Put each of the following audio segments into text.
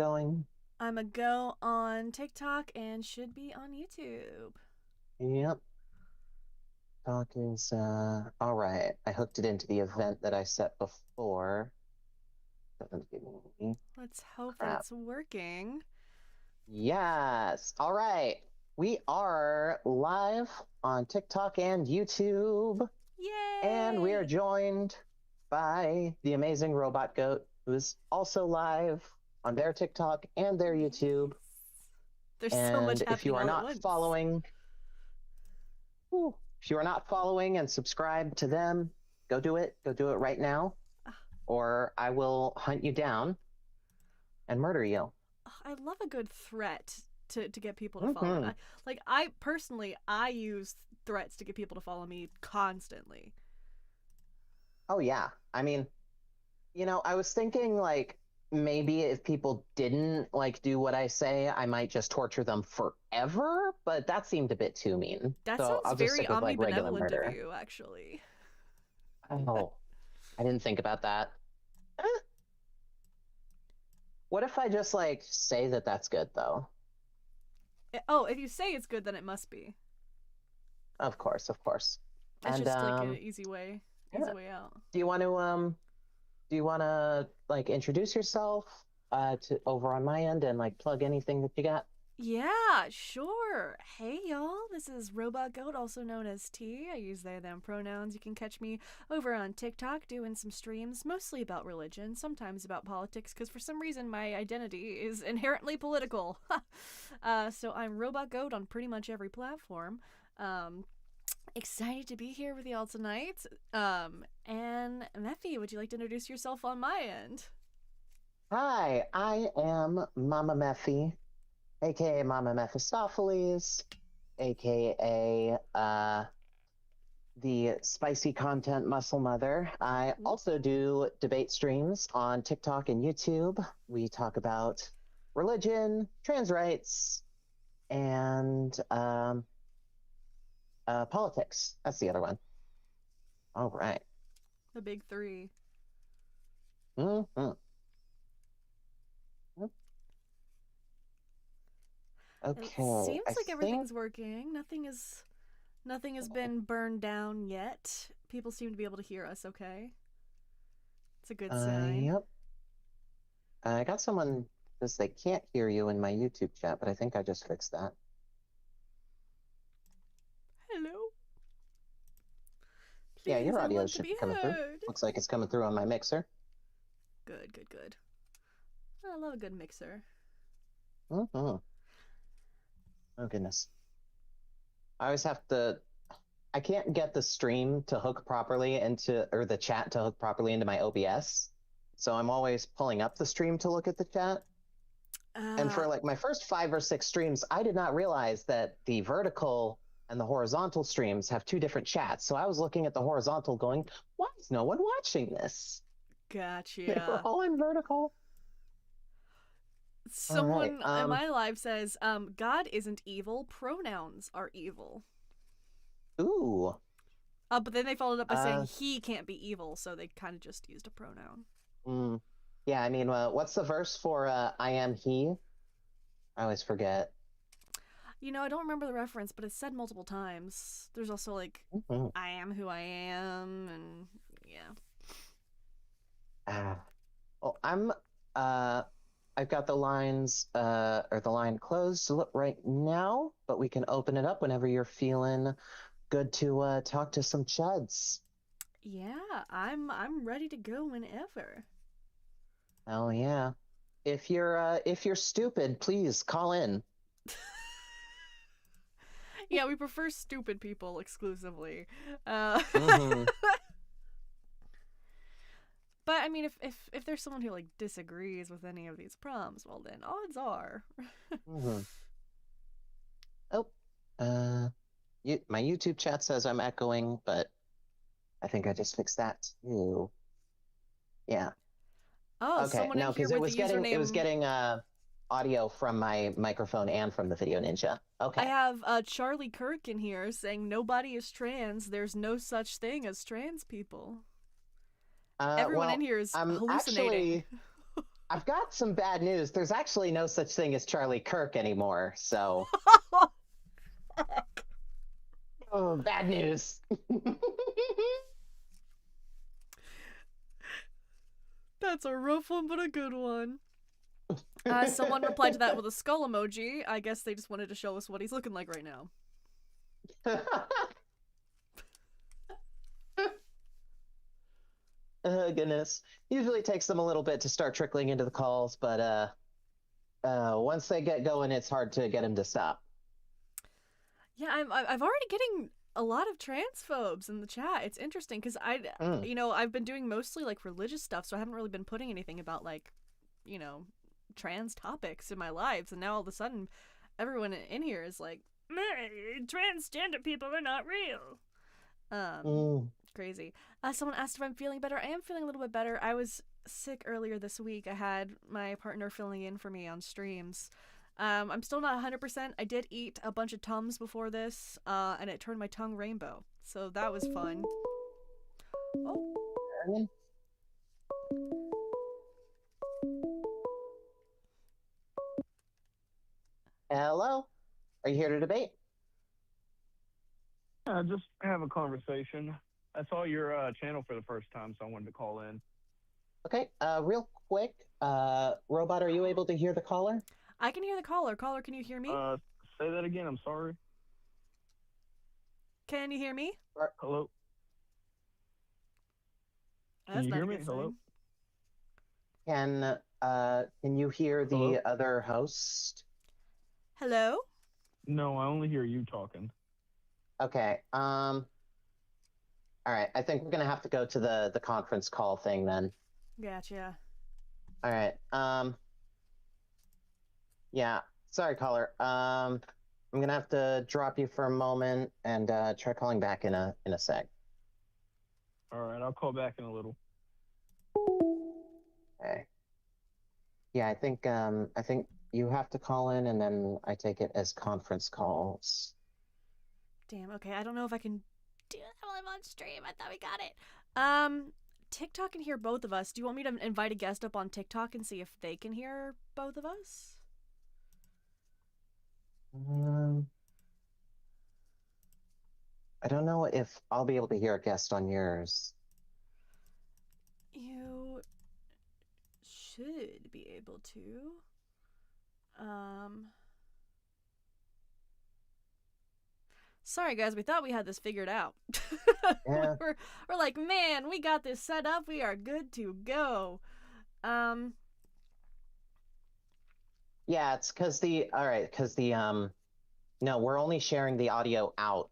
going? I'm a go on TikTok and should be on YouTube. Yep. Talk is all right. I hooked it into the event that I set before. Doesn't give me Let's hope that crap. it's working. Yes. All right. We are live on TikTok and YouTube, and we are Yay! joined by the amazing Robot Goat, who is also live on their TikTok and their YouTube. Yes. There's so much And if you happening are all at not once. following, if you are not following and subscribed to them, go do it. Go do it right now, Ah, or I will hunt you down and murder you. I love a good threat to get people to follow me. Hmm. I personally I use threats to get people to follow me constantly. Oh yeah. I mean, I was thinking like maybe if people didn't like do what I say, I might just torture them forever, but that seemed a bit too mean. That So sounds I'll just very stick with like regular omnibenevolent of murder. you, actually. Oh, I didn't think about that. Eh, what if I just like say that that's good though? Oh, if you say it's good, then it must be. Of course, of course. It's And just like an easy yeah. way out. Do you want to like introduce yourself to over on my end and like plug anything that you got? Yeah, sure. Hey, y'all. This is Robot Goat, also known as T. I use they, them pronouns. You can catch me over on TikTok doing some streams, mostly about religion, sometimes about politics, because for some reason my identity is inherently political. So I'm Robot Goat on pretty much every platform. Um, Excited to be here with y'all tonight. And Mephi, would you like to introduce yourself on my end? Hi, I am Mama Mephi, aka Mama Mephistopheles, aka the spicy content muscle mother. I also do debate streams on TikTok and YouTube. We talk about religion, trans rights, and politics. That's the other one. All right. The big three. Mm-hmm. It Okay, I seems like think. everything's working. Nothing has been burned down yet. People seem to be able to hear us okay. It's a good sign. Yep. I got someone says they can't hear you in my YouTube chat, but I think I just fixed that. Hello. Yeah, Please, your I audio want to should be be coming through. heard. Looks like it's coming through on my mixer. Good, good, good. I love a good mixer. Mm-hmm. Oh goodness. I always have to. I can't get the stream to hook properly into, or the chat to hook properly into my OBS. So I'm always pulling up the stream to look at the chat. And Uh, for like my first 5 or 6 streams, I did not realize that the vertical and the horizontal streams have two different chats. So I was looking at the horizontal going, why is no one watching this? They were gotcha. all in vertical. All right. Someone in my live says, God isn't evil, pronouns are evil. Ooh. But then they followed up by saying Uh, he can't be evil, so they kind of just used a pronoun. mm, yeah, I mean, what's the verse for I am he? I always forget. I don't remember the reference, but it's said multiple times. There's also like, Mhm. I am who I am, and yeah. Ah. Well, uh, I've got the lines, or the line closed right now, but we can open it up whenever you're feeling good to talk to some chuds. Yeah, I'm ready to go whenever. Oh yeah. If you're stupid, please call in. Yeah, we prefer stupid people exclusively. Uh, Mm-hmm. but I mean, if there's someone who like disagrees with any of these prompts, well then odds are. Mm-hmm. Oh, uh, my YouTube chat says I'm echoing, but I think I just fixed that too. Yeah. Oh, Okay. someone in No, here because it with was the getting it was username. getting audio from my microphone and from the Video Ninja. I Okay. have Charlie Kirk in here saying nobody is trans. There's no such thing as trans people. Everyone in Well, here is I'm hallucinating. actually I've got some bad news. There's actually no such thing as Charlie Kirk anymore. So, oh, bad news. That's a rough one, but a good one. Someone replied to that with a skull emoji. I guess they just wanted to show us what he's looking like right now. Oh, goodness. Usually takes them a little bit to start trickling into the calls, but once they get going, it's hard to get them to stop. Yeah, I've already getting a lot of transphobes in the chat. It's interesting because Mm. I've been doing mostly like religious stuff, so I haven't really been putting anything about like, you know, trans topics in my lives, and now all of a sudden, everyone in here is like, transgender people are not real. Um, Mm. Crazy. Someone asked if I'm feeling better. I am feeling a little bit better. I was sick earlier this week. I had my partner filling in for me on streams. I'm still not 100%. I did eat a bunch of Tums before this, and it turned my tongue rainbow. So that was fun. Oh, Hello? Are you here to debate? Just have a conversation. I saw your channel for the first time, so I wanted to call in. Okay, real quick, Robot, are you able to hear the caller? I can hear the caller. Caller, can you hear me? Say that again. I'm sorry. Can you hear me? Hello. That's Can you not hear a me? good Hello. sign. Can you hear the Hello? other host? Hello? No, I only hear you talking. Okay, all right, I think we're gonna have to go to the conference call thing then. Gotcha. All right, yeah, sorry, caller. I'm gonna have to drop you for a moment and try calling back in a sec. All right, I'll call back in a little. Okay. Yeah, I think you have to call in, and then I take it as conference calls. Damn, okay. I don't know if I can do that while I'm on stream. I thought we got it. TikTok can hear both of us. Do you want me to invite a guest up on TikTok and see if they can hear both of us? Um, I don't know if I'll be able to hear a guest on yours. You should be able to. Um, Sorry, guys. We thought we had this figured out. Yeah. we're like, man, we got this set up. We are good to go. Um, Yeah, it's because no, we're only sharing the audio out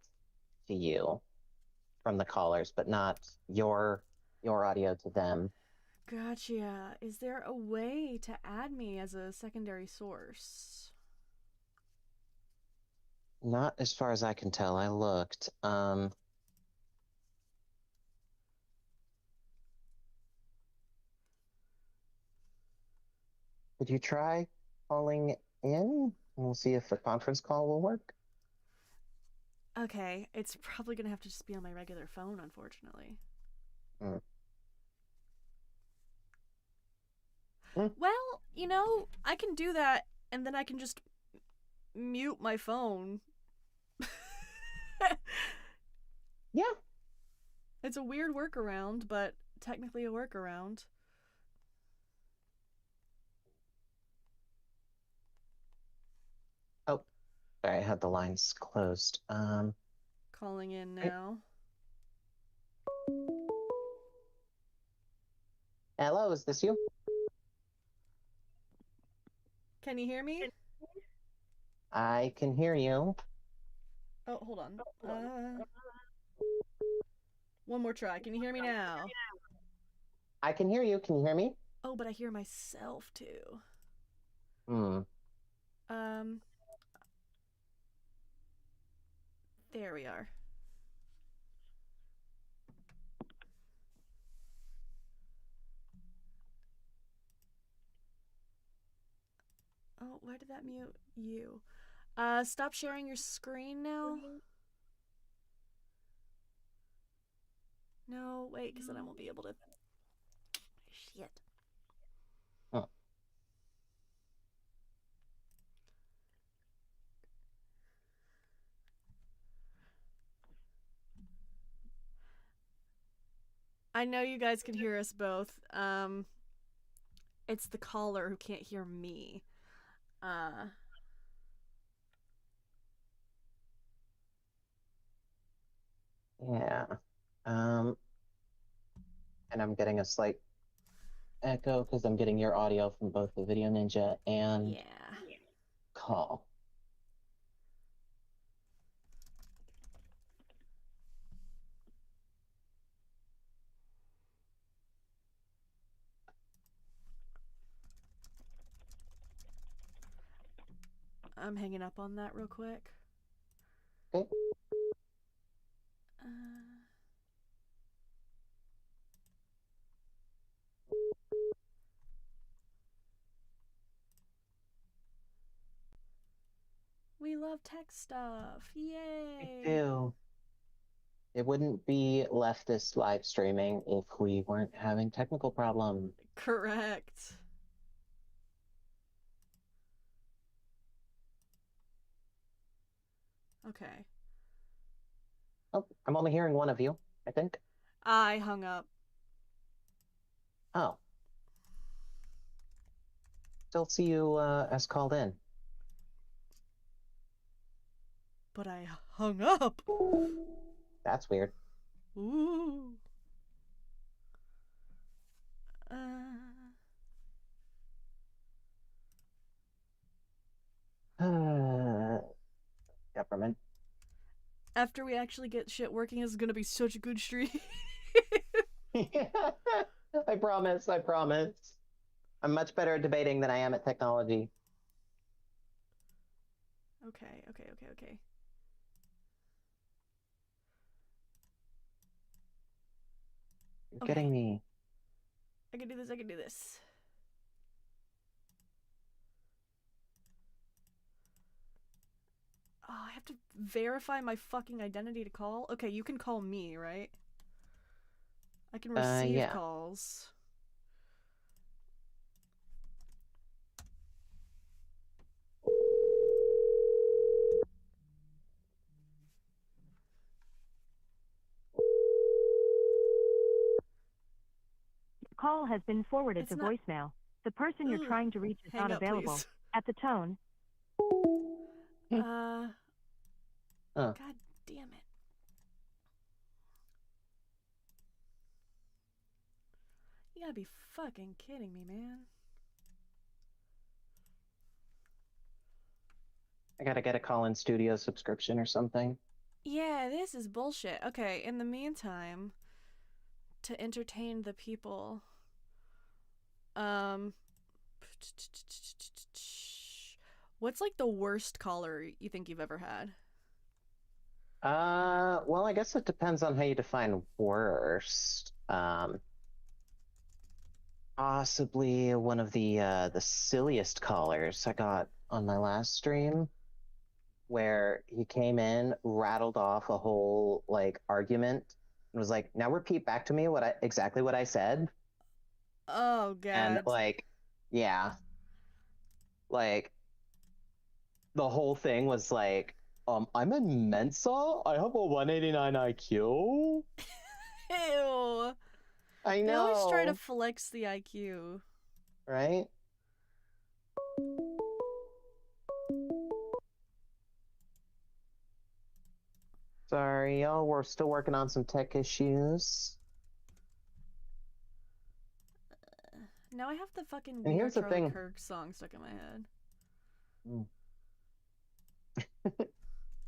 to you from the callers, but not your audio to them. Gotcha. Is there a way to add me as a secondary source? Not as far as I can tell. I looked. Could you try calling in? We'll see if the conference call will work. Okay, it's probably gonna have to just be on my regular phone, unfortunately. Mm. Mm. Well, I can do that, and then I can just mute my phone. Yeah. It's a weird workaround, but technically a workaround. Oh, sorry, I had the lines closed. Calling in now. Hello, is this you? Can you hear me? I can hear you. Oh, hold on. One more try. Can you hear me now? I can hear you. Can you hear me? Oh, but I hear myself too. Hmm. Um, there we are. Oh, why did that mute you? Stop sharing your screen now. No, wait, because then I won't be able to. Shit. Oh. I know you guys can hear us both. It's the caller who can't hear me. Yeah. And I'm getting a slight echo because I'm getting your audio from both the Video Ninja and Yeah. call. I'm hanging up on that real quick. Okay. We love tech stuff. Yay! I do. It wouldn't be leftist live streaming if we weren't having technical problems. Correct. Okay. Oh, I'm only hearing one of you, I think. I hung up. Oh. Still see you as called in. But I hung up. That's weird. Ooh. Government. After we actually get shit working, this is gonna be such a good stream. I promise, I promise. I'm much better at debating than I am at technology. Okay. You're getting me. I can do this. Oh, I have to verify my fucking identity to call? Okay, you can call me, right? I can receive Yeah. calls. Call has been forwarded to voicemail. The person you're trying to reach is not available. Please. At the tone. God damn it. You gotta be fucking kidding me, man. I gotta get a call-in studio subscription or something. Yeah, this is bullshit. Okay, in the meantime, to entertain the people, what's like the worst caller you think you've ever had? Well, I guess it depends on how you define worst. Possibly one of the silliest callers I got on my last stream, where he came in, rattled off a whole like argument, and was like, "Now repeat back to me exactly what I said." Oh god. And like, yeah, like the whole thing was like, I'm in Mensa. I have a 189 IQ. Ew. I know. They always try to flex the IQ. Right? Sorry, y'all. We're still working on some tech issues. Now I have the fucking And weird here's the Charlie thing. Kirk song stuck in my head.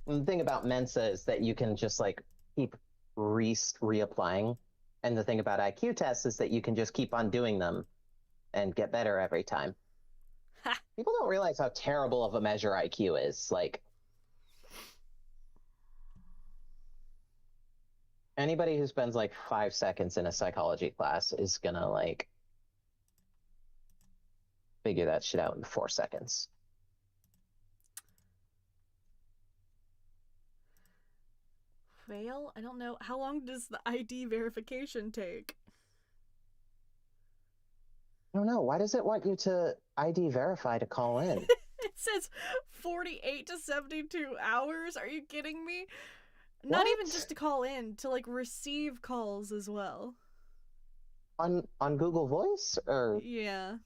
The thing about Mensa is that you can just like keep reapplying. And the thing about IQ tests is that you can just keep on doing them and get better every time. Ha! People don't realize how terrible of a measure IQ is. Like, anybody who spends like 5 seconds in a psychology class is gonna like figure that shit out in 4 seconds. Fail? I don't know. How long does the ID verification take? I don't know. Why does it want you to ID verify to call in? It says 48 to 72 hours. Are you kidding me? Not even just to call in, to like receive calls as well. On Google Voice, or Yeah.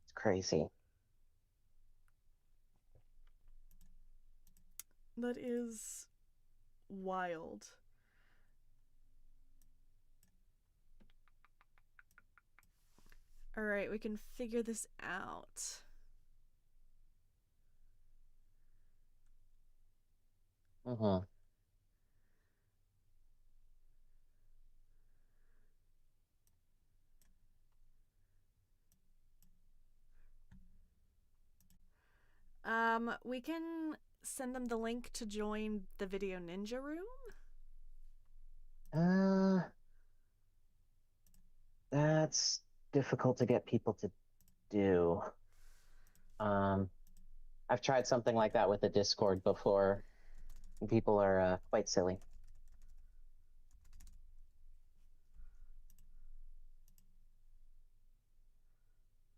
it's crazy. That is wild. All right, we can figure this out. Mm-hmm. We can send them the link to join the Video Ninja room. That's difficult to get people to do. I've tried something like that with a Discord before. People are quite silly.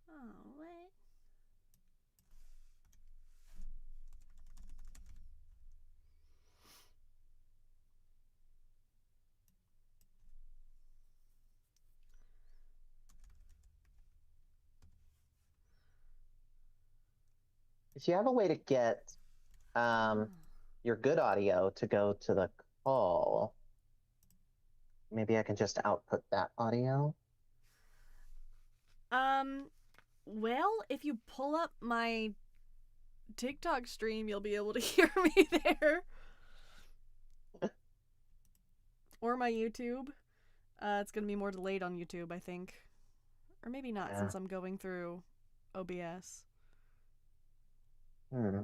Oh, what? If you have a way to get your good audio to go to the call, maybe I can just output that audio. Well, if you pull up my TikTok stream, you'll be able to hear me there. Or my YouTube. It's gonna be more delayed on YouTube, I think. Or maybe not, Yeah. since I'm going through OBS. Hmm.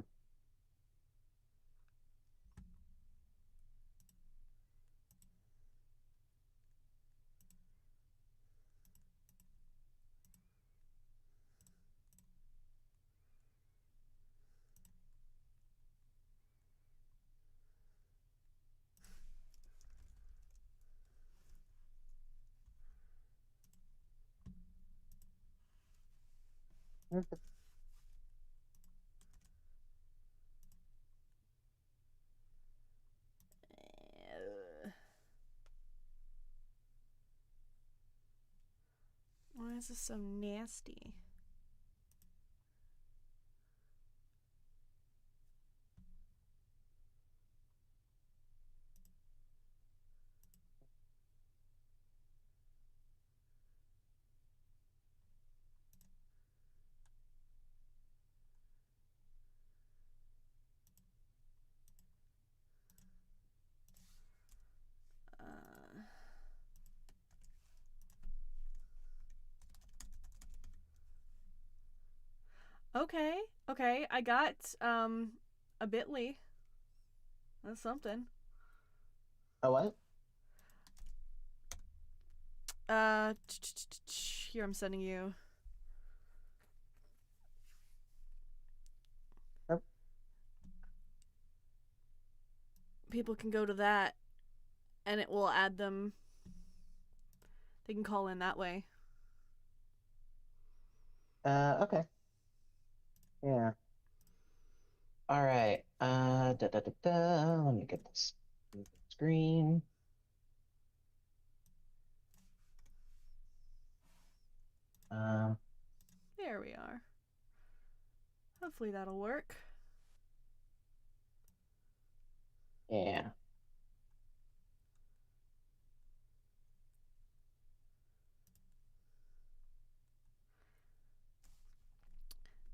Why is this so nasty? Okay, okay, I got a bit.ly. That's something. Oh, what? Here I'm sending you. Oh. People can go to that and it will add them. They can call in that way. Okay. Yeah. All right. Let me get this screen. There we are. Hopefully that'll work. Yeah.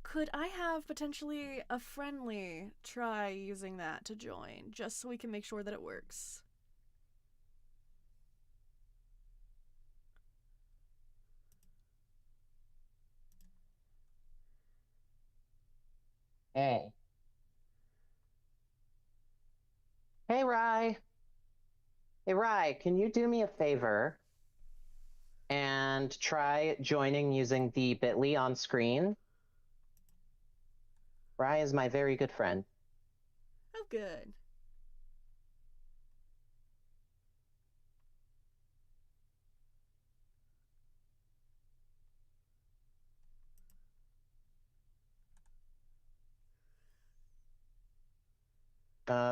Could I have potentially a friendly try using that to join, just so we can make sure that it works? Hey. Hey, Rye. Hey, Rye, can you do me a favor and try joining using the bit.ly on screen? Rye is my very good friend. Oh, good.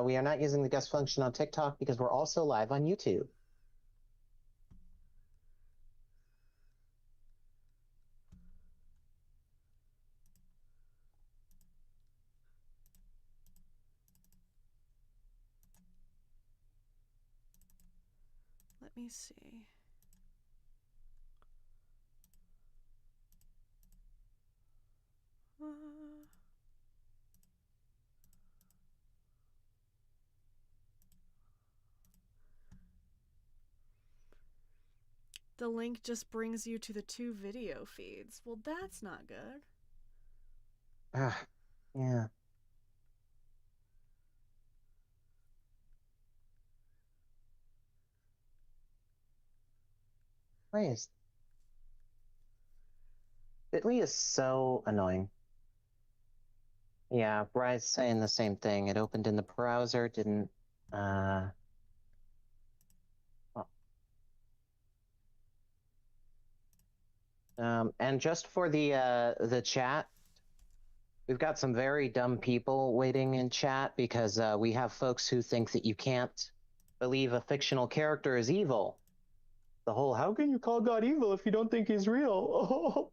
We are not using the guest function on TikTok because we're also live on YouTube. let me see. The link just brings you to the 2 video feeds. Well, that's not good. Yeah. Please. Bitly is so annoying. Yeah, Bry's saying the same thing. It opened in the browser, didn't, well. And just for the chat, we've got some very dumb people waiting in chat because we have folks who think that you can't believe a fictional character is evil. The whole, how can you call God evil if you don't think he's real?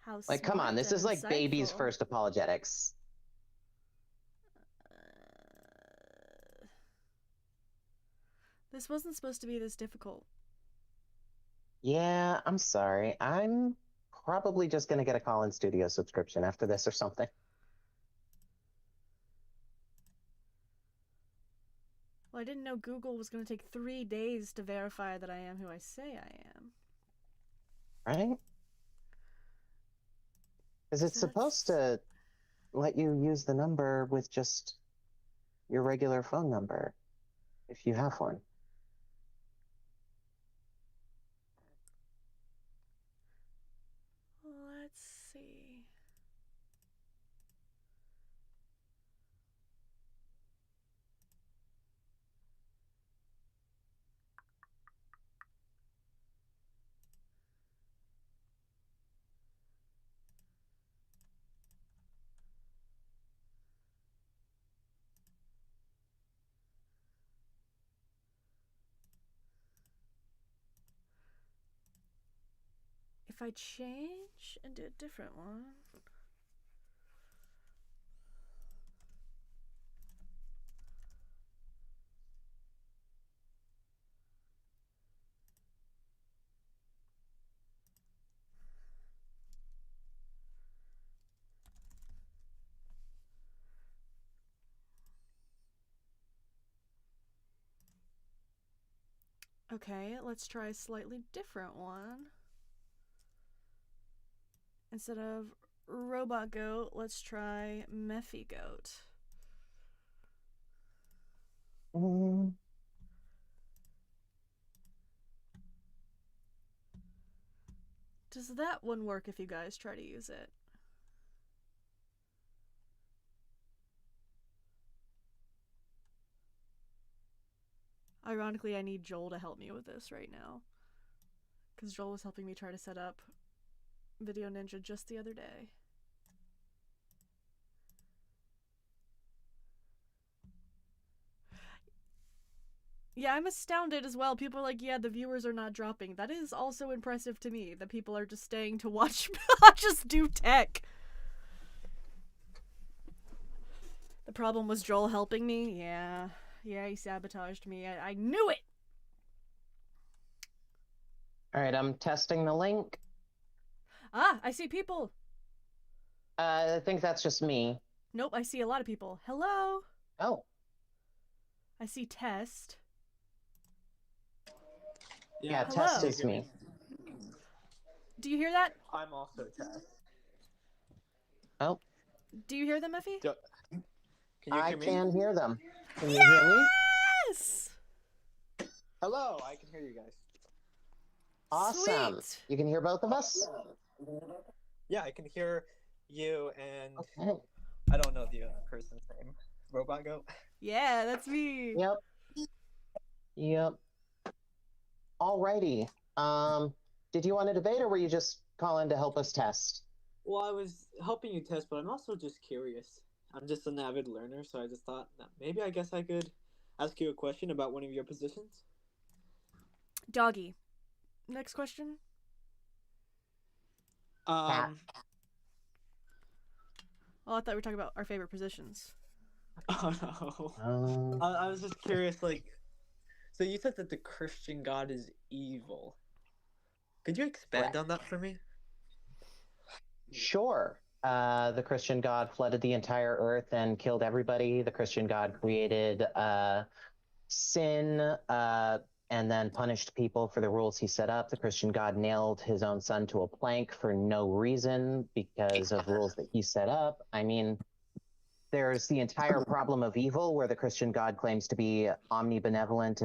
How Like, come on, smart this and is like baby's insightful. first apologetics. This wasn't supposed to be this difficult. Yeah, I'm sorry. I'm probably just gonna get a Call-In Studio subscription after this or something. Well, I didn't know Google was going to take 3 days to verify that I am who I say I am. Right? Because it's supposed to let you use the number with just your regular phone number, if you have one. Let's see. If I change and do a different one. Okay, let's try a slightly different one. Instead of robot goat, let's try Mephi goat. Does that one work if you guys try to use it? Ironically, I need Joel to help me with this right now. Because Joel was helping me try to set up Video Ninja just the other day. Yeah, I'm astounded as well. People are like, yeah, the viewers are not dropping. That is also impressive to me, that people are just staying to watch just do tech. The problem was Joel helping me? Yeah, he sabotaged me. I knew it! Alright, I'm testing the link. Ah, I see people! I think that's just me. Nope, I see a lot of people. Hello? Oh. I see Test. Yeah, hello. Test is me. Do you hear that? I'm also Test. Oh. Do you hear them, Mephi? Can you I hear me? can hear them. Can you hear me? Yes! Hello, I can hear you guys. Awesome. Sweet. You can hear both of us? Yeah, I can hear you and Okay. I don't know the other person's name. Robot Goat? Yeah, that's me. Yep. Alrighty. Did you want to debate or were you just calling to help us test? Well, I was helping you test, but I'm also just curious. I'm just an avid learner, so I just thought that maybe I guess I could ask you a question about one of your positions. Doggy. Next question. Cat. Oh, I thought we were talking about our favorite positions. Oh no. Oh, I was just curious, like, so you said that the Christian God is evil. Could you expand correct. on that for me? Sure. The Christian God flooded the entire earth and killed everybody. The Christian God created sin and then punished people for the rules he set up. The Christian God nailed his own son to a plank for no reason because of rules that he set up. I mean, there's the entire problem of evil, where the Christian God claims to be omnibenevolent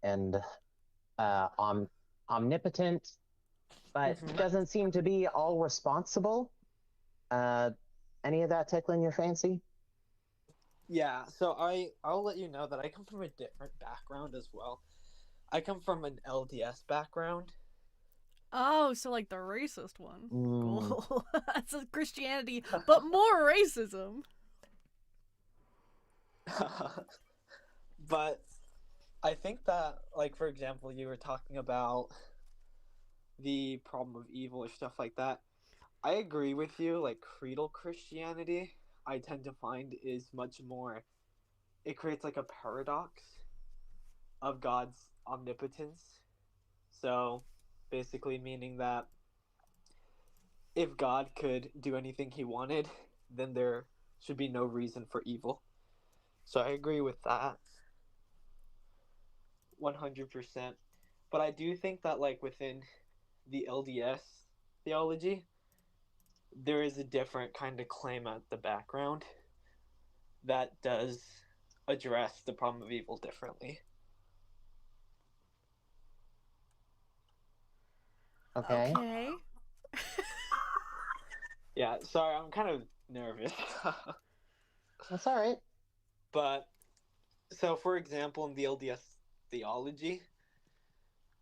and omnipotent, but doesn't seem to be all responsible. Any of that tickling your fancy? Yeah, so I'll let you know that I come from a different background as well. I come from an LDS background. Oh, so like the racist one. Mm. Cool. That's a Christianity, but more racism. But I think that, like, for example, you were talking about the problem of evil or stuff like that. I agree with you. Like, creedal Christianity, I tend to find is much more. It creates like a paradox of God's omnipotence. So, basically, meaning that if God could do anything he wanted, then there should be no reason for evil. So, I agree with that 100%. But I do think that, like, within the LDS theology, there is a different kind of claim at the background that does address the problem of evil differently. Okay. Okay. Yeah, sorry, I'm kind of nervous. That's all right. But, so for example, in the LDS theology,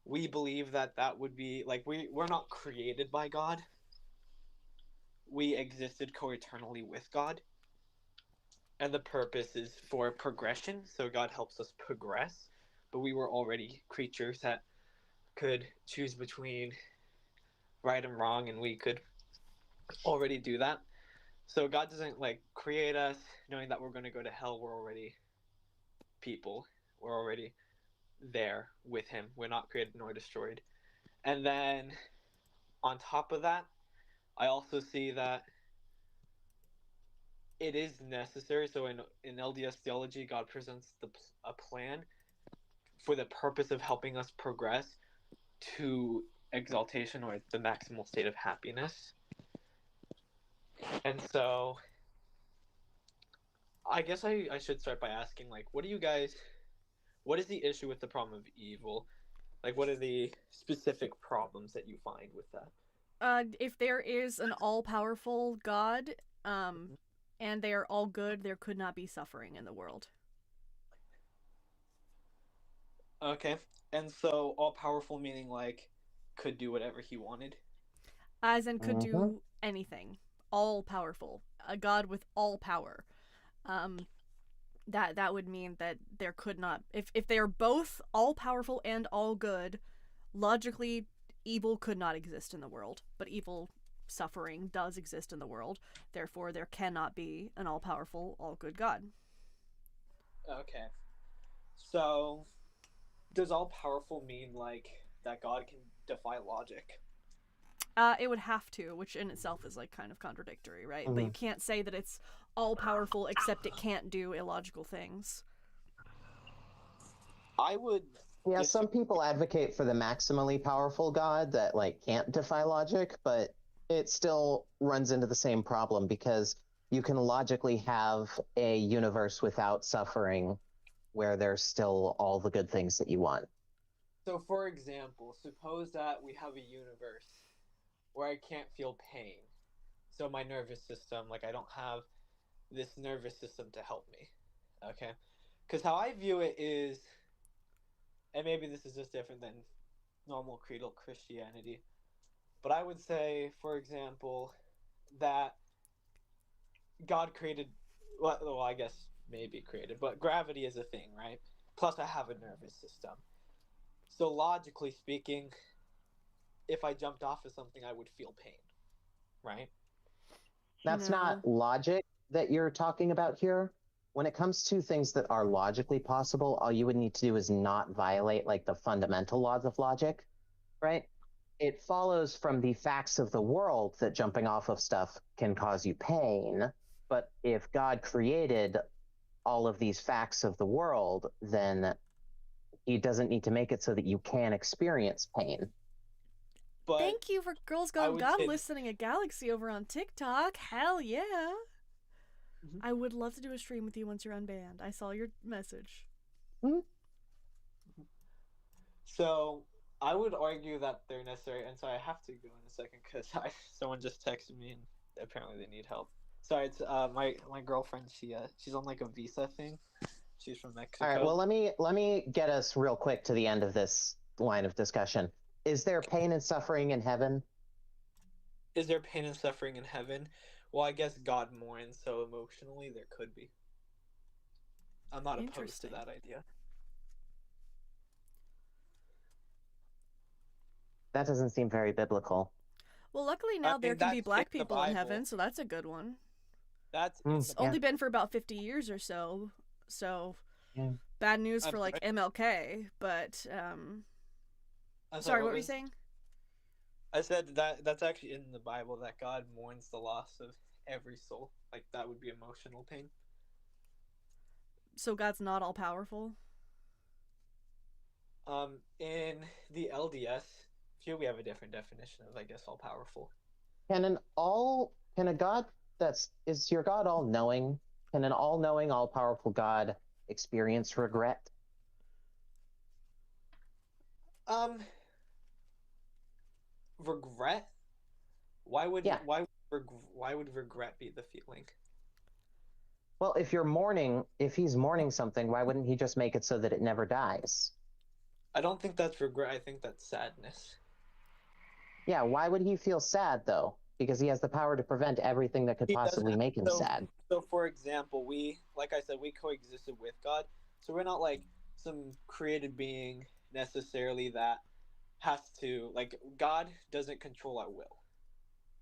we believe that that would be, like, we're not created by God. We existed co-eternally with God. And the purpose is for progression, so God helps us progress. But we were already creatures that could choose between right and wrong, and we could already do that. So God doesn't, like, create us knowing that we're going to go to hell. We're already people. We're already there with him. We're not created nor destroyed. And then on top of that, I also see that it is necessary. So in LDS theology, God presents a plan for the purpose of helping us progress to exaltation, or the maximal state of happiness. And so I guess I should start by asking, like, what is the issue with the problem of evil? Like, what are the specific problems that you find with that? If there is an all-powerful God, and they are all good, there could not be suffering in the world. Okay. And so all powerful meaning, like, could do whatever he wanted. As in could Mm-hmm. do anything. All-powerful. A God with all power. Um, that would mean that there could not, if they are both all-powerful and all good, logically evil could not exist in the world. But evil suffering does exist in the world. Therefore, there cannot be an all-powerful, all-good God. Okay. So does all powerful mean, like, that God can defy logic? It would have to, which in itself is like kind of contradictory, right? But Mm-hmm. you can't say that it's all powerful except it can't do illogical things. I would Yeah, some disagree. people advocate for the maximally powerful God that like can't defy logic, but it still runs into the same problem because you can logically have a universe without suffering where there's still all the good things that you want. So for example, suppose that we have a universe where I can't feel pain. So my nervous system, like, I don't have this nervous system to help me. Okay? Because how I view it is, and maybe this is just different than normal creedal Christianity, but I would say, for example, that God created, well, I guess maybe created, but gravity is a thing, right? Plus, I have a nervous system. So, logically speaking, if I jumped off of something, I would feel pain, right? That's No. not logic that you're talking about here. when it comes to things that are logically possible, all you would need to do is not violate like the fundamental laws of logic, right? It follows from the facts of the world that jumping off of stuff can cause you pain. But if God created all of these facts of the world, then he doesn't need to make it so that you can experience pain. But Thank you for Girls I Gone would God say- listening a Galaxy over on TikTok. Hell yeah. Mhm. I would love to do a stream with you once you're unbanned. I saw your message. So I would argue that they're necessary, and so I have to go in a second because someone just texted me and apparently they need help. Sorry, it's my girlfriend. She's on like a visa thing. She's from Mexico. All right, well, let me get us real quick to the end of this line of discussion. Is there pain and suffering in heaven? Is there pain and suffering in heaven? Well, I guess God mourns, so emotionally there could be. I'm not opposed to Interesting. that idea. That doesn't seem very biblical. Well, luckily now there can be that's black in the people in Bible. heaven, so that's a good one. That's in the It's only been for about 50 years or so. So Yeah. bad news I'm for like sorry? MLK, but I'm sorry, what were you saying? I said that's actually in the Bible that God mourns the loss of every soul. Like that would be emotional pain. So God's not all powerful? In the LDS view, we have a different definition of, I guess, all powerful. Can a God is your God all knowing? Can an all knowing, all powerful God experience regret? Regret? Why would Yeah. why would regret be the feeling? Well, if he's mourning something, why wouldn't he just make it so that it never dies? I don't think that's regret. I think that's sadness. Yeah, why would he feel sad though? Because he has the power to prevent everything that could He doesn't- possibly make him sad. So, for example, like I said, we coexisted with God. So we're not like some created being necessarily that has to, like, God doesn't control our will.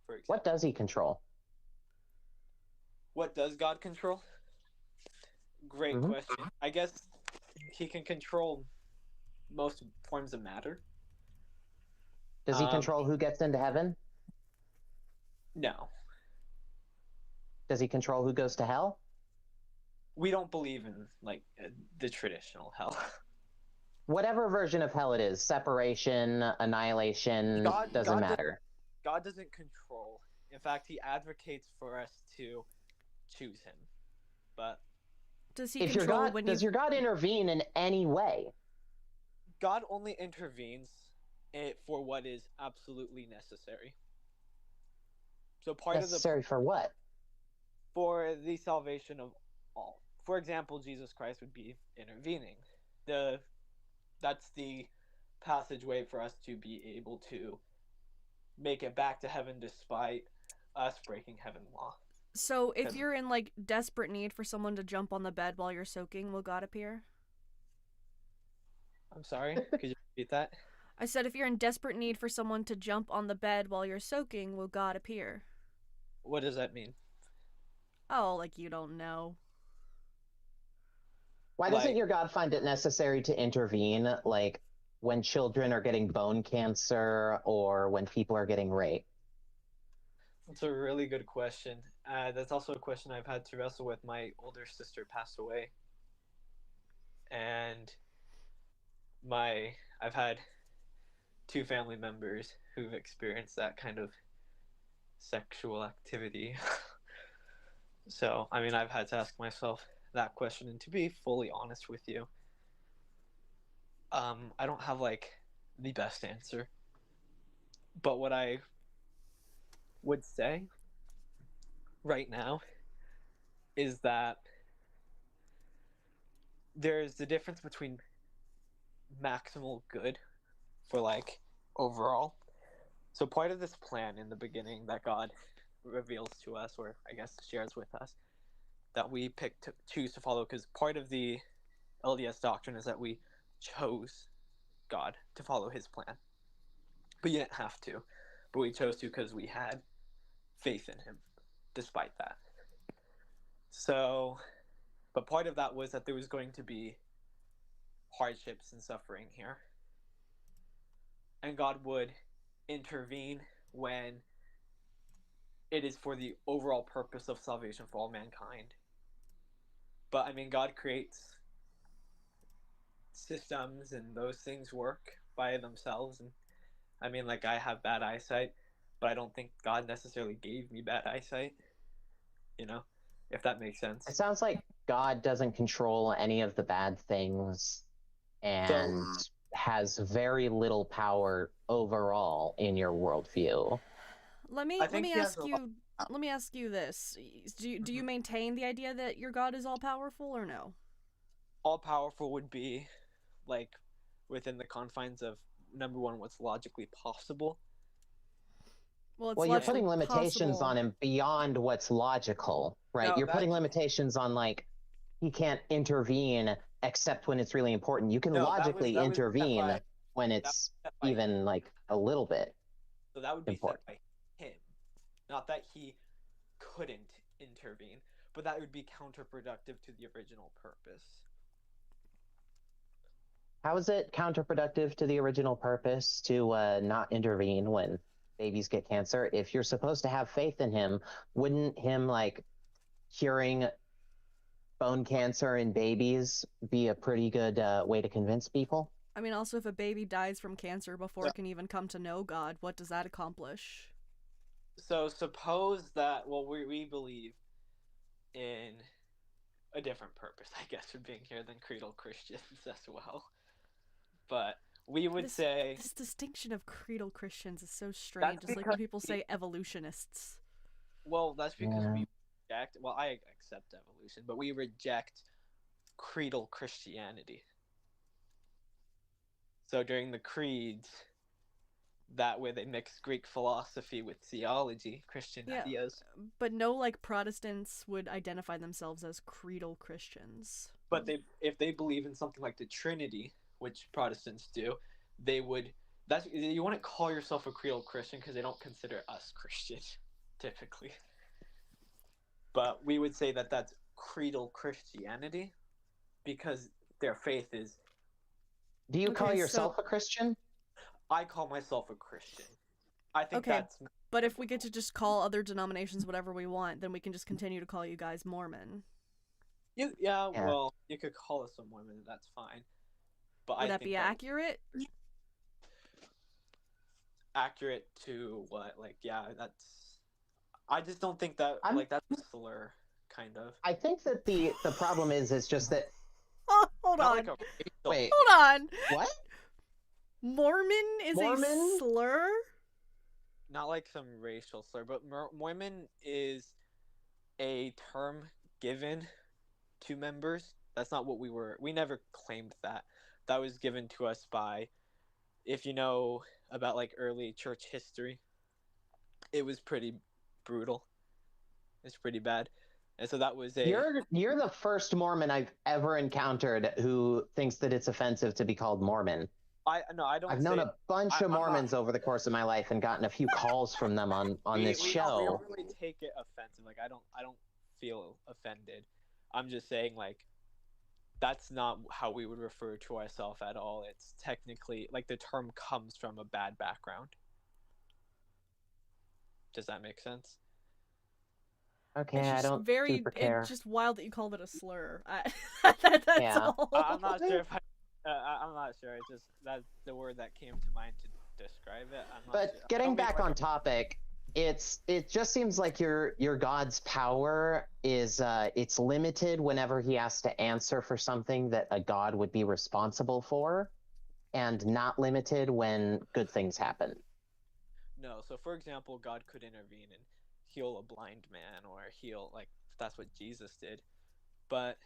For example, What does he control? what does God control? Great Mhm. question. I guess he can control most forms of matter. Does he control who gets into heaven? No, Does he control who goes to hell? we don't believe in like the traditional hell. Whatever version of hell it is, separation, annihilation, doesn't God matter. God doesn't control. In fact, he advocates for us to choose him. But Does he If your control God, when does you your God intervene in any way? God only intervenes for what is absolutely necessary. So part Necessary for what? for the salvation of all. For example, Jesus Christ would be intervening. That's the passageway for us to be able to make it back to heaven despite us breaking heaven law. So if you're in like desperate need for someone to jump on the bed while you're soaking, will God appear? I'm sorry, could you repeat that? I said if you're in desperate need for someone to jump on the bed while you're soaking, will God appear? What does that mean? Oh, like you don't know. Why Like- doesn't your God find it necessary to intervene, like when children are getting bone cancer or when people are getting raped? That's a really good question. That's also a question I've had to wrestle with. My older sister passed away, and I've had two family members who've experienced that kind of sexual activity. So, I mean, I've had to ask myself that question, and to be fully honest with you, I don't have like the best answer. But what I would say right now is that there's the difference between maximal good for like overall. So part of this plan in the beginning that God reveals to us, or I guess shares with us, that we choose to follow, because part of the LDS doctrine is that we chose God to follow his plan. But you didn't have to. But we chose to because we had faith in him despite that. So But part of that was that there was going to be hardships and suffering here. And God would intervene when it is for the overall purpose of salvation for all mankind. But I mean, God creates systems and those things work by themselves. And I mean, like, I have bad eyesight, but I don't think God necessarily gave me bad eyesight, you know, if that makes sense. It sounds like God doesn't control any of the bad things and has very little power overall in your worldview. Let me ask you this. Do you maintain the idea that your God is all powerful or no? All powerful would be like within the confines of, number one, what's logically possible. Well, you're putting limitations on him beyond what's logical, right? No, you're putting limitations on, like, he can't intervene except when it's really important. You can logically intervene when it's even like a little bit. So that would be important. set by him. Not that he couldn't intervene, but that would be counterproductive to the original purpose. How is it counterproductive to the original purpose to not intervene when babies get cancer? If you're supposed to have faith in him, wouldn't him, like, curing bone cancer in babies be a pretty good way to convince people? I mean, also, if a baby dies from cancer before it can even come to know God, what does that accomplish? So suppose that, well, we believe in a different purpose, I guess, for being here than creedal Christians as well. But we would say... This distinction of creedal Christians is so strange. It's like when people say evolutionists. Well, that's because we reject... Well, I accept evolution, but we reject creedal Christianity. So during the creeds, that way they mix Greek philosophy with theology, Christian ideas. But no, like, Protestants would identify themselves as creedal Christians. But if they believe in something like the Trinity, which Protestants do, they would... You wouldn't call yourself a creedal Christian because they don't consider us Christian, typically. But we would say that that's creedal Christianity because their faith is... Do you call yourself a Christian? I call myself a Christian. I think that's... But if we get to just call other denominations whatever we want, then we can just continue to call you guys Mormon. Yeah, well, you could call us a Mormon, that's fine. But Would that be accurate? Accurate to what? Like, yeah, that's... I just don't think that, that's a slur, kind of. I think that the problem is just that... Oh, hold on. Like wait. Hold on. What? Mormon is a slur? Not like some racial slur, but Mormon is a term given to members. That's not what we never claimed that. That was given to us by, if you know about, like, early church history, it was pretty brutal. It's pretty bad. And so that was You're the first Mormon I've ever encountered who thinks that it's offensive to be called Mormon. I don't. I've known a bunch of Mormons over the course of my life and gotten a few calls from them on this show. We don't really take it offensive. Like, I don't feel offended. I'm just saying, like, that's not how we would refer to ourselves at all. It's technically, like, the term comes from a bad background. Does that make sense? Okay, I don't super care. It's just wild that you called it a slur. That's all. I'm not sure if I'm not sure. It's just that's the word that came to mind to describe it. But sure. Getting back on topic, it just seems like your God's power is it's limited whenever he has to answer for something that a God would be responsible for, and not limited when good things happen. No, so for example, God could intervene and heal a blind man or heal, like, that's what Jesus did. But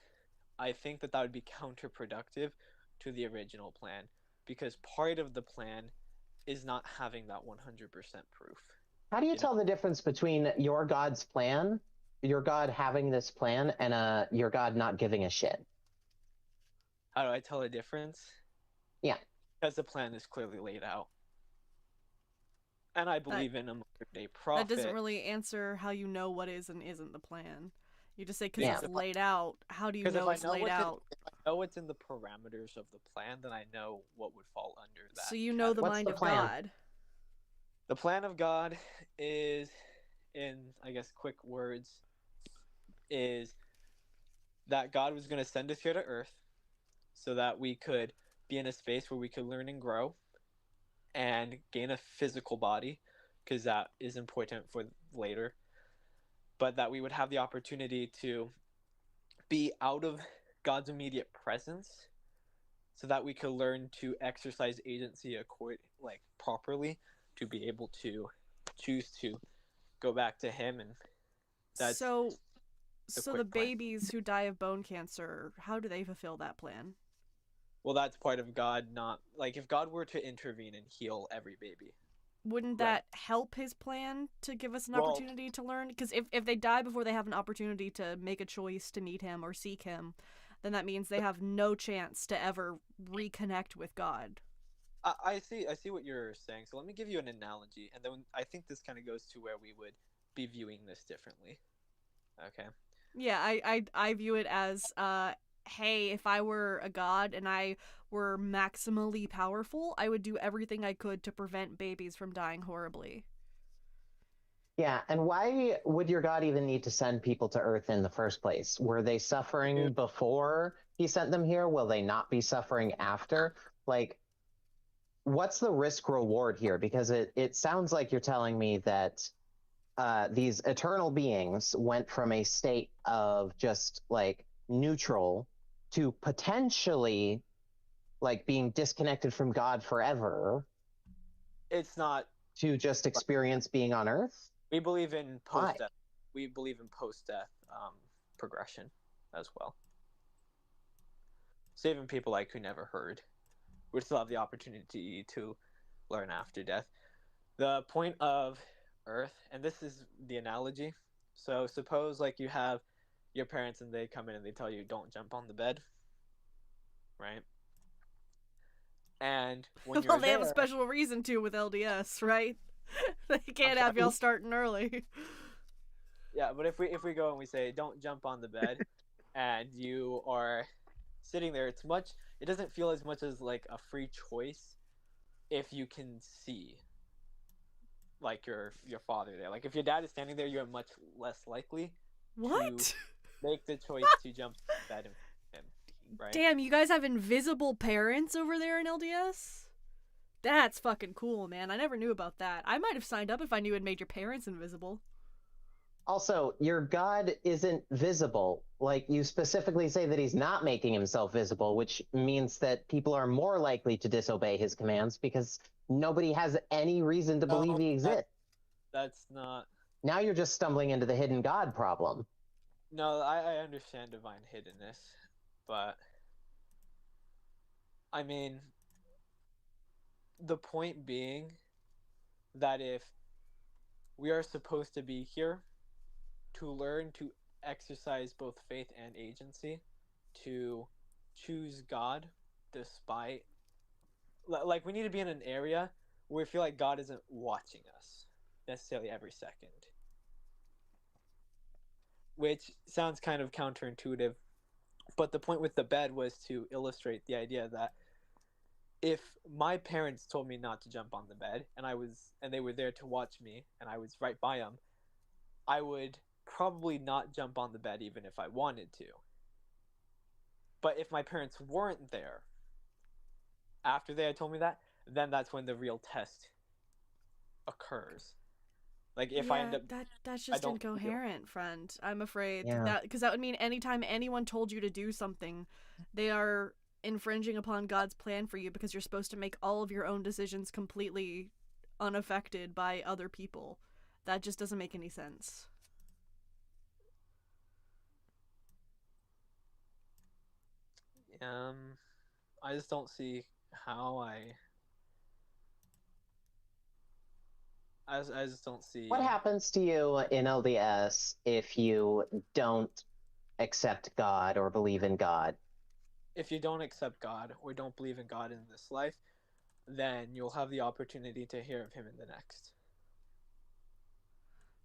I think that would be counterproductive to the original plan, because part of the plan is not having that 100% proof. How do you tell the difference between your God's plan, your God having this plan, and your God not giving a shit? How do I tell the difference? Yeah. Because the plan is clearly laid out. And I believe in a modern-day prophet. That doesn't really answer how you know what is and isn't the plan. You just say because Yeah. it's laid out. How do you Because know it's laid out? if I know what's in the parameters of the plan, then I know what would fall under that. So you know the category. What's mind the of plan? God. The plan of God is, in I guess quick words, is that God was going to send us here to Earth so that we could be in a space where we could learn and grow and gain a physical body, because that is important for later. But that we would have the opportunity to be out of God's immediate presence so that we could learn to exercise agency properly, to be able to choose to go back to him. And that's So the the quick plan. babies who die of bone cancer, how do they fulfill that plan? Well, that's part of God. Not like if God were to intervene and heal every baby, Wouldn't Right. that help his plan to give us an Well- opportunity to learn? Because if they die before they have an opportunity to make a choice to meet him or seek him, then that means they have no chance to ever reconnect with God. I see what you're saying. So let me give you an analogy, and then I think this kind of goes to where we would be viewing this differently. Okay. Yeah, I view it as hey, if I were a god and I were maximally powerful, I would do everything I could to prevent babies from dying horribly. Yeah, and why would your God even need to send people to Earth in the first place? Were they suffering before he sent them here? Will they not be suffering after? Like, what's the risk reward here? Because it sounds like you're telling me that these eternal beings went from a state of just like neutral to potentially like being disconnected from God forever It's not. to just experience being on Earth. We believe in Why? post-death. We believe in post-death progression as well. So even people like who never heard would still have the opportunity to learn after death. The point of Earth, and this is the analogy. So suppose like you have your parents and they come in and they tell you don't jump on the bed, right? And when Well, you're they have a there, special reason to with LDS, right? They can't have sorry? y'all starting early. yeah, but if we go and we say don't jump on the bed, and you are sitting there, it doesn't feel as much as like a free choice if you can see like your father there. Like if your dad is standing there, you're much less likely What? to make the choice to jump on the bed and him, right? Damn, you guys have invisible parents over there in LDS? That's fucking cool, man. I never knew about that. I might have signed up if I knew it made your parents invisible. Also, your God isn't visible. Like, you specifically say that he's not making himself visible, which means that people are more likely to disobey his commands because nobody has any reason to believe he exists. That's not. Now you're just stumbling into the hidden God problem. No, I understand divine hiddenness, but I mean, the point being that if we are supposed to be here to learn to exercise both faith and agency, to choose God despite, like, we need to be in an area where we feel like God isn't watching us necessarily every second, which sounds kind of counterintuitive, but the point with the bed was to illustrate the idea that if my parents told me not to jump on the bed and they were there to watch me and I was right by them, I would probably not jump on the bed even if I wanted to. But if my parents weren't there after they had told me that, then that's when the real test occurs. Like if I end up that's I just don't feel- incoherent, friend. I'm afraid Yeah. that because that would mean anytime anyone told you to do something, they are infringing upon God's plan for you because you're supposed to make all of your own decisions completely unaffected by other people. That just doesn't make any sense. I just don't see how I just don't see What happens to you in LDS if you don't accept God or believe in God? if you don't accept God or don't believe in God in this life, then you'll have the opportunity to hear of him in the next.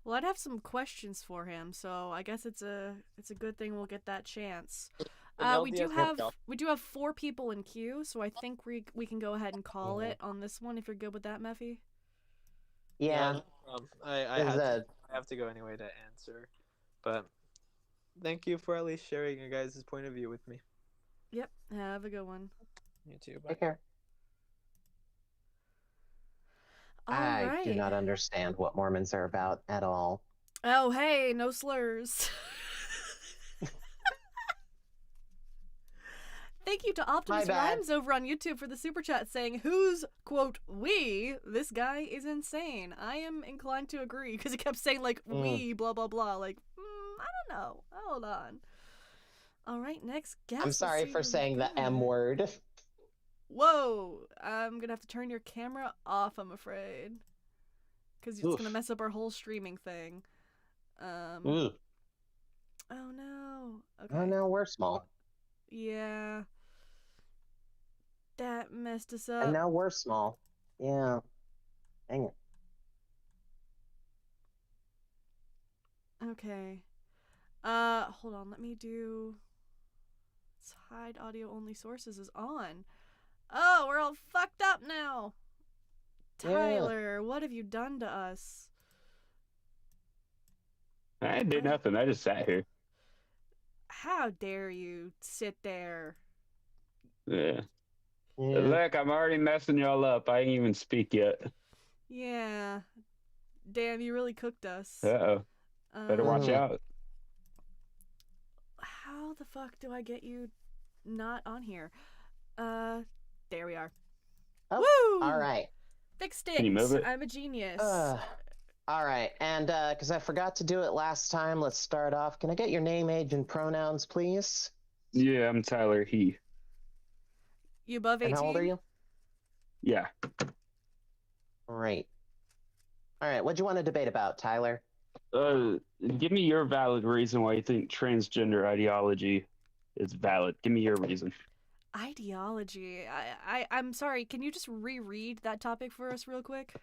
Well, I'd have some questions for him, so I guess it's a good thing we'll get that chance. We do have 4 people in queue, so I think we can go ahead and call it on this one if you're good with that, Mephi. Yeah. No problem. I have to go anyway to answer, but thank you for at least sharing your guys' point of view with me. Yep. Have a good one. You too. Bye. Take care. I do not understand what Mormons are about at all. Oh, hey, no slurs. Thank you to Optimus Rhymes over on YouTube for the super chat saying, "Who's, quote, we? This guy is insane." I am inclined to agree because he kept saying, like, we, blah, blah, blah. Like, I don't know. Hold on. All right, next guest. I'm sorry for saying the M word. Whoa. I'm going to have to turn your camera off, I'm afraid. Because it's going to mess up our whole streaming thing. Oh, no. Okay. Oh, no, we're small. Yeah. That messed us up. And now we're small. Yeah. Dang it. Okay. Hold on. Let me do... Let's hide audio only sources is on. Oh, we're all fucked up now. Tyler, what have you done to us? I did nothing. I just sat here. How dare you sit there? Yeah. Look, I'm already messing y'all up. I ain't even speak yet. Yeah. Damn, you really cooked us. Uh-oh. Better watch out. How the fuck do I get you not on here? There we are. Oh, woo! All right. Fixed it. Can you move it? I'm a genius. All right, and because I forgot to do it last time, let's start off. Can I get your name, age, and pronouns, please? Yeah, I'm Tyler. He. You above 18? And how old are you? Yeah. Great. All right, what'd you want to debate about, Tyler? Give me your valid reason why you think transgender ideology is valid. Give me your reason. Ideology. I'm sorry. Can you just reread that topic for us real quick?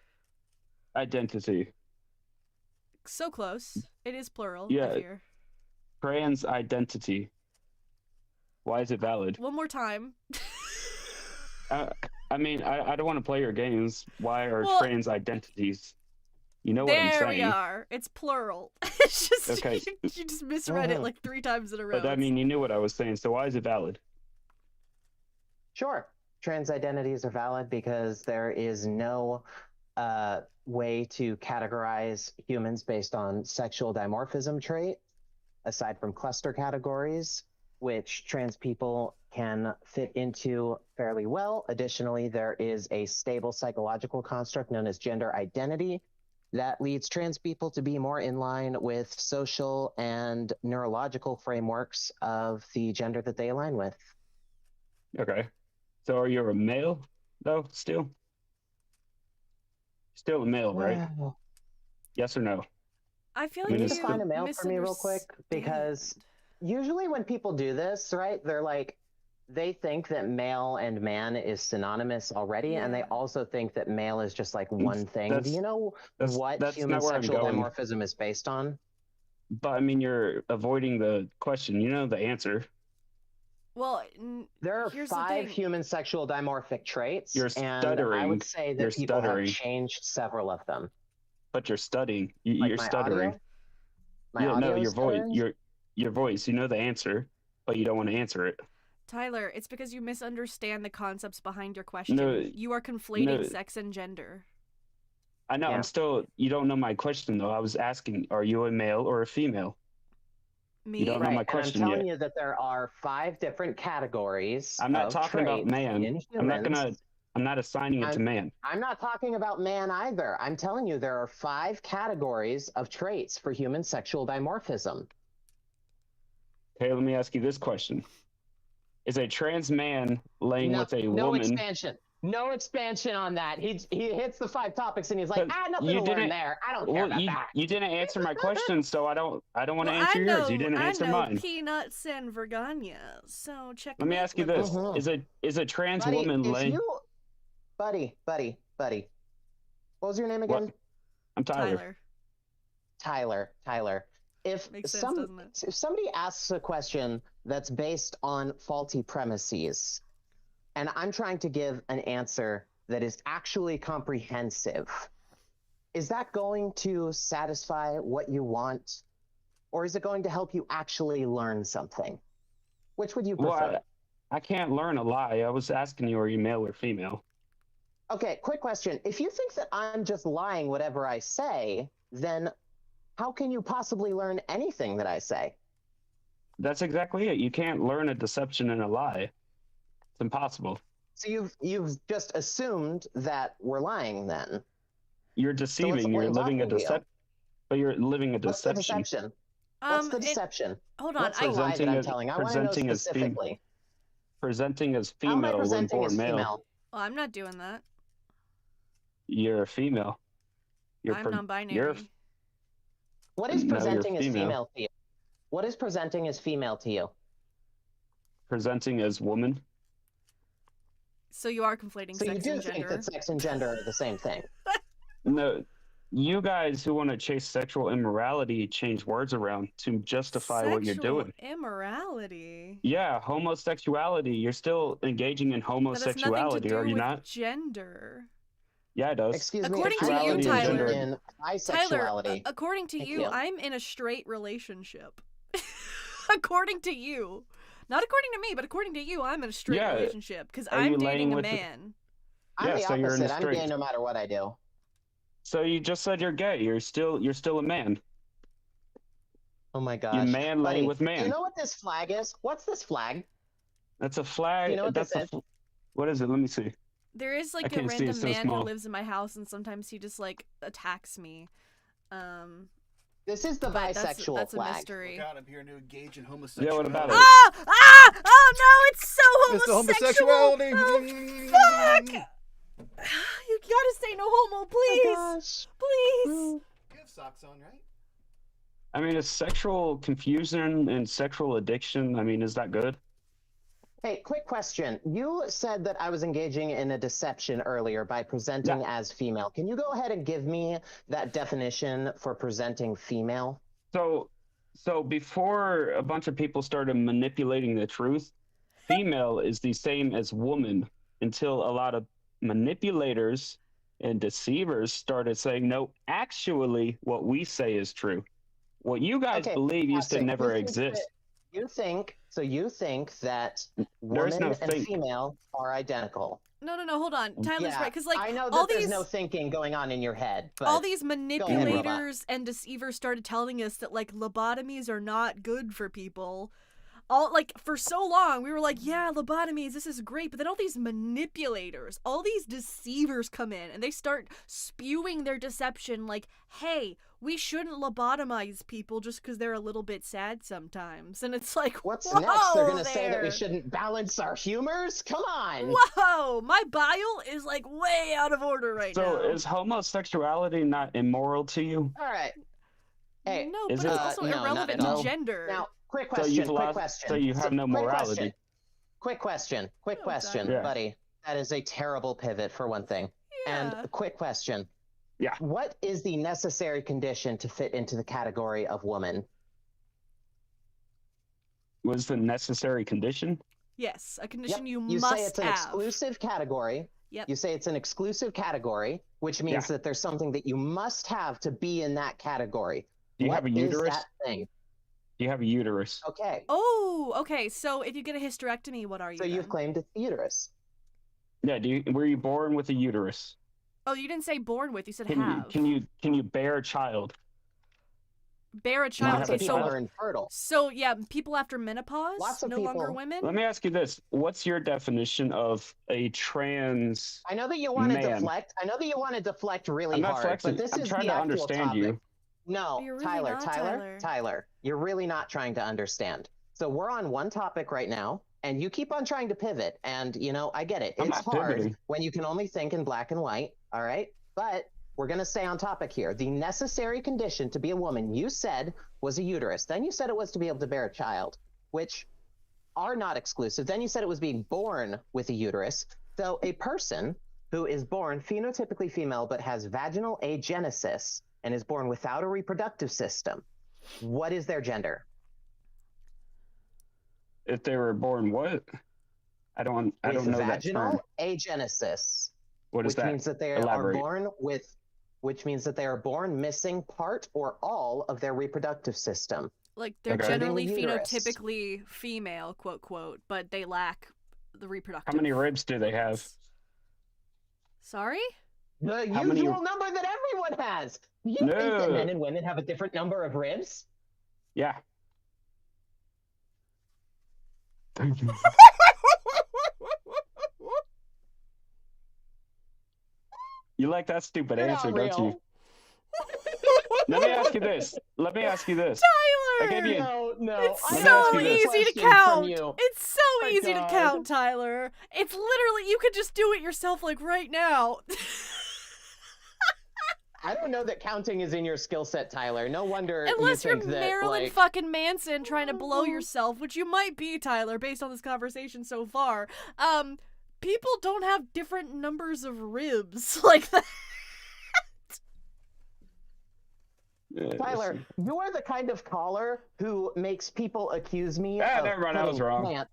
Identity. So close. It is plural. Yeah. I fear. Trans identity. Why is it valid? One more time. I mean, I don't want to play your games. Why are trans identities? You know what I'm saying. There we are. It's plural. It's just okay. you just misread it like 3 times in a row. But I mean, you knew what I was saying. So why is it valid? Sure. Trans identities are valid because there is no way to categorize humans based on sexual dimorphism trait, aside from cluster categories, which trans people can fit into fairly well. Additionally, there is a stable psychological construct known as gender identity that leads trans people to be more in line with social and neurological frameworks of the gender that they align with. Okay. So are you a male, though, still? Still a male, right? Yes or no? I feel like you need to find a male for me real quick, because usually when people do this, right, they're like, they think that male and man is synonymous already, and they also think that male is just like one thing. Do you know what human sexual dimorphism is based on? But I mean, you're avoiding the question. You know the answer. Well, there are 5 human sexual dimorphic traits, you're stuttering. And I would say that people have changed several of them. But you're stuttering. You're stuttering. No, your voice. Your voice. You know the answer, but you don't want to answer it. Tyler, it's because you misunderstand the concepts behind your question. You are conflating sex and gender. I know. I'm still. You don't know my question though. I was asking, are you a male or a female? Me? You don't know my question and I'm telling you that there are 5 different categories. I'm not talking about man. I'm not assigning it to man. I'm not talking about man either. I'm telling you there are 5 categories of traits for human sexual dimorphism. Okay, let me ask you this question. Is a trans man laying with a woman? No expansion on that. He hits the 5 topics and he's like, nothing to learn there. I don't care about that. You didn't answer my question, so I don't want to answer yours. You didn't answer mine. Peanuts and Vergania. So check. Let me ask you this: Is a trans woman laying? Buddy. What was your name again? What? I'm Tyler. Tyler, if Makes sense, doesn't it? if somebody asks a question that's based on faulty premises, and I'm trying to give an answer that is actually comprehensive, is that going to satisfy what you want, or is it going to help you actually learn something? Which would you prefer? Well, I can't learn a lie. I was asking you, are you male or female? Okay, quick question. If you think that I'm just lying whatever I say, then how can you possibly learn anything that I say? That's exactly it. You can't learn a deception and a lie. It's impossible. So you've just assumed that we're lying then. You're deceiving. You're living a deception. But you're living a What's the deception. deception? What's the deception? Hold on. What's the lie that I'm telling? I want to know specifically. Presenting as How am I female when presenting born as male. female? Well, I'm not doing that. You're a female. I'm non-binary. What is presenting you're as female. female to you? What is presenting as female to you? Presenting as woman. So you are conflating So you sex do and think gender. that sex and gender are the same thing? No, you guys who want to chase sexual immorality change words around to justify what you're doing. Immorality. Yeah, homosexuality. You're still engaging in That has homosexuality, nothing to do are you with not? Gender. Yeah, it does. Excuse me. According to I'm you, engaging Tyler. in Tyler, bisexuality. according to Thank you, you. I'm in a straight relationship. According to you. Not according to me, but according to you, I'm in a straight Yeah. relationship because Are I'm you laying dating a with the- man. I'm Yeah, the so you're in opposite. a I'm straight. gay no matter what I do. So you just said you're gay. You're still a man. Oh my gosh. You're man laying Buddy, with do man. you know what this flag is? What's this flag? That's a flag. Do you know what That's this is? What is it? Let me see. There is like a can't see, random it's so man small. who lives in my house, and sometimes he just like attacks me. This is the But bisexual that's a flag. mystery. Look out, I'm here to engage in Yeah, homosexuality. what about it? Ah! Oh no, it's so Mr. homosexual. Homosexuality. Oh, fuck! You gotta say no homo, please, Oh gosh. please. You have socks on, right? I mean, is sexual confusion and sexual addiction, I mean, is that good? Hey, quick question. You said that I was engaging in a deception earlier by presenting as female. Can you go ahead and give me that definition for presenting female? So before a bunch of people started manipulating the truth, female is the same as woman until a lot of manipulators and deceivers started saying, no, actually, what we say is true. What you guys Okay, believe used to fantastic. never You think exist. you think that There's woman no and think. female are identical? No, hold on. Tyler's Yeah, right, because like I know all that there's these no thinking going on in your head, but all these Robot. manipulators and deceivers started telling us that like lobotomies are not good for people. All like for so long we were like, yeah, lobotomies, this is great, but then all these manipulators, all these deceivers come in and they start spewing their deception like, hey, we shouldn't lobotomize people just because they're a little bit sad sometimes. And it's like, what's whoa, next? They're gonna say that we there. shouldn't balance our humors? Come on. Whoa, my bile is like way out of order right So now. is homosexuality not immoral to you? All right. Hey, no, is but it's it- also no, not irrelevant at to all. gender. now, quick So question. you've Quick lost. question. So you have no quick morality. question. Quick question. Quick Oh, question, Yeah. buddy. That is a terrible pivot for one thing. Yeah. And a quick question. Yeah. What is the necessary condition to fit into the category of woman? Was the necessary condition? Yes, a condition Yep. you You must say it's an have. exclusive category. Yep. You say it's an exclusive category, which means that there's something that you must have to be in that category. Do you What have a is uterus? that thing? Do you have a uterus? Okay. Oh, okay. So if you get a hysterectomy, what are you? So you've then? claimed it's uterus. Yeah. Were you born with a uterus? Oh, you didn't say born with. You said Can have. you bear a child? Bear a child? Lots have of Okay, people child? are infertile. so yeah, people after menopause, Lots of no longer people- women. Let me ask you this: what's your definition of a trans? I know that you want to Man. deflect. I know that you want to deflect really I'm not hard, flexing. but this I'm is trying the to actual understand topic. you. No, You're really Tyler, not, Tyler, Tyler, you're really not trying to understand. So we're on one topic right now, and you keep on trying to pivot. And I get it. I'm It's not hard pivoting. when you can only think in black and white. All right, but we're gonna stay on topic here. The necessary condition to be a woman, you said, was a uterus. Then you said it was to be able to bear a child, which are not exclusive. Then you said it was being born with a uterus. So a person who is born phenotypically female but has vaginal agenesis and is born without a reproductive system, what is their gender? If they were born what? I don't know that term. Vaginal agenesis. What is which that? means that they Elaborate. are born with, which means that they are born missing part or all of their reproductive system. Like they're Okay. generally Including the uterus. phenotypically female, quote quote, but they lack the reproductive. How many ribs do they have? Sorry? The How usual many- number that everyone has. You No. think that men and women have a different number of ribs? Yeah. You like that stupid You're answer, not don't you? real. Let me ask you this. I gave Tyler! you. No, It's I Let me so ask you this. easy to Question from count. you. It's so My easy to God. count, Tyler. It's literally, you could just do it yourself, like right now. I don't know that counting is in your skill set, Tyler. No wonder Unless you you're think that, Marilyn like, fucking Manson trying to blow yourself, which you might be, Tyler, based on this conversation so far. People don't have different numbers of ribs like that. Tyler, you're the kind of caller who makes people accuse me of never mind, I was putting wrong. plants.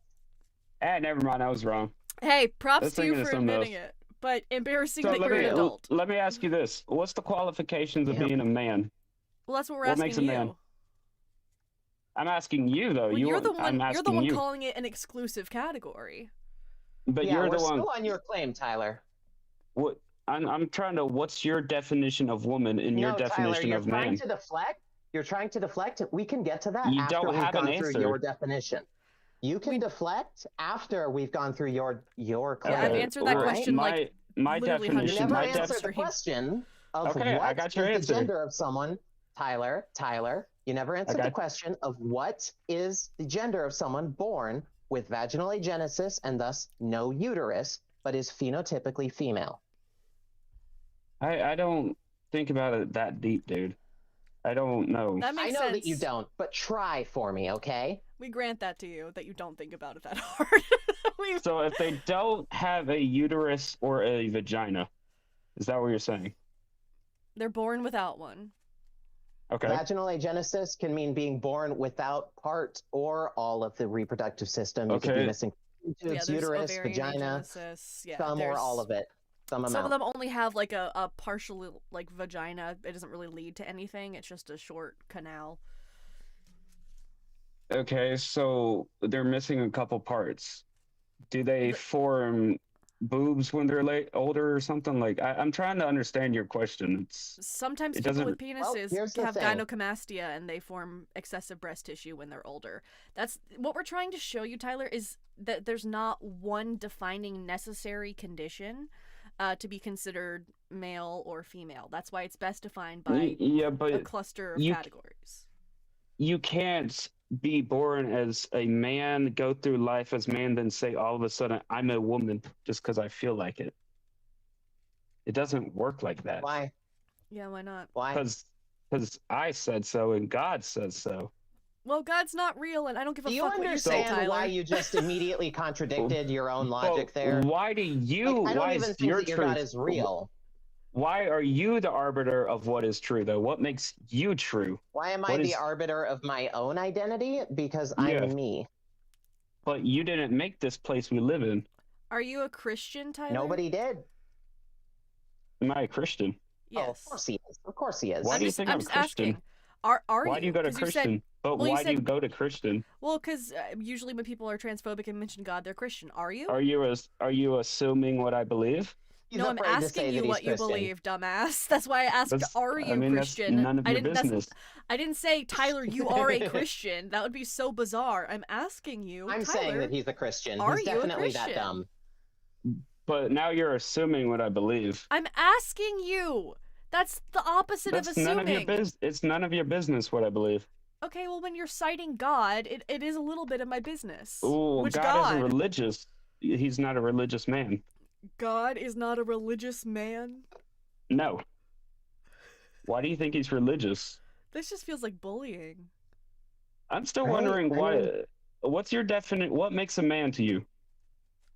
Never mind, I was wrong. Hey, props Let's to you think of for something admitting else. it, but embarrassing So that you're an adult. let me ask you this: what's the qualifications of Yeah. being a man? Well, that's what we're what asking makes a you. man? I'm asking you though. Well, you're the one. I'm You're asking the one you. calling it an exclusive category. But Yeah, you're we're the one. still on your claim, Tyler. What? I'm trying to. What's your definition of woman and your No, definition Tyler, you're of trying man? to deflect. You're trying to deflect. We can get to that You after don't we've have an gone through answer. your definition. You can deflect after we've gone through your claim. Yeah, I've answered that All right? question like my literally You hundreds definition. of never My times. answered the Stream. question of Okay, I what got your is answer. the gender of someone. Tyler, you never answered Okay. the question of what is the gender of someone born with vaginal agenesis and thus no uterus, but is phenotypically female. I don't think about it that deep, dude. I don't know. That makes I know sense. that you don't, but try for me, okay? We grant that to you, that you don't think about it that hard. So if they don't have a uterus or a vagina, is that what you're saying? They're born without one. Okay. Vaginal agenesis can mean being born without part or all of the reproductive system. You could be Okay. missing tubes, there's uterus, ovarian vagina, agenesis. Yeah, some or there's- all of it. Some Some of amount. them only have like a partial like vagina. It doesn't really lead to anything. It's just a short canal. Okay, so they're missing a couple parts. Do they form boobs when they're older or something? Like I'm trying to understand your question. It's Sometimes It people with doesn't- penises here's the have thing. gynecomastia and they form excessive breast tissue when they're older. That's what we're trying to show you, Tyler, is that there's not one defining necessary condition to be considered male or female. That's why it's best defined by yeah, a but cluster of you- categories. you can't be born as a man, go through life as man, then say all of a sudden I'm a woman just because I feel like it. It doesn't work like that. Why? Yeah, why not? Why? Because I said so and God says so. Well, God's not real, and I don't give a Do you fuck what you say, understand Tyler. why you just immediately contradicted your own logic But there? why do you? Like, I don't why even is think your that your truth? God is real. Why are you the arbiter of what is true, though? What makes you true? Why am I What the is- arbiter of my own identity? Because I'm Yeah. me. But you didn't make this place we live in. Are you a Christian, Tyler? Nobody did. Am I a Christian? Oh, Yes. of course he is. Of course he is. Why do you think I'm just Christian? asking. Are Why do you go to 'Cause you Christian? said- But well, you why do you said- go to Christian? well, because usually when people are transphobic and mention God, they're Christian. Are you? Are you assuming what I believe? He's No, I'm afraid to say asking that you he's what you Christian. believe, dumbass. That's why I asked, are you That's Christian? none of I your didn't. business. I didn't say, Tyler, you are a Christian. That would be so bizarre. I'm asking you, I'm Tyler, saying that he's a Christian. are He's you a definitely that Christian? dumb. But now you're assuming what I believe. I'm asking you. That's the opposite That's of assuming. none of your business. It's none of your business what I believe. Okay, well, when you're citing God, it is a little bit of my business. Oh, Which God isn't religious. He's not a religious man. God is not a religious man? No. Why do you think he's religious? This just feels like bullying. I'm still Right, wondering I why. mean- What's your definite? What makes a man to you?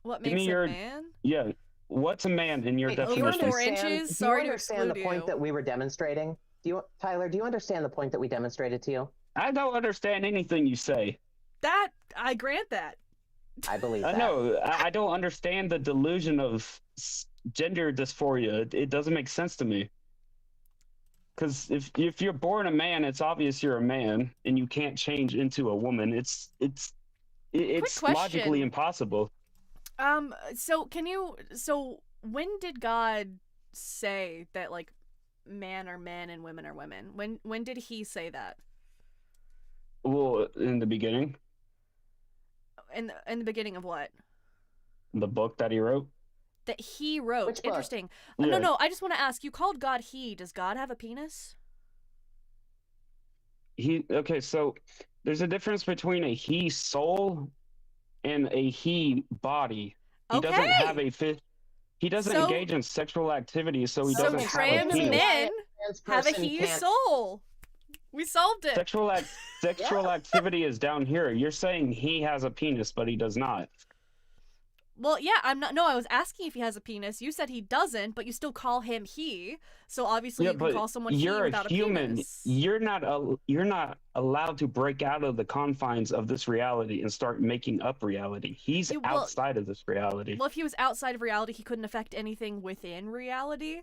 What Give makes me a your- man? Yeah. What's a man in your Wait, do you definition? Over 4 understand- inches? do Sorry you to understand the exclude point you. that we were demonstrating? Tyler, do you understand the point that we demonstrated to you? I don't understand anything you say. That I grant that. I believe I that. know. I don't understand the delusion of gender dysphoria. It doesn't make sense to me. Because if you're born a man, it's obvious you're a man, and you can't change into a woman. It's logically impossible. So when did God say that, like, men are men and women are women? When did he say that? Well, in the beginning. In the beginning of what? The book that he wrote. That he wrote. Which book? Interesting. Yeah. No, I just want to ask, you called God he. Does God have a penis? Okay, so there's a difference between a he soul and a he body. He doesn't have a he doesn't engage in sexual activity, so he doesn't have a trans penis. men have a he soul. We solved it. Sexual activity is down here. You're saying he has a penis, but he does not. Well, yeah, I was asking if he has a penis. You said he doesn't, but you still call him he. So obviously you can call someone he without a penis. You're not allowed to break out of the confines of this reality and start making up reality. He's outside of this reality. Well, if he was outside of reality, he couldn't affect anything within reality.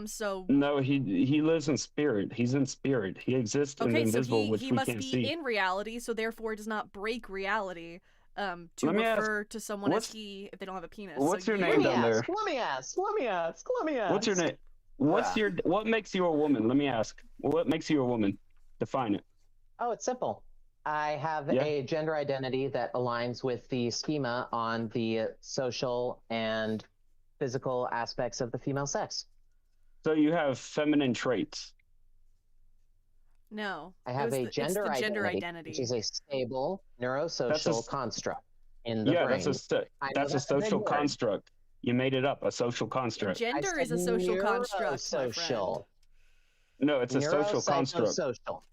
So no, he lives in spirit. He's in spirit. He exists in the invisible, which we can't see. He must be in reality, so therefore does not break reality. To refer to someone as he if they don't have a penis. What's your name down there? Let me ask. What's your name? What makes you a woman? Let me ask. What makes you a woman? Define it. Oh, it's simple. I have a gender identity that aligns with the schema on the social and physical aspects of the female sex. So you have feminine traits. No, I have a gender identity, which is a stable neurosocial construct in the brain. That's a social construct. You made it up, a social construct. Gender is a social construct. Social. No, it's a social construct. Social.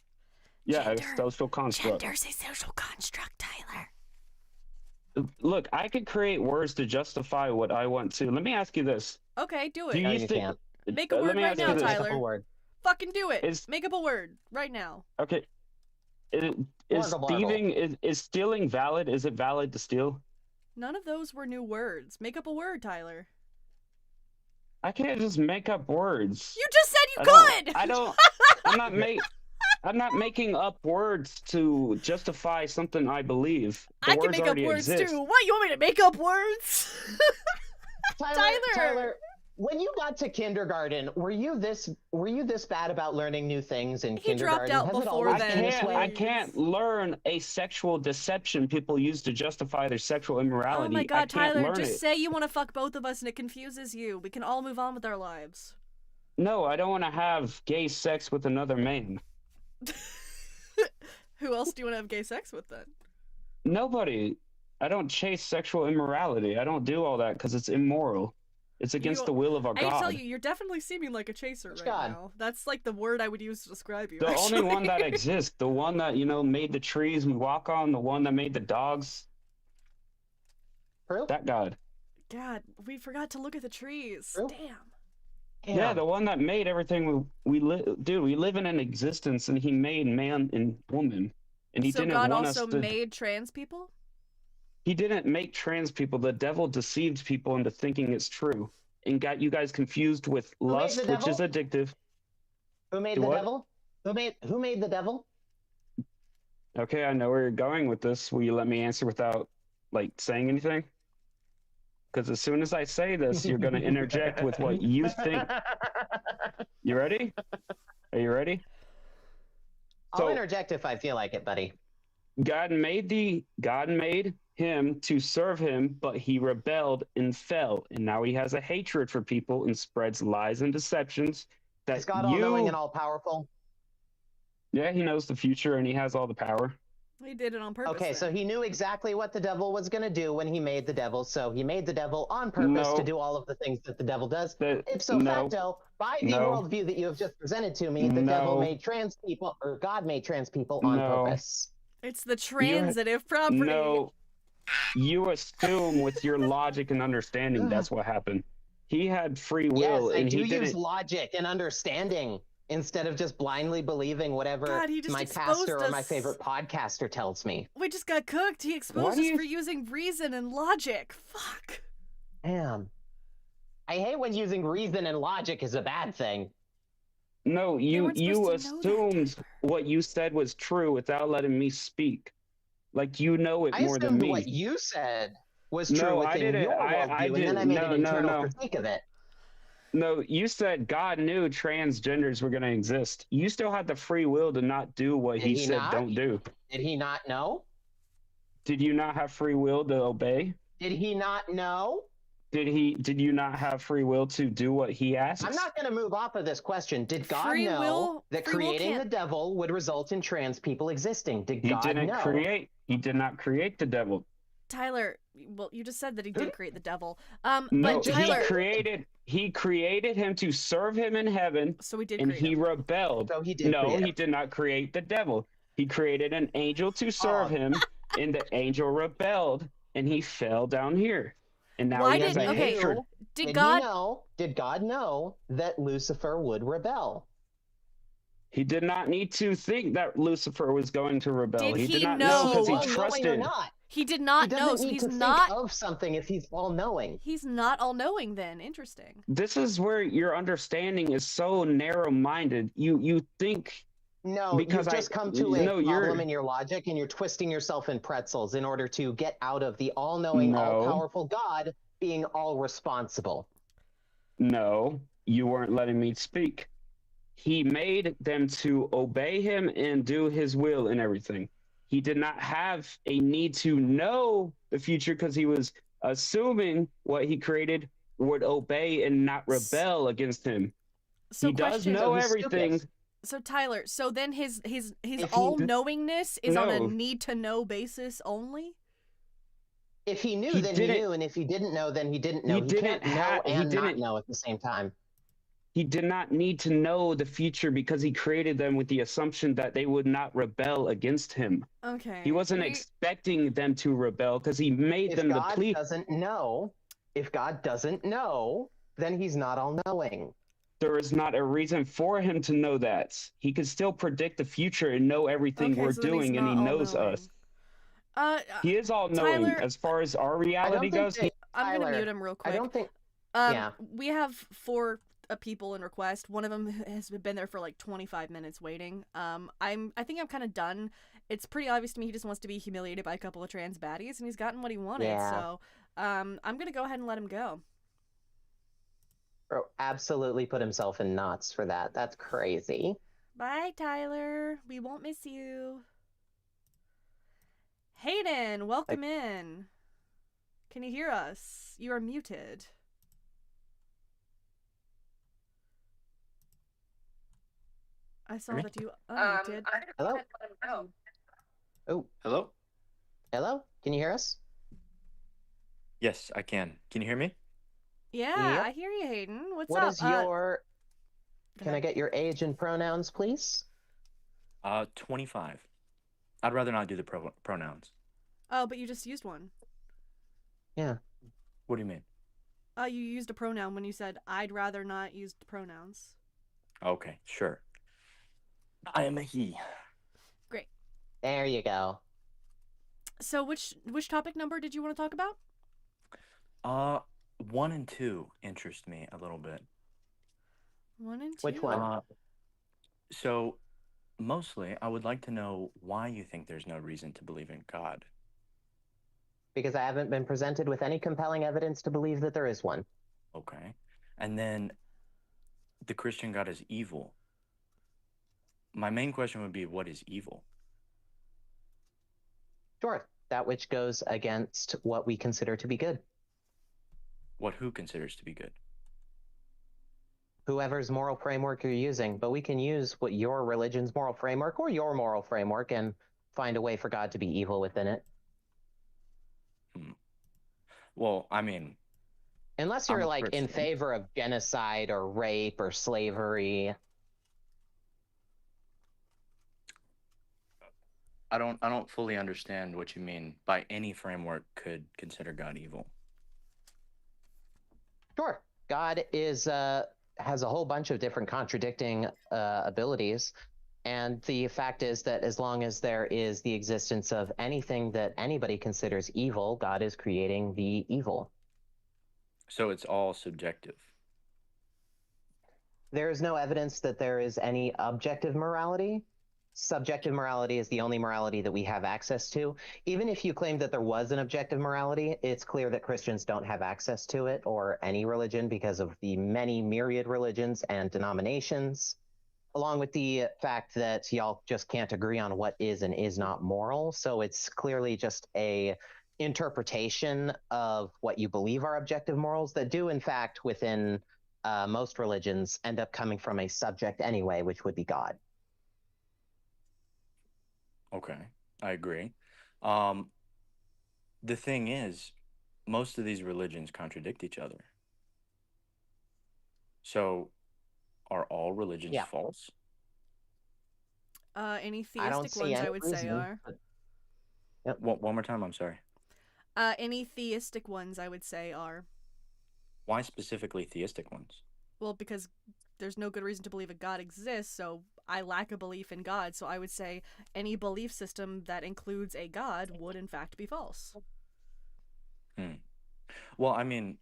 Yeah, it's a social construct. Gender's a social construct, Tyler. Look, I could create words to justify what I want to. Let me ask you this. Okay, do it. You can't. Make a word right now, Tyler. Fucking do it. Make up a word right now. Okay. Is stealing valid? Is it valid to steal? None of those were new words. Make up a word, Tyler. I can't just make up words. You just said you could. I'm not making up words to justify something I believe. I can make up words too. What, you want me to make up words? Tyler, when you got to kindergarten, were you this bad about learning new things in kindergarten? He dropped out before then. I can't learn a sexual deception people use to justify their sexual immorality. Oh my god, Tyler, just say you want to fuck both of us and it confuses you. We can all move on with our lives. No, I don't want to have gay sex with another man. Who else do you want to have gay sex with then? Nobody. I don't chase sexual immorality. I don't do all that because it's immoral. It's against the will of our God. I tell you, you're definitely seeming like a chaser now. That's like the word I would use to describe you. The only one that exists, the one that, made the trees we walk on, the one that made the dogs. True? That God. God, we forgot to look at the trees. True? Damn. Yeah, the one that made everything we live. Dude, we live in an existence, and he made man and woman. And he didn't want us to... So God also made trans people? He didn't make trans people. The devil deceived people into thinking it's true and got you guys confused with lust, which is addictive. Who made the devil? Who made the devil? Okay, I know where you're going with this. Will you let me answer without, saying anything? Because as soon as I say this, you're going to interject with what you think. You ready? Are you ready? I'll interject if I feel like it, buddy. God made him to serve him, but he rebelled and fell, and now he has a hatred for people and spreads lies and deceptions. Is God all-knowing and all-powerful? Yeah, he knows the future and he has all the power. He did it on purpose. Okay, so he knew exactly what the devil was going to do when he made the devil, so he made the devil on purpose to do all of the things that the devil does. Ipso facto, by the worldview that you have just presented to me, the devil made trans people, or God made trans people on purpose. It's the transitive property. No, you assume with your logic and understanding that's what happened. He had free will, yes, and he didn't use logic and understanding instead of just blindly believing whatever God, he just my exposed pastor or my us. favorite podcaster tells me. We just got cooked. He exposed us for using reason and logic. Fuck. Damn. I hate when using reason and logic is a bad thing. No, you assumed that, what you said was true without letting me speak. Like you know it more than me. What you said was true No, within I didn't. your worldview, and then I made an internal critique of it. No, you said God knew transgenders were going to exist. You still had the free will to not do what he said don't do. Did he not know? Did you not have free will to obey? Did he not know? Did you not have free will to do what he asked? I'm not going to move off of this question. Did God know that creating the devil would result in trans people existing? Did God know? He did not create the devil. Tyler, well, you just said that he did create the devil. No, but Tyler, he created him to serve him in heaven. So he did, and he rebelled. So he did. No, he did not create the devil. He created an angel to serve him, and the angel rebelled, and he fell down here. And now he has a hatred. Did God know that Lucifer would rebel? He did not need to think that Lucifer was going to rebel. He did not know because he trusted. He did not know, so he's not think of something if he's all-knowing. He's not all-knowing then. Interesting. This is where your understanding is so narrow-minded. You think because you've just come to a problem in your logic, and you're twisting yourself in pretzels in order to get out of the all-knowing, all-powerful God being all-responsible. No, you weren't letting me speak. He made them to obey him and do his will and everything. He did not have a need to know the future because he was assuming what he created would obey and not rebel against him. So he does know everything. So Tyler, so then his all-knowingness is on a need-to-know basis only? If he knew, then he knew, and if he didn't know, then he didn't know. He can't know and not know at the same time. He did not need to know the future because he created them with the assumption that they would not rebel against him. Okay. He wasn't expecting them to rebel because he made them deplete. If God doesn't know, then he's not all-knowing. There is not a reason for him to know that. He can still predict the future and know everything we're doing, and he knows us. He is all-knowing as far as our reality goes. I'm going to mute him real quick. I don't think... We have 4 people in request. One of them has been there for like 25 minutes waiting. I think I'm kind of done. It's pretty obvious to me he just wants to be humiliated by a couple of trans baddies, and he's gotten what he wanted. So I'm going to go ahead and let him go. Bro, absolutely put himself in knots for that. That's crazy. Bye, Tyler. We won't miss you. Hayden, welcome in. Can you hear us? You are muted. I saw that you unmuted. Hello? Oh. Hello? Hello? Can you hear us? Yes, I can. Can you hear me? Yeah, yep. I hear you, Hayden. What's up? What is your... Can I get your age and pronouns, please? 25. I'd rather not do the pronouns. Oh, but you just used one. Yeah. What do you mean? You used a pronoun when you said, I'd rather not use the pronouns. Okay, sure. I am a he. Great. There you go. So which topic number did you want to talk about? 1 and 2 interest me a little bit. 1 and 2? Which one? So, mostly, I would like to know why you think there's no reason to believe in God. Because I haven't been presented with any compelling evidence to believe that there is one. Okay. And then, the Christian God is evil. My main question would be, what is evil? Sure. That which goes against what we consider to be good. What who considers to be good? Whoever's moral framework you're using, but we can use what your religion's moral framework or your moral framework and find a way for God to be evil within it. Well, I mean... Unless you're like in favor of genocide or rape or slavery. I don't fully understand what you mean by any framework could consider God evil. Sure. God is has a whole bunch of different contradicting abilities. And the fact is that as long as there is the existence of anything that anybody considers evil, God is creating the evil. So it's all subjective. There is no evidence that there is any objective morality. Subjective morality is the only morality that we have access to. Even if you claim that there was an objective morality, it's clear that Christians don't have access to it, or any religion, because of the many myriad religions and denominations, along with the fact that y'all just can't agree on what is and is not moral. So it's clearly just a interpretation of what you believe are objective morals that do, in fact, within most religions, end up coming from a subject anyway, which would be God. Okay, I agree. The thing is, most of these religions contradict each other. So, are all religions false? Any I don't theistic see ones, any I would say, reason, are. but- Yep. One more time, I'm sorry. Any theistic ones, I would say, are. Why specifically theistic ones? Well, because there's no good reason to believe a God exists, so I lack a belief in God, so I would say any belief system that includes a God would in fact be false. Well, I mean,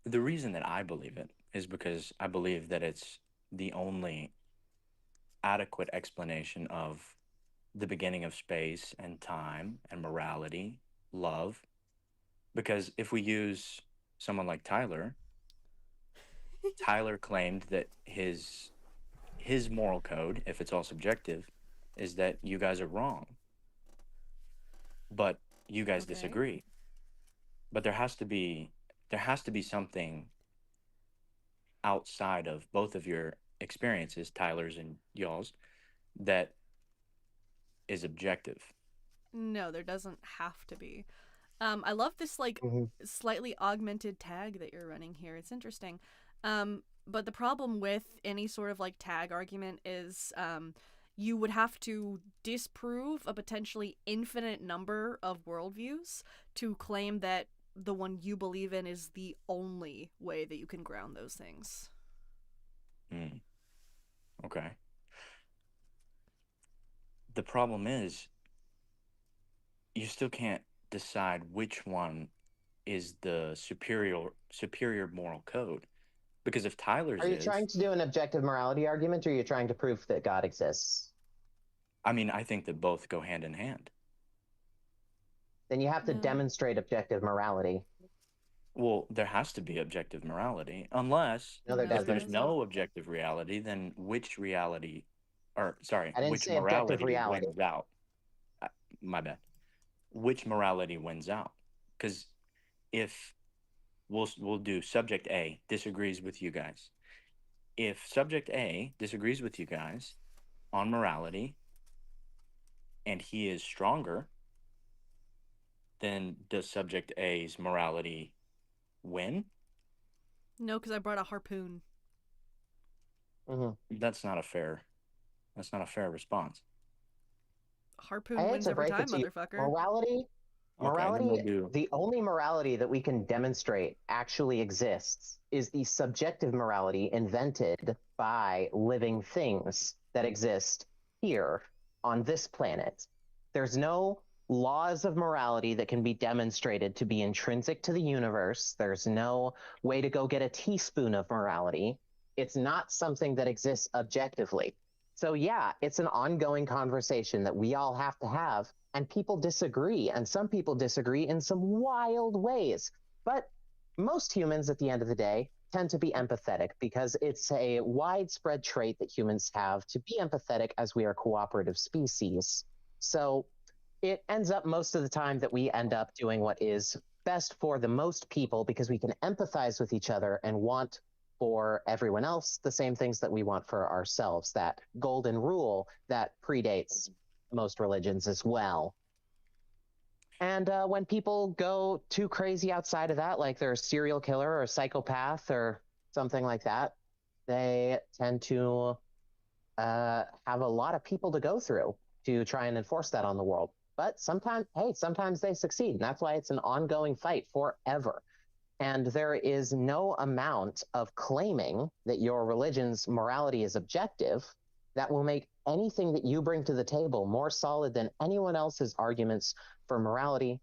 the reason that I believe it is because I believe that it's the only adequate explanation of the beginning of space and time and morality, love. Because if we use someone like Tyler, Tyler claimed that his moral code, if it's all subjective, is that you guys are wrong. But you guys disagree. But there has to be something outside of both of your experiences, Tyler's and y'all's, that is objective. No, there doesn't have to be. I love this slightly augmented tag that you're running here. It's interesting. But the problem with any sort of tag argument is you would have to disprove a potentially infinite number of worldviews to claim that the one you believe in is the only way that you can ground those things. Okay. The problem is you still can't decide which one is the superior moral code, because if Tyler's Are you trying to do an objective morality argument, or are you trying to prove that God exists? I mean, I think that both go hand in hand. Then you have to demonstrate objective morality. Well, there has to be objective morality, unless if there's no objective reality, then which morality wins out? My bad. Which morality wins out? Because if we'll do subject A disagrees with you guys. If subject A disagrees with you guys on morality and he is stronger, then does subject A's morality win? No, because I brought a harpoon. That's not a fair response. Harpoon wins every time, motherfucker. Morality, the only morality that we can demonstrate actually exists is the subjective morality invented by living things that exist here on this planet. There's no laws of morality that can be demonstrated to be intrinsic to the universe. There's no way to go get a teaspoon of morality. It's not something that exists objectively. So yeah, it's an ongoing conversation that we all have to have, and people disagree, and some people disagree in some wild ways. But most humans at the end of the day tend to be empathetic, because it's a widespread trait that humans have to be empathetic, as we are cooperative species. So it ends up most of the time that we end up doing what is best for the most people, because we can empathize with each other and want for everyone else the same things that we want for ourselves. That golden rule that predates most religions as well. And when people go too crazy outside of that, like they're a serial killer or a psychopath or something like that, they tend to have a lot of people to go through to try and enforce that on the world. But sometimes they succeed. And that's why it's an ongoing fight forever. And there is no amount of claiming that your religion's morality is objective that will make anything that you bring to the table more solid than anyone else's arguments for morality.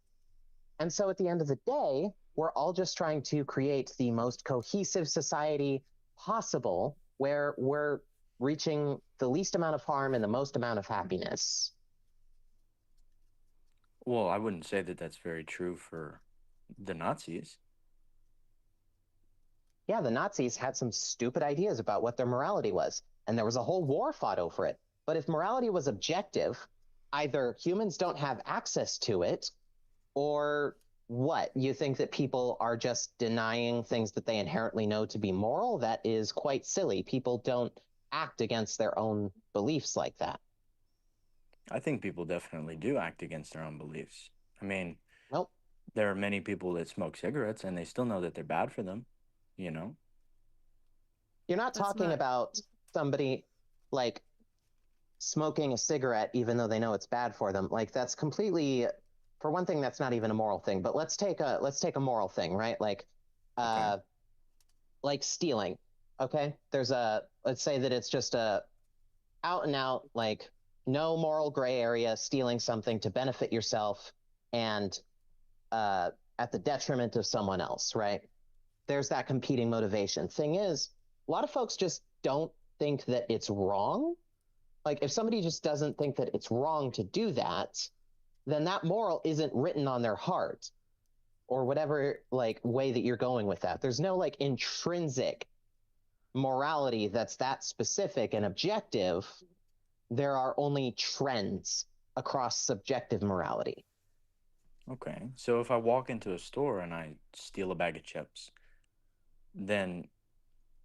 And so at the end of the day, we're all just trying to create the most cohesive society possible where we're reaching the least amount of harm and the most amount of happiness. Well, I wouldn't say that that's very true for the Nazis. Yeah, the Nazis had some stupid ideas about what their morality was, and there was a whole war fought over it. But if morality was objective, either humans don't have access to it, or what? You think that people are just denying things that they inherently know to be moral? That is quite silly. People don't act against their own beliefs like that. I think people definitely do act against their own beliefs. I mean, Nope. There are many people that smoke cigarettes and they still know that they're bad for them, you know? You're not talking about somebody like smoking a cigarette even though they know it's bad for them. Like that's completely, for one thing, that's not even a moral thing. But let's take a moral thing, right? Like like stealing. Okay, let's say that it's just a out and out, like no moral gray area, stealing something to benefit yourself and at the detriment of someone else, right? There's that competing motivation. Thing is, a lot of folks just don't think that it's wrong. Like if somebody just doesn't think that it's wrong to do that, then that moral isn't written on their heart or whatever like way that you're going with that. There's no like intrinsic morality that's that specific and objective. There are only trends across subjective morality. Okay, so if I walk into a store and I steal a bag of chips, then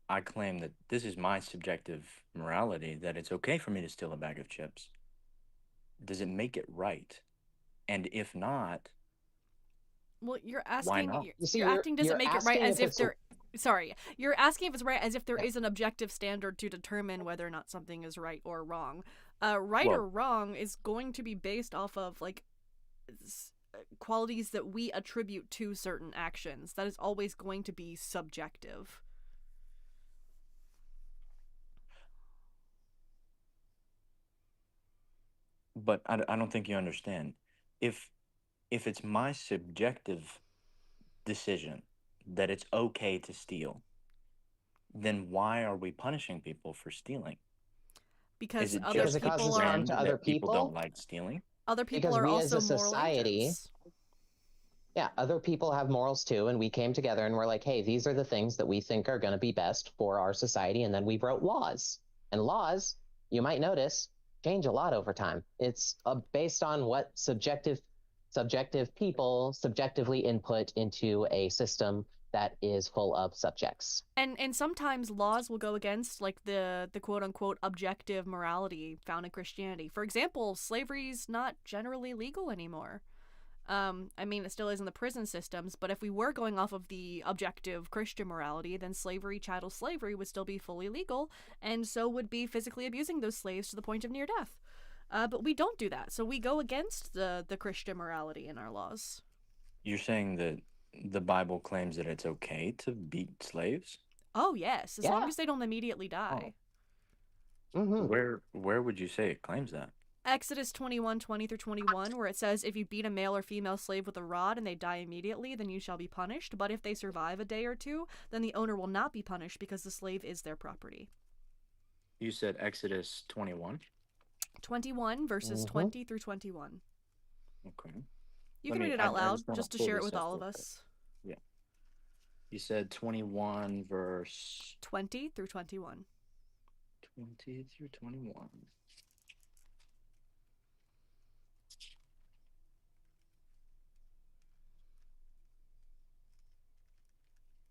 I claim that this is my subjective morality, that it's okay for me to steal a bag of chips. Does it make it right? And if not, well, you're asking. Why not? You're acting doesn't make it right as if there. Sorry, you're asking if it's right as if there is an objective standard to determine whether or not something is right or wrong. Right or wrong is going to be based off of like qualities that we attribute to certain actions. That is always going to be subjective. But I don't think you understand. If it's my subjective decision that it's okay to steal, then why are we punishing people for stealing? Because other people causes harm to other people don't like stealing? Other people are also moral agents. Yeah, other people have morals too, and we came together and we're like, hey, these are the things that we think are going to be best for our society, and then we wrote laws. And laws, you might notice, change a lot over time. It's based on what subjective people subjectively input into a system that is full of subjects. And sometimes laws will go against like the quote unquote objective morality found in Christianity. For example, slavery's not generally legal anymore. I mean, it still is in the prison systems, but if we were going off of the objective Christian morality, then slavery, chattel slavery, would still be fully legal, and so would be physically abusing those slaves to the point of near death. But we don't do that, so we go against the Christian morality in our laws. You're saying that the Bible claims that it's okay to beat slaves? Oh, yes, as long as they don't immediately die. Oh. Mm-hmm. Where would you say it claims that? Exodus 21:20-21, where it says, if you beat a male or female slave with a rod and they die immediately, then you shall be punished. But if they survive a day or two, then the owner will not be punished because the slave is their property. You said Exodus 21? 21 verses 20-21. Okay. You can read it out loud just to share it with all of us. Yeah. You said 21 verse 20-21. 20-21.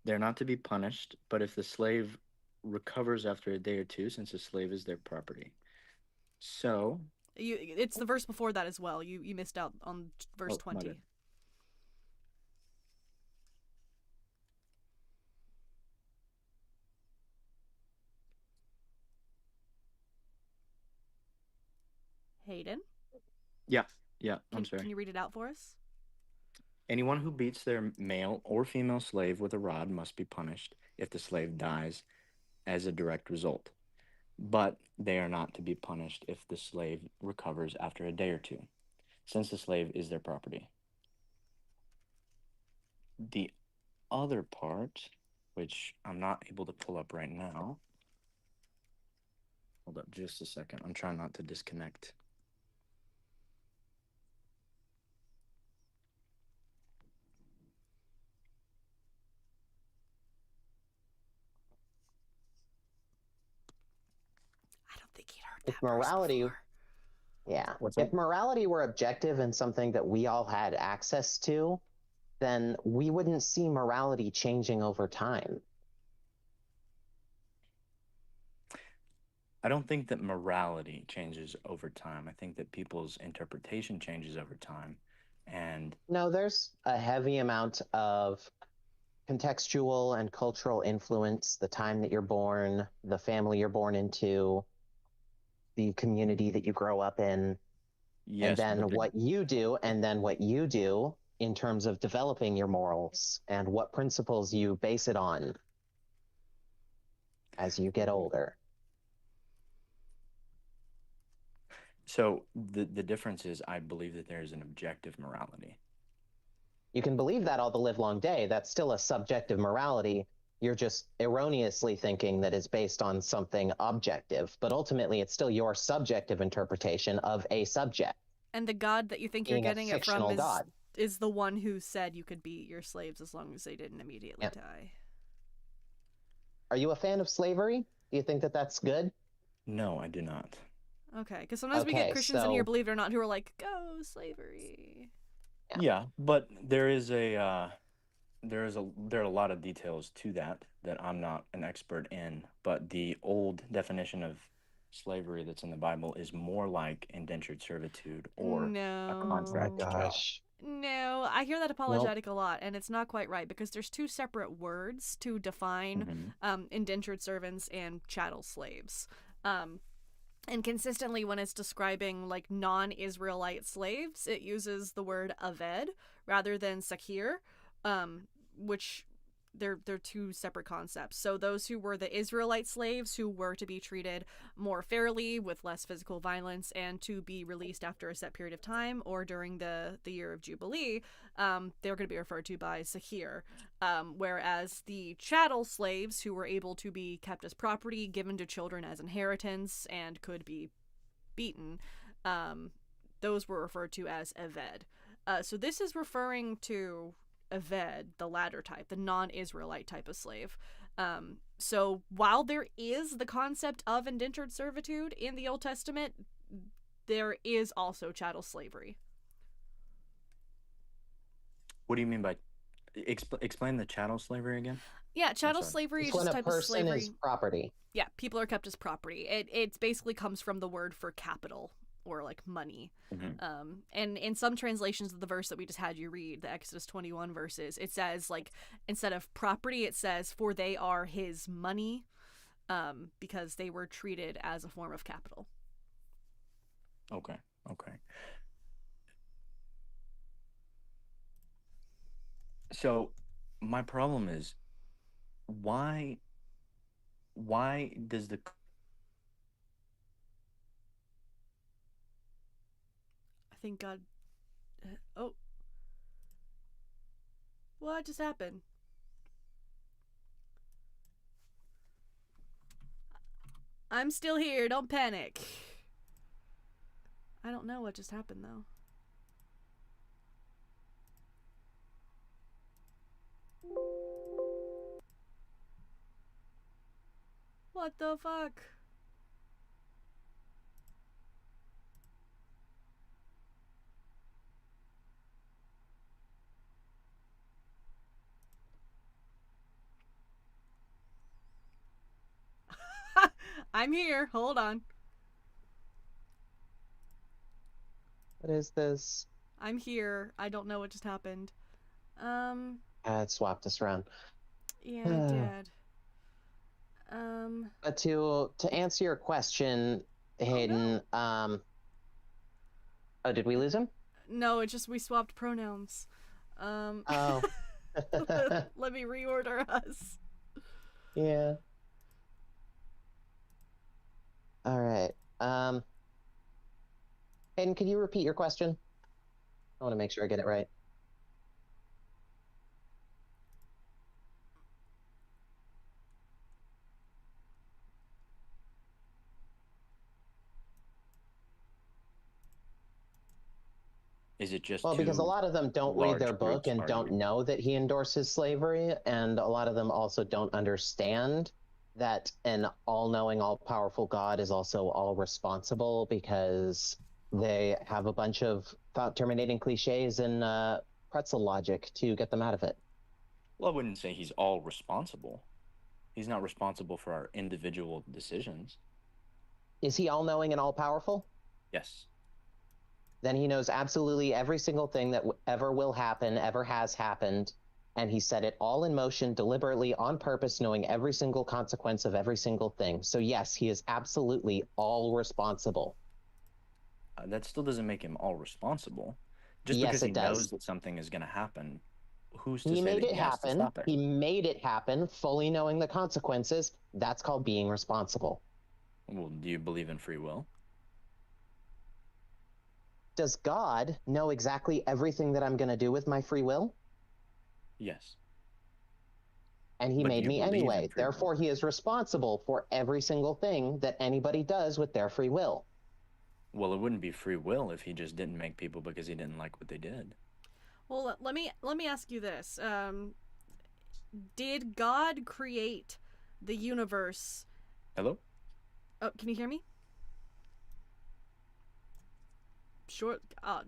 They're not to be punished, but if the slave recovers after a day or two, since the slave is their property. So it's the verse before that as well. You missed out on verse 20. Hayden? Yeah, I'm sorry. Can you read it out for us? Anyone who beats their male or female slave with a rod must be punished if the slave dies as a direct result. But they are not to be punished if the slave recovers after a day or two, since the slave is their property. The other part, which I'm not able to pull up right now. Hold up just a second. I'm trying not to disconnect. I don't think he'd heard If that verse morality, before. yeah, What's if up? morality were objective and something that we all had access to, then we wouldn't see morality changing over time. I don't think that morality changes over time. I think that people's interpretation changes over time. And No, there's a heavy amount of contextual and cultural influence, the time that you're born, the family you're born into, the community that you grow up in, yes, and then but what you do, and then what you do in terms of developing your morals and what principles you base it on as you get older. so the difference is I believe that there is an objective morality. You can believe that all the livelong day. That's still a subjective morality. You're just erroneously thinking that it's based on something objective, but ultimately it's still your subjective interpretation of a subject. And the God that you think you're Being a getting it from fictional god. is the one who said you could beat your slaves as long as they didn't immediately die. Are you a fan of slavery? Do you think that that's good? No, I do not. Okay, because sometimes we get Okay, Christians in here, so- believe it or not, who are like, go slavery. Yeah, but there are a lot of details to that I'm not an expert in. But the old definition of slavery that's in the Bible is more like indentured servitude or a contract job. Gosh. No, I hear that apologetic a lot, and it's not quite right because there's two separate words to define indentured servants and chattel slaves. And consistently, when it's describing like non-Israelite slaves, it uses the word aved rather than sakir, which they're two separate concepts. So those who were the Israelite slaves who were to be treated more fairly with less physical violence and to be released after a set period of time or during the year of Jubilee, they're going to be referred to by sakir. Whereas the chattel slaves who were able to be kept as property given to children as inheritance and could be beaten, those were referred to as eved. So this is referring to Aved, the latter type, the non-Israelite type of slave. So while there is the concept of indentured servitude in the Old Testament, there is also chattel slavery. What do you mean by explain the chattel slavery again? Yeah, chattel slavery is It's just when a a type of person slavery. is property. Yeah, people are kept as property. It basically comes from the word for capital or like money. And in some translations of the verse that we just had you read, the Exodus 21 verses, it says like instead of property, it says for they are his money, because they were treated as a form of capital. Okay. So my problem is why does the I think God. Oh, what just happened? I'm still here. Don't panic. I don't know what just happened though. What the fuck? I'm here. Hold on. What is this? I'm here. I don't know what just happened. It swapped us around. Yeah, I did. But to answer your question, Hayden, no. oh, did we lose him? No, it's just we swapped pronouns. Oh. Let me reorder us. Yeah. All right. And could you repeat your question? I want to make sure I get it right. Is it just Well, because a too lot of them don't read their large book groups and don't arguing? know that he endorses slavery, and a lot of them also don't understand that an all-knowing, all-powerful God is also all-responsible, because they have a bunch of thought-terminating cliches and pretzel logic to get them out of it. Well, I wouldn't say he's all responsible. He's not responsible for our individual decisions. Is he all-knowing and all-powerful? Yes. Then he knows absolutely every single thing that ever will happen, ever has happened, and he set it all in motion deliberately on purpose, knowing every single consequence of every single thing. So yes, he is absolutely all responsible. That still doesn't make him all responsible. Just Yes, because he it does. knows that something is going to happen, who's to He say made that it he has to happen. stop it? He made it happen, fully knowing the consequences. That's called being responsible. Well, do you believe in free will? Does God know exactly everything that I'm going to do with my free will? Yes. And he But do made you me believe in anyway. free will? Therefore, he is responsible for every single thing that anybody does with their free will. Well, it wouldn't be free will if he just didn't make people because he didn't like what they did. Well, let me ask you this: did God create the universe? Hello? Oh, can you hear me? Sure.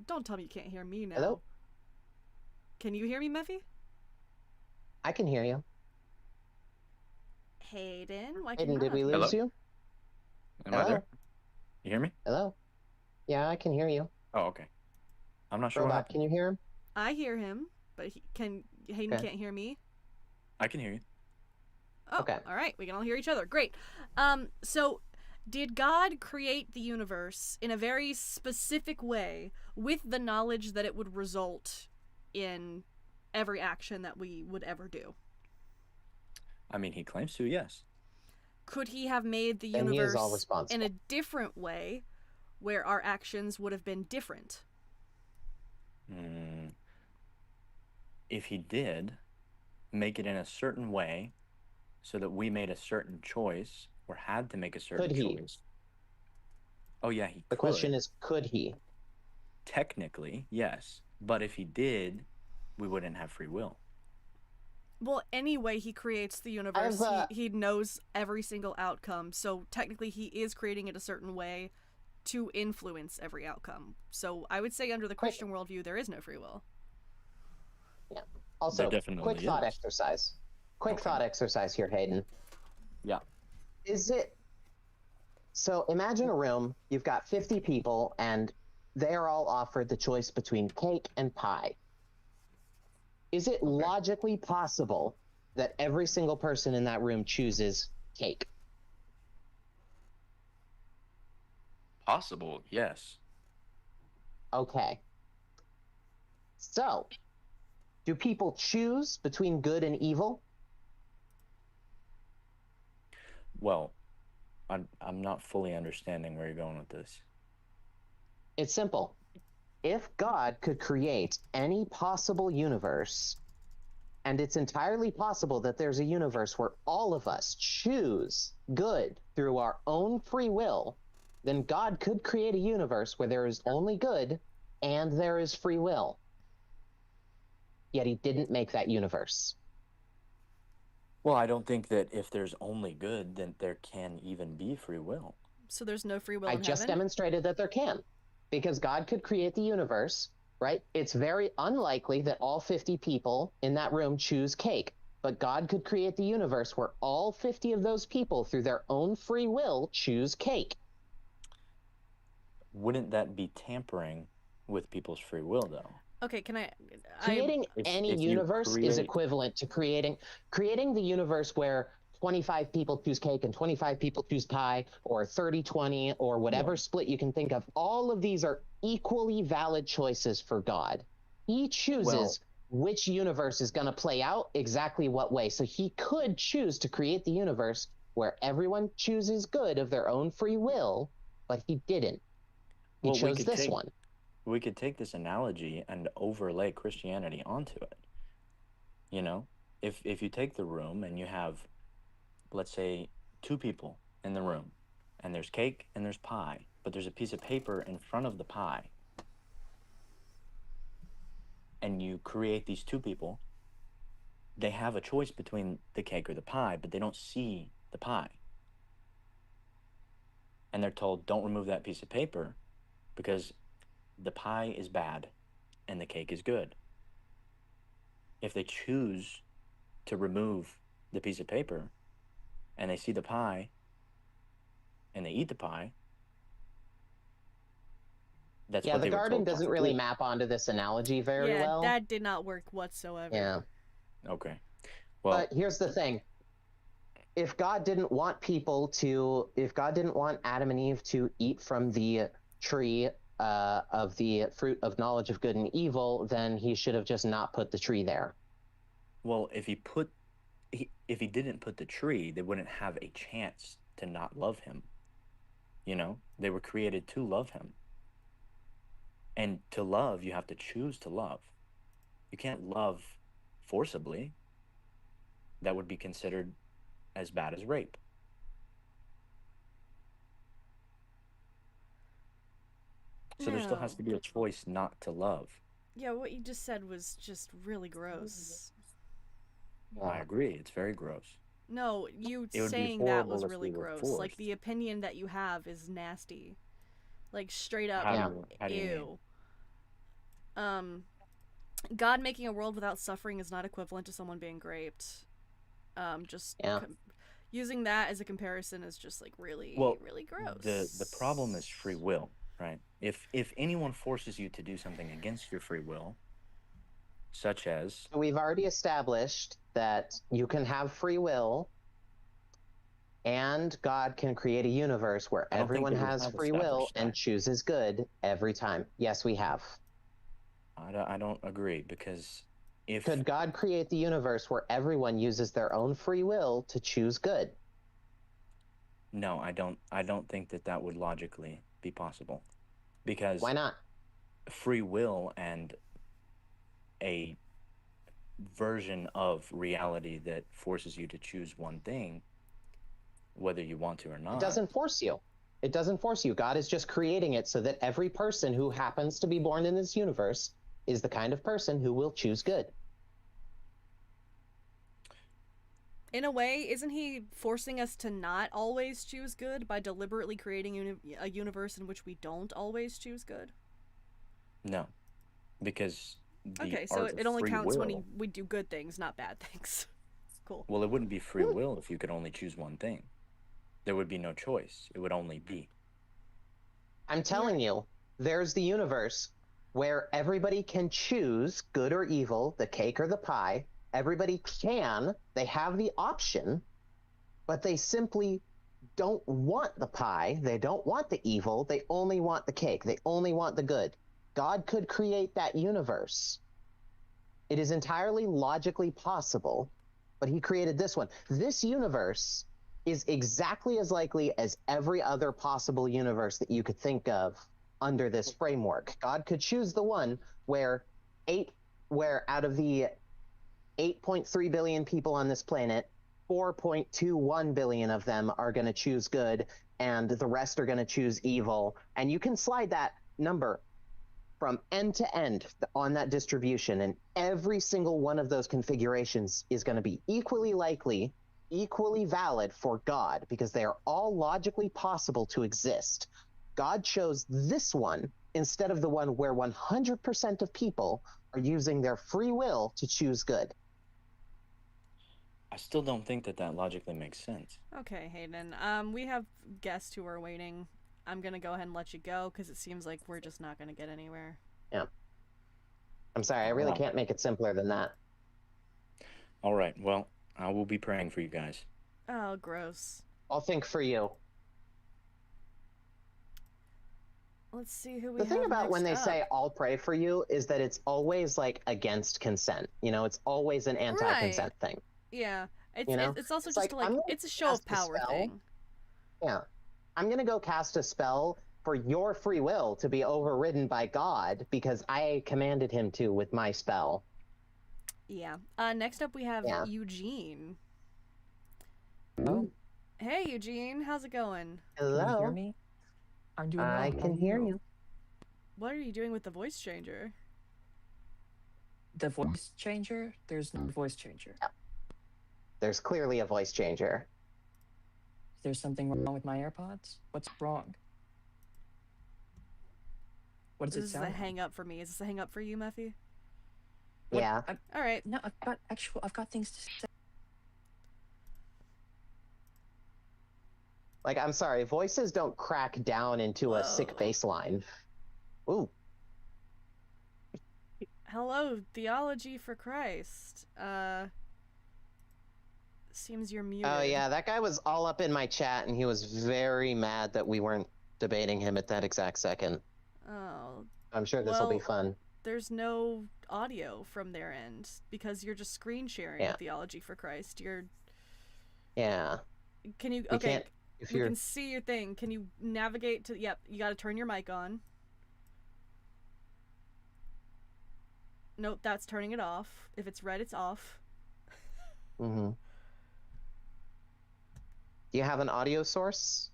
Don't tell me you can't hear me now. Hello? Can you hear me, Mephi? I can hear you. Hayden, why can Hayden, you did not we hear me? lose Hello? you? Am I Hello? there? You hear me? Hello? Yeah, I can hear you. Oh, okay. I'm not sure what Robot, happened. can you hear him? I hear him, but Hayden Okay. can't hear me. I can hear you. Oh, Okay. all right. We can all hear each other. Great. So did God create the universe in a very specific way with the knowledge that it would result in every action that we would ever do? I mean, he claims to, yes. Could he have made the Then he is all universe responsible. in a different way where our actions would have been different? If he did make it in a certain way so that we made a certain choice or had to make a certain Could he? choice. Oh, yeah, he The could. question is, could he? Technically, yes. But if he did, we wouldn't have free will. Well, anyway, he creates the universe. He knows every single outcome. So technically, he is creating it a certain way to influence every outcome. So I would say under the Christian worldview, there is no free will. Yeah. Also, quick thought is. exercise. Quick Okay. thought exercise here, Hayden. Yeah. Is it... So imagine a room, you've got 50 people, and they are all offered the choice between cake and pie. Is it logically possible that every single person in that room chooses cake? Possible, yes. Okay. So, do people choose between good and evil? Well, I'm not fully understanding where you're going with this. It's simple. If God could create any possible universe, and it's entirely possible that there's a universe where all of us choose good through our own free will, then God could create a universe where there is only good and there is free will. Yet he didn't make that universe. Well, I don't think that if there's only good, then there can even be free will. So there's no free will I in just heaven? demonstrated that there can. Because God could create the universe, right? It's very unlikely that all 50 people in that room choose cake. But God could create the universe where all 50 of those people, through their own free will, choose cake. Wouldn't that be tampering with people's free will, though? Okay, can I... Creating any if you universe is equivalent to creating the universe where 25 people choose cake and 25 people choose pie, or 30-20, or whatever split you can think of. All of these are equally valid choices for God. He chooses which universe is going to play out exactly what way. So he could choose to create the universe where everyone chooses good of their own free will, but he didn't. He chose this one. We could take this analogy and overlay Christianity onto it. You know, if you take the room and you have, let's say, 2 people in the room, and there's cake and there's pie, but there's a piece of paper in front of the pie, and you create these 2 people, they have a choice between the cake or the pie, but they don't see the pie. And they're told, don't remove that piece of paper because the pie is bad and the cake is good. If they choose to remove the piece of paper and they see the pie and they eat the pie, that's what the they were garden told doesn't not to really do. map onto this analogy very well. Yeah, that did not work whatsoever. Yeah. Okay. Well, but here's the thing. If God didn't want Adam and Eve to eat from the tree of the fruit of knowledge of good and evil, then he should have just not put the tree there. Well, if he didn't put the tree, they wouldn't have a chance to not love him. You know, they were created to love him. And to love, you have to choose to love. You can't love forcibly. That would be considered as bad as rape. So there still has to be a choice not to love. Yeah, what you just said was just really gross. I agree. It's very gross. No, you saying that was really gross. Like, the opinion that you have is nasty. Like, straight up, how do you ew. God making a world without suffering is not equivalent to someone being raped. Using that as a comparison is just, like, really gross. The problem is free will, right? If anyone forces you to do something against your free will, such as... We've already established that you can have free will, and God can create a universe where everyone has free will and chooses good every time. Yes, we have. I don't agree, because Could God create the universe where everyone uses their own free will to choose good? No, I don't think that would logically be possible. Because... Why not? Free will and a version of reality that forces you to choose one thing, whether you want to or not. It doesn't force you. It doesn't force you. God is just creating it so that every person who happens to be born in this universe is the kind of person who will choose good. In a way, isn't he forcing us to not always choose good by deliberately creating a universe in which we don't always choose good? No, because okay, so it only counts when we do good things, not bad things. Cool. Well, it wouldn't be free will if you could only choose one thing. There would be no choice. It would only be. I'm telling you, there's the universe where everybody can choose good or evil, the cake or the pie. Everybody can. They have the option, but they simply don't want the pie. They don't want the evil. They only want the cake. They only want the good. God could create that universe. It is entirely logically possible, but he created this one. This universe is exactly as likely as every other possible universe that you could think of under this framework. God could choose the one where out of the 8.3 billion people on this planet, 4.21 billion of them are going to choose good, and the rest are going to choose evil. And you can slide that number from end to end on that distribution, and every single one of those configurations is going to be equally likely, equally valid for God, because they are all logically possible to exist. God chose this one instead of the one where 100% of people are using their free will to choose good. I still don't think that logically makes sense. Okay, Hayden. We have guests who are waiting. I'm going to go ahead and let you go because it seems like we're just not going to get anywhere. Yeah. I'm sorry, I really can't make it simpler than that. All right, well, I will be praying for you guys. Oh, gross. I'll think for you. Let's see who we The have thing about when they next up. say "I'll pray for you" is that it's always like against consent. You know, it's always an anti-consent thing. Yeah, it's You know, it's also it's just like, I'm gonna it's a show of cast a power spell. thing. Yeah, I'm gonna go cast a spell for your free will to be overridden by God because I commanded him to with my spell. Yeah. Next up we have Yeah. Eugene. Oh, Hey Eugene, how's it going? Hello. can you hear me? I'm doing well. I How can are hear you. What are you doing with the voice changer? The voice changer? There's no voice changer. There's clearly a voice changer. There's something wrong with my AirPods? What's wrong? What does This it is sound a like? hang up for me. Is this a hang up for you, Mephi? What- Yeah. All right. No, I've got things to say. Like, I'm sorry, voices don't crack down into a sick Whoa. bass line. Ooh. Hello, Theology for Christ. Seems you're muted. Oh, yeah, that guy was all up in my chat, and he was very mad that we weren't debating him at that exact second. Oh, I'm sure this will be Well- fun. there's no audio from their end because you're just screen sharing Yeah. Theology for Christ. Yeah. Can you? We Okay, can't, if we you're, can see your thing. Can you navigate to? Yep, you got to turn your mic on. Nope, that's turning it off. If it's red, it's off. mm-hmm. Do you have an audio source?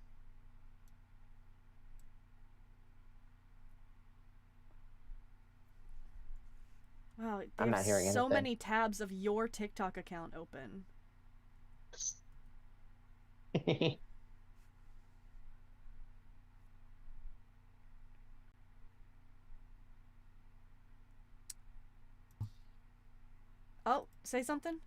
Wow, they I'm have not hearing so anything. many tabs of your TikTok account open. Oh, say something.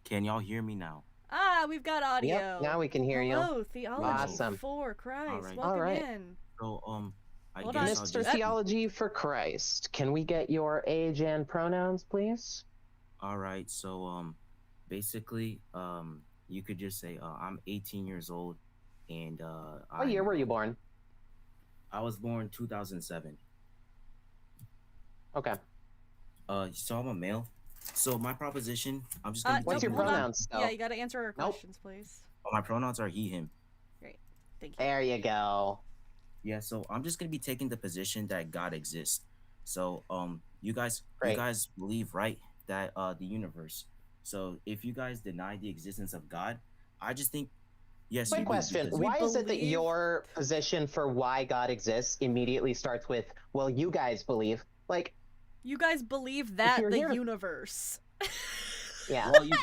Can y'all hear me now? Ah, we've got audio. Yep, now we can hear you. Hello, Theology Awesome. for Christ. Alright. Welcome Alright. in. So I Hold guess on. I'll Mr. just Theology for Christ, can we get your age and pronouns, please? all right. So basically you could just say I'm 18 years old and What year were you born? I was born 2007. Okay. So I'm a male. So my proposition, I'm just gonna be What's your taking- hold on. pronouns, though? Yeah, you got to answer our Nope. questions, please. My pronouns are he, him. Great. Thank you. There you go. Yeah, so I'm just gonna be taking the position that God exists. So you guys Great. believe, right, that the universe. So if you guys deny the existence of God, I just think yes. Quick you do, question. because- Why is it that believe- your position for why God exists immediately starts with, well, you guys believe? Like, You guys believe that you're the here- universe. yeah. Well, you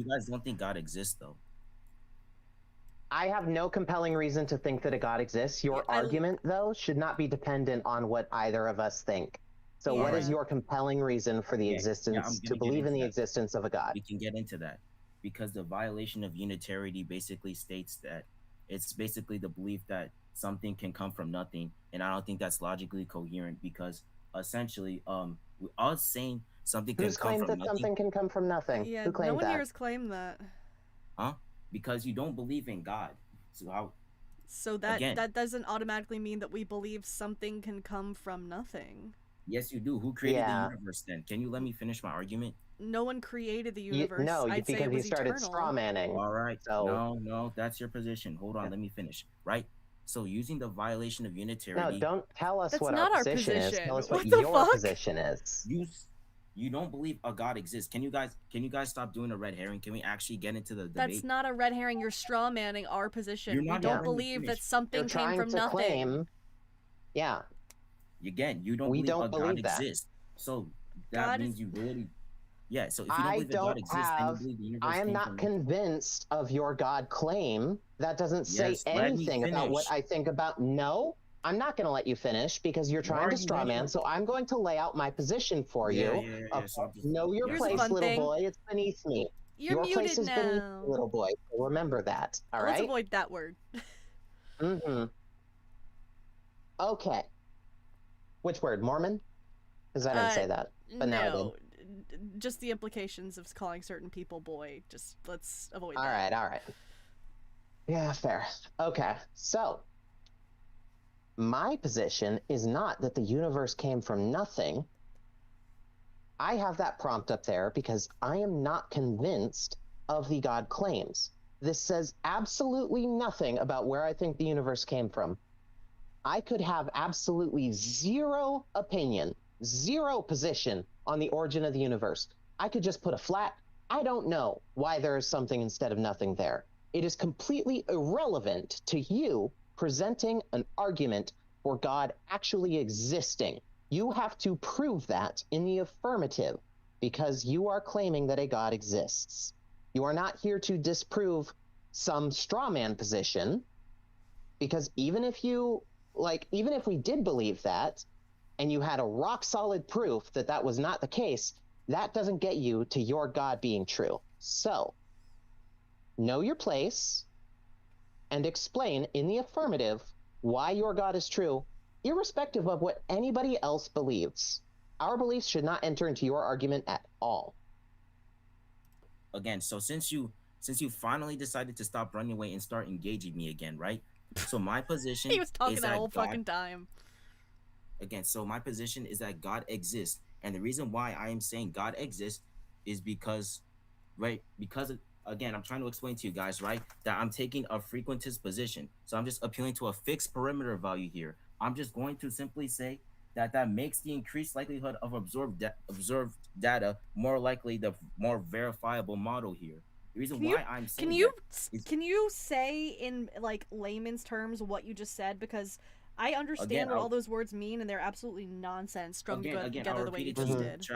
guys don't think God exists though. I have no compelling reason to think that a God exists. Your Yeah, argument, though, should not be dependent on what either of us think. So what is Yeah. your compelling reason for the Yeah, existence, I'm gonna to get believe in into the that. existence of a God? We can get into that because the violation of unitarity basically states that it's basically the belief that something can come from nothing, and I don't think that's logically coherent because essentially, we all saying something can Who's come claimed from that nothing. something can come from nothing? Yeah, Who claimed no one that? here has claimed that. Huh? Because you don't believe in God. So how? So that Again. that doesn't automatically mean that we believe something can come from nothing. Yes, you do. Who created Yeah. the universe then? Can you let me finish my argument? No one created the universe. No, I'd say it because you was started eternal. straw manning. All right. So No, that's your position. Hold on, let me finish. Right? So using the violation of no, unitarity, don't tell us That's what not our our position is. position. Tell us What what the your fuck? position is. you don't believe a God exists. Can you guys stop doing a red herring? Can we actually get into the debate? That's not a red herring. You're straw manning our position. You're We not don't letting me believe that finish. something You're came trying from to nothing. claim. Yeah. Again, you don't We believe don't a God believe that. exists. So that God means is- you really. Yeah, so if you don't I believe that God don't exists, then you have. believe the universe I am came not from nothing. convinced of your God claim. That doesn't say Yes, let me anything about what finish. I think about. No, I'm not going to let you finish because you're Why trying are to you straw man. letting- So I'm going to lay out my position for Yeah, you. yeah. So I'm just, Know your Here's a place, fun little thing. boy. It's beneath me. You're your place muted is beneath now. me, little boy. So remember that. All Let's right. avoid that word. Mm-hmm. Okay. Which word? Mormon? Because I didn't say that. But now I did. No, just the implications of calling certain people boy. Just let's avoid All that. right. Yeah, fair. Okay. So, My position is not that the universe came from nothing. I have that prompt up there because I am not convinced of the God claims. This says absolutely nothing about where I think the universe came from. I could have absolutely zero opinion, zero position on the origin of the universe. I could just put a flat, I don't know why there is something instead of nothing there. It is completely irrelevant to you presenting an argument for God actually existing. You have to prove that in the affirmative because you are claiming that a God exists. You are not here to disprove some straw man position, because even if we did believe that and you had a rock solid proof that that was not the case, that doesn't get you to your God being true. So know your place and explain in the affirmative why your God is true, irrespective of what anybody else believes. Our beliefs should not enter into your argument at all. Again, so since you finally decided to stop running away and start engaging me again, right? So my position He was talking is that that whole God, fucking time. again, so my position is that God exists. And the reason why I am saying God exists is because, right, again, I'm trying to explain to you guys, right, that I'm taking a frequentist position. So I'm just appealing to a fixed perimeter value here. I'm just going to simply say that makes the increased likelihood of observed data more likely the more verifiable model here. The reason why I'm saying can you say in like layman's terms what you just said, because I understand what all those words mean and they're absolutely nonsense strung together the way you just did.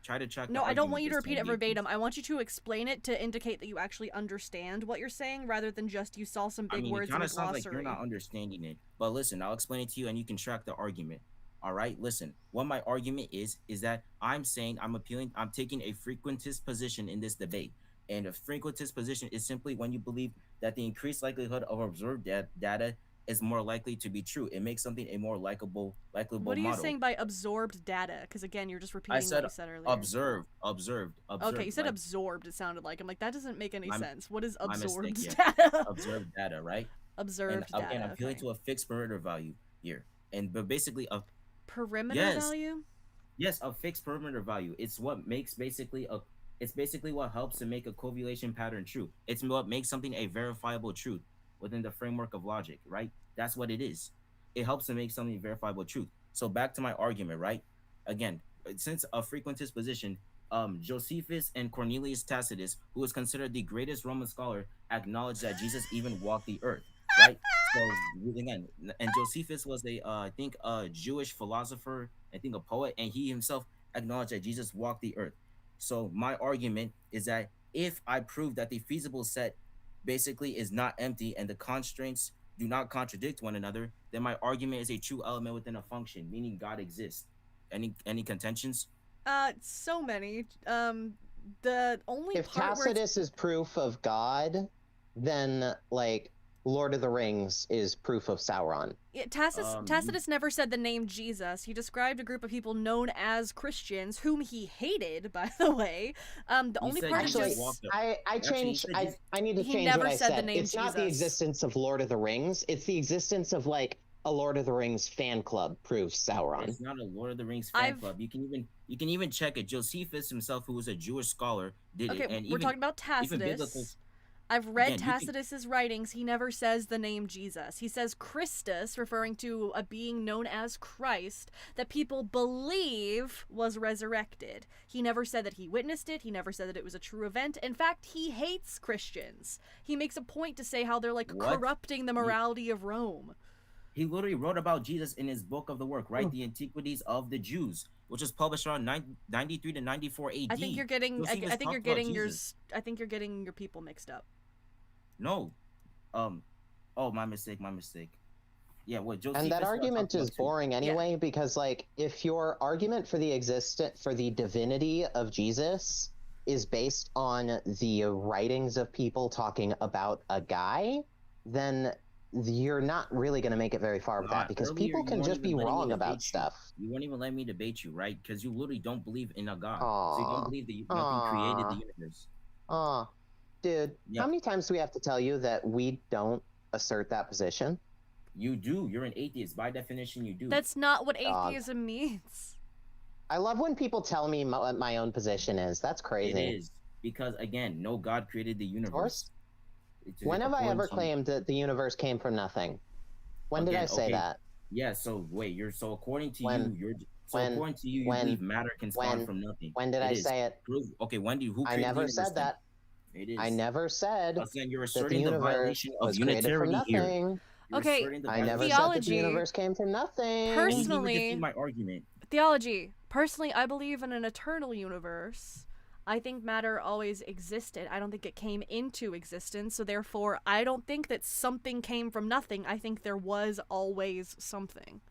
Try to track. No, I don't want you to repeat it verbatim. I want you to explain it to indicate that you actually understand what you're saying, rather than just you saw some big words in a glossary. It kind of sounds like you're not understanding it. But listen, I'll explain it to you and you can track the argument. All right, listen. What my argument is that I'm saying I'm taking a frequentist position in this debate. And a frequentist position is simply when you believe that the increased likelihood of observed data is more likely to be true. It makes something a more likable model. What are you saying by absorbed data? Because again, you're just repeating what you said earlier. Observed. Okay, you said absorbed, it sounded like. I'm like, that doesn't make any sense. What is absorbed data? Observed data, right? Observed data. Again, I'm appealing to a fixed perimeter value here. But basically a perimeter value? Yes, a fixed perimeter value. It's what makes it's basically what helps to make a correlation pattern true. It's what makes something a verifiable truth within the framework of logic, right? That's what it is. It helps to make something verifiable truth. So back to my argument, right? Again, since a frequentist position, Josephus and Cornelius Tacitus, who is considered the greatest Roman scholar, acknowledged that Jesus even walked the earth, right? So again, and Josephus was I think a Jewish philosopher, I think a poet, and he himself acknowledged that Jesus walked the earth. So my argument is that if I prove that the feasible set basically is not empty and the constraints do not contradict one another, then my argument is a true element within a function, meaning God exists. Any contentions? So many. The only if part Tacitus is proof of God, then like Lord of the Rings is proof of Sauron. Yeah, Tacitus never said the name Jesus. He described a group of people known as Christians, whom he hated, by the way. The only part actually, I need to change what I said. It's not the existence of Lord of the Rings. It's the existence of like a Lord of the Rings fan club proves Sauron. It's not a Lord of the Rings fan club. You can even check it. Josephus himself, who was a Jewish scholar, did it. And we're talking about Tacitus. I've read Tacitus's writings. He never says the name Jesus. He says Christus, referring to a being known as Christ that people believe was resurrected. He never said that he witnessed it. He never said that it was a true event. In fact, he hates Christians. He makes a point to say how they're like corrupting the morality of Rome. He literally wrote about Jesus in his book of the work, right? The Antiquities of the Jews, which was published around 93 to 94 AD. I think you're getting your people mixed up. No. My mistake. Yeah, what Josephus and that argument is boring anyway, because like if your argument for the divinity of Jesus is based on the writings of people talking about a guy, then you're not really going to make it very far with that, because people can just be wrong about stuff. You won't even let me debate you, right? Because you literally don't believe in a God. So you don't believe that nothing created the universe. Dude, how many times do we have to tell you that we don't assert that position? You do. You're an atheist. By definition, you do. That's not what Dog. atheism means. I love when people tell me what my own position is. That's crazy. It is. Because, again, no God created the universe. When have I ever claimed that the universe came from nothing? When did I say that? Yeah, so wait, according to you, you believe matter can spawn from nothing. When did I say it? Okay, when do you, who I created the never universe said then? that. It is. I never said But then you're that the asserting the universe violation of was created from unitarity here. nothing. Okay, I never said that the theology. universe came from nothing. Personally, my argument. Theology. Personally, I believe in an eternal universe. I think matter always existed. I don't think it came into existence, so therefore I don't think that something came from nothing. I think there was always something.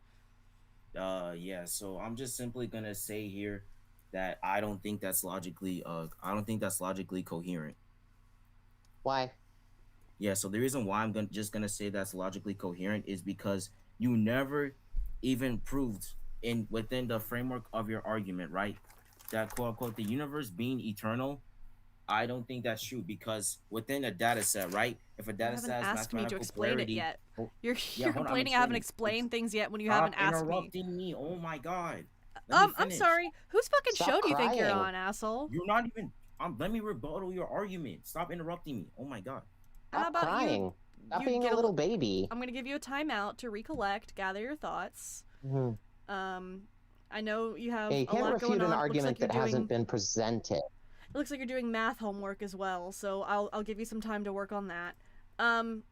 Yeah, so I'm just simply gonna say here that I don't think that's logically coherent. Why? Yeah, so the reason why I'm just gonna say that's logically coherent is because you never even proved within the framework of your argument, right, that quote unquote the universe being eternal. I don't think that's true because within a data set, right? If a data set has asked me to mathematical explain polarity, it yet. You're complaining I haven't explained things yet when you Stop haven't asked me. interrupting me. Oh my god. I'm sorry. Whose fucking Stop show do you think you're crying. on, asshole? You're not even. Let me rebuttal your argument. Stop interrupting me. Oh my god. How Stop about crying. Stop being get a little baby. I'm gonna give you a timeout to recollect, gather your thoughts. I know you have Yeah, you a can't lot refute going on. an argument like that hasn't been presented. It looks like you're doing math homework as well, so I'll give you some time to work on that. And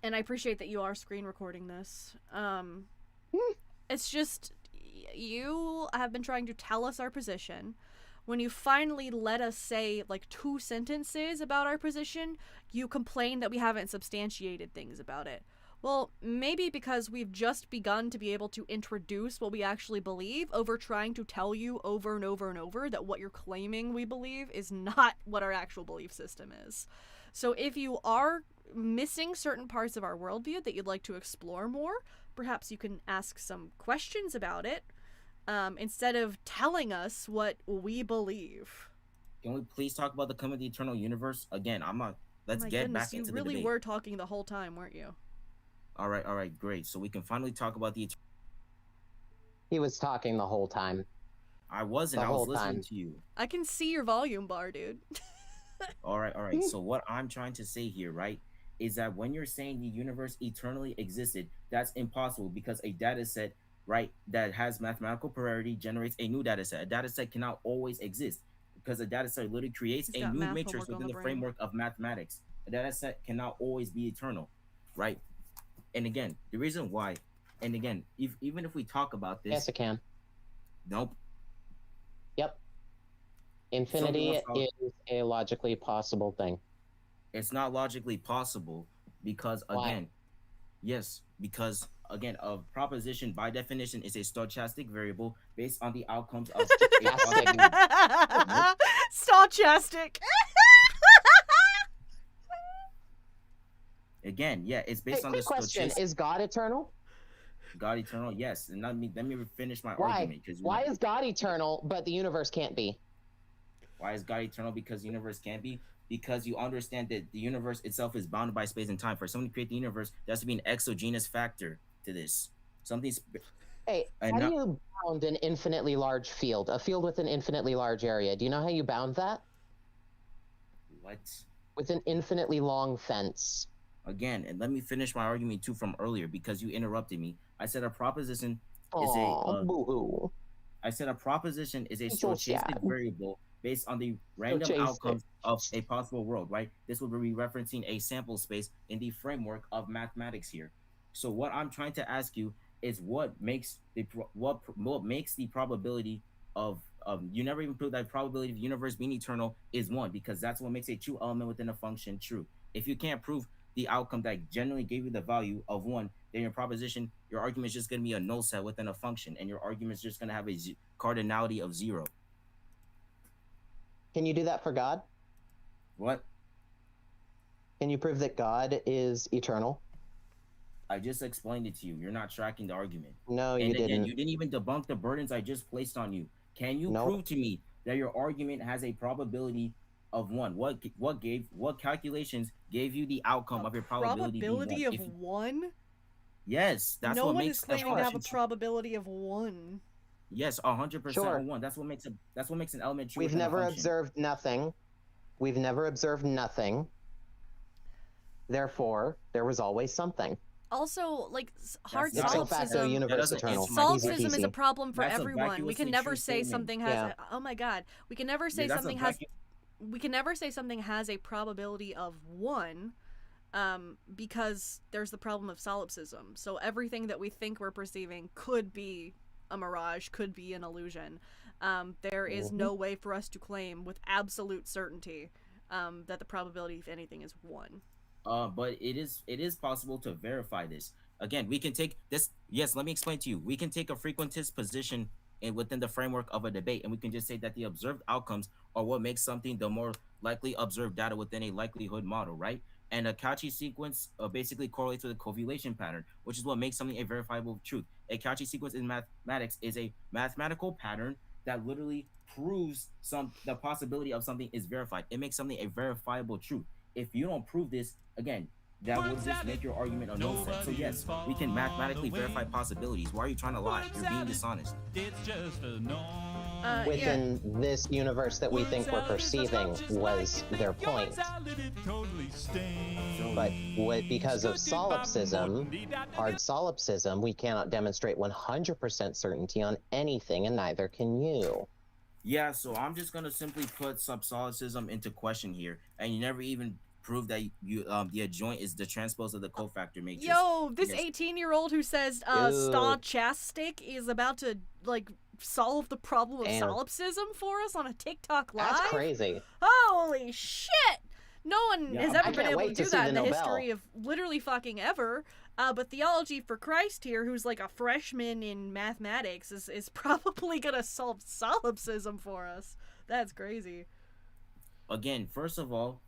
I appreciate that you are screen recording this. It's just you have been trying to tell us our position. When you finally let us say like 2 sentences about our position, you complain that we haven't substantiated things about it. Well, maybe because we've just begun to be able to introduce what we actually believe over trying to tell you over and over and over that what you're claiming we believe is not what our actual belief system is. So if you are missing certain parts of our worldview that you'd like to explore more, perhaps you can ask some questions about it instead of telling us what we believe. Can we please talk about the coming of the eternal universe? Again, I'm not. Let's get back into the debate. You really were talking the whole time, weren't you? All right, great. So we can finally talk about the. He was talking the whole time. I wasn't. I was listening to you. I can see your volume bar, dude. All right. So what I'm trying to say here, right, is that when you're saying the universe eternally existed, that's impossible because a data set, right, that has mathematical priority generates a new data set. A data set cannot always exist because a data set literally creates a new matrix within the framework of mathematics. A data set cannot always be eternal, right? And again, the reason why, and again, even if we talk about this, yes, it can. Nope. Yep. Infinity is a logically possible thing. It's not logically possible because again, because again, a proposition by definition is a stochastic variable based on the outcomes of stochastic. Again, yeah, it's based on the question. Is God eternal? God eternal, yes. And let me finish my argument. Why is God eternal, but the universe can't be? Why is God eternal because the universe can't be? Because you understand that the universe itself is bounded by space and time. For someone to create the universe, there has to be an exogenous factor to this. Hey, how do you bound an infinitely large field? A field with an infinitely large area. Do you know how you bound that? What? With an infinitely long fence. Again, and let me finish my argument too from earlier because you interrupted me. I said a proposition I said a proposition is a stochastic variable based on the random outcomes of a possible world, right? This will be referencing a sample space in the framework of mathematics here. So what I'm trying to ask you is what makes the probability of you never even proved that probability of the universe being eternal is 1 because that's what makes a true element within a function true. If you can't prove the outcome that generally gave you the value of 1, then your argument is just going to be a null set within a function, and your argument is just going to have a cardinality of 0. Can you do that for God? What? Can you prove that God is eternal? I just explained it to you. You're not tracking the argument. No, you didn't. You didn't even debunk the burdens I just placed on you. Can you prove to me that your argument has a probability of 1? What calculations gave you the outcome of your probability of 1? Yes, that's no what one makes is claiming to have a probability of 1. Yes, 100% Sure. 1. That's what makes an element true. We've never observed nothing. We've never observed nothing. Therefore, there was always something. Also, like, hard Ipso facto, solipsism. universe eternal. Solipsism is a Easy problem for That's a everyone. We can vacuously never true say statement. something has. Yeah. Oh my god, we can never say Yeah, that's a something has. vacuum. We can never say something has a probability of 1, because there's the problem of solipsism. So everything that we think we're perceiving could be a mirage, could be an illusion. There is no way for us to claim with absolute certainty that the probability of anything is 1. But it is possible to verify this. Again, we can take this. Yes, let me explain to you. We can take a frequentist position within the framework of a debate, and we can just say that the observed outcomes are what makes something the more likely observed data within a likelihood model, right? And a Cauchy sequence basically correlates with a correlation pattern, which is what makes something a verifiable truth. A Cauchy sequence in mathematics is a mathematical pattern that literally proves the possibility of something is verified. It makes something a verifiable truth. If you don't prove this, again, that would just make your argument a no sense. So yes, we can mathematically verify possibilities. Why are you trying to lie? You're being dishonest. Within this universe that we think we're perceiving was their point. But because of solipsism, hard solipsism, we cannot demonstrate 100% certainty on anything, and neither can you. Yeah, so I'm just gonna simply put solipsism into question here, and you never even prove that the adjoint is the transpose of the cofactor matrix. Yo, this 18-year-old who says stochastic is about to like solve the problem of solipsism for us on a TikTok live. That's crazy. Holy shit! No one has ever been able to do that in the Nobel. history of literally fucking ever. But Theology for Christ here, who's like a freshman in mathematics, is probably gonna solve solipsism for us. That's crazy. Again, first of all,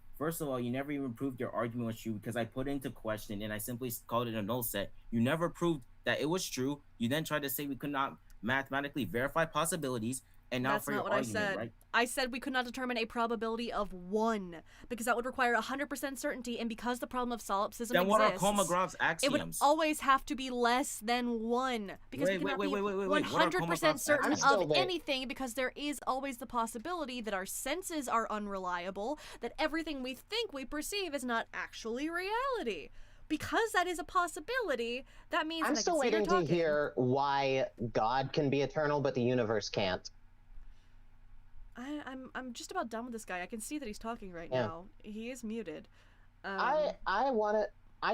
you never even proved your argument was true because I put it into question and I simply called it a null set. You never proved that it was true. You then tried to say we could not mathematically verify possibilities. And now that's for not your what argument, I said. right? I said we could not determine a probability of 1 because that would require 100% certainty, and because the problem of solipsism Then what are exists, Kolmogov's axioms? it would always have to be less than 1 because we cannot be 100% certain of anything because there is always the possibility that our senses are unreliable, that everything we think we perceive is not actually reality. Because that is a possibility, that means I'm still waiting to hear why God can be eternal, but the universe can't. I'm just about done with this guy. I can see that he's talking right now. He is muted. I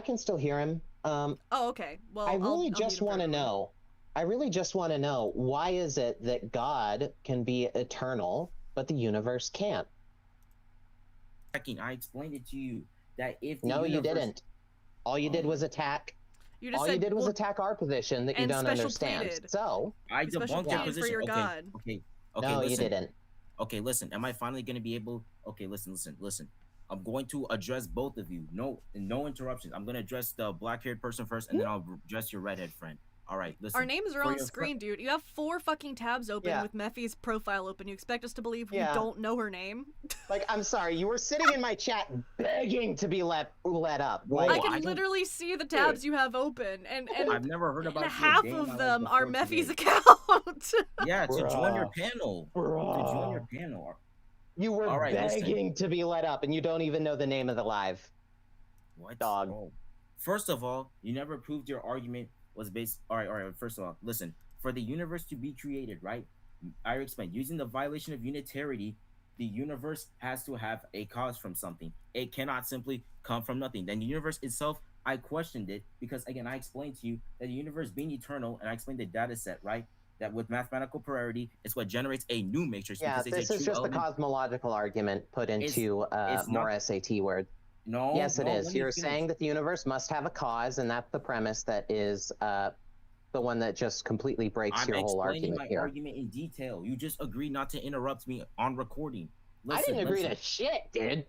can still hear him. Oh, okay. Well, I really just want to know. I really just want to know, why is it that God can be eternal, but the universe can't? I explained it to you that if no, you didn't. All you did was attack. You did was attack our position that you don't understand. Pleaded. So I debunked your position. For your God. Okay. No, listen. you didn't. Okay, listen. Am I finally going to be able? Okay, listen. I'm going to address both of you. No interruptions. I'm going to address the black-haired person first, and then I'll address your redhead friend. All right, listen. Our names are on screen, dude. You have 4 fucking tabs open with Mephi's profile open. You expect us to believe we don't know her name? Like, I'm sorry, you were sitting in my chat begging to be let up. Like, I can literally see the tabs you have open, and I've never heard about half of them are Mephi's account. Yeah, to join your panel. To join your panel. You were begging to be let up, and you don't even know the name of the live. What? Dog. Oh. First of all, you never proved your argument was based. All right. First of all, listen. For the universe to be created, right? I explained using the violation of unitarity, the universe has to have a cause from something. It cannot simply come from nothing. Then the universe itself, I questioned it because again, I explained to you that the universe being eternal, and I explained the data set, right? That with mathematical priority, it's what generates a new matrix. Yeah, because this is just the cosmological argument put into more SAT word. No. Yes, it is. You're saying that the universe must have a cause, and that's the premise that is the one that just completely breaks your whole argument here. I'm explaining my argument in detail. You just agreed not to interrupt me on recording. I didn't agree to shit, dude.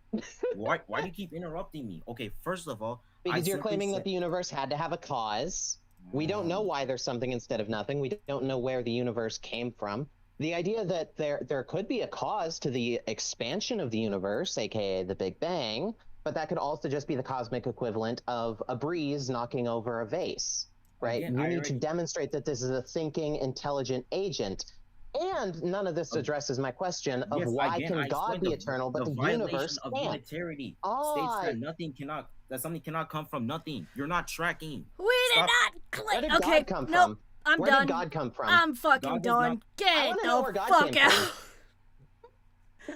Why do you keep interrupting me? Okay, first of all, because you're claiming that the universe had to have a cause. We don't know why there's something instead of nothing. We don't know where the universe came from. The idea that there could be a cause to the expansion of the universe, aka the Big Bang, but that could also just be the cosmic equivalent of a breeze knocking over a vase. right? Again, You I need to already- demonstrate that this is a thinking, intelligent agent. And none of this addresses my question of Yes, why again, can I God explained be eternal, but the violation universe of can't? unitarity states Oh, that something cannot come from nothing. You're not tracking. We did Stop. not where did Okay, God come nope. from? I'm Where done. did God come from? I'm fucking God does done. not- I Get wanna the know where God fuck came out. from.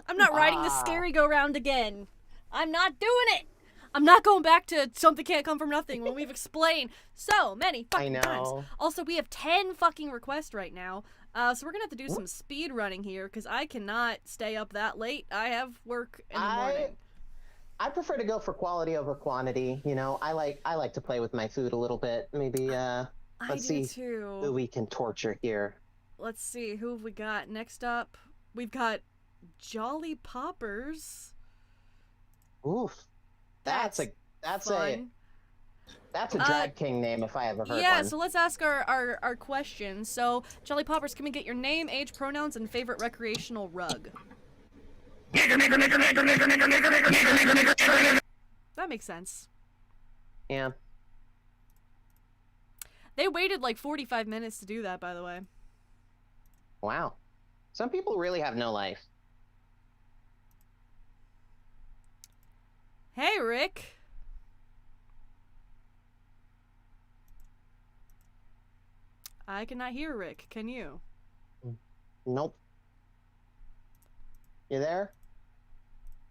I'm not riding the Ah. scary go round again. I'm not doing it. I'm not going back to something can't come from nothing when we've explained so many fucking times. know. Also, we have 10 fucking requests right now. So we're gonna have to do some speed running here because I cannot stay up that late. I have work in the morning. I prefer to go for quality over quantity. You know, I like to play with my food a little bit. Maybe I let's do see too. who we can torture here. Let's see, who have we got? Next up, we've got Jolly Poppers. Oof. That's a fun. drag king name if I ever heard Yeah, one. so let's ask our questions. So, Jolly Poppers, can we get your name, age, pronouns, and favorite recreational rug? That makes sense. Yeah. They waited like 45 minutes to do that, by the way. Wow. Some people really have no life. Hey, Rick. I cannot hear Rick. Can you? Nope. You there?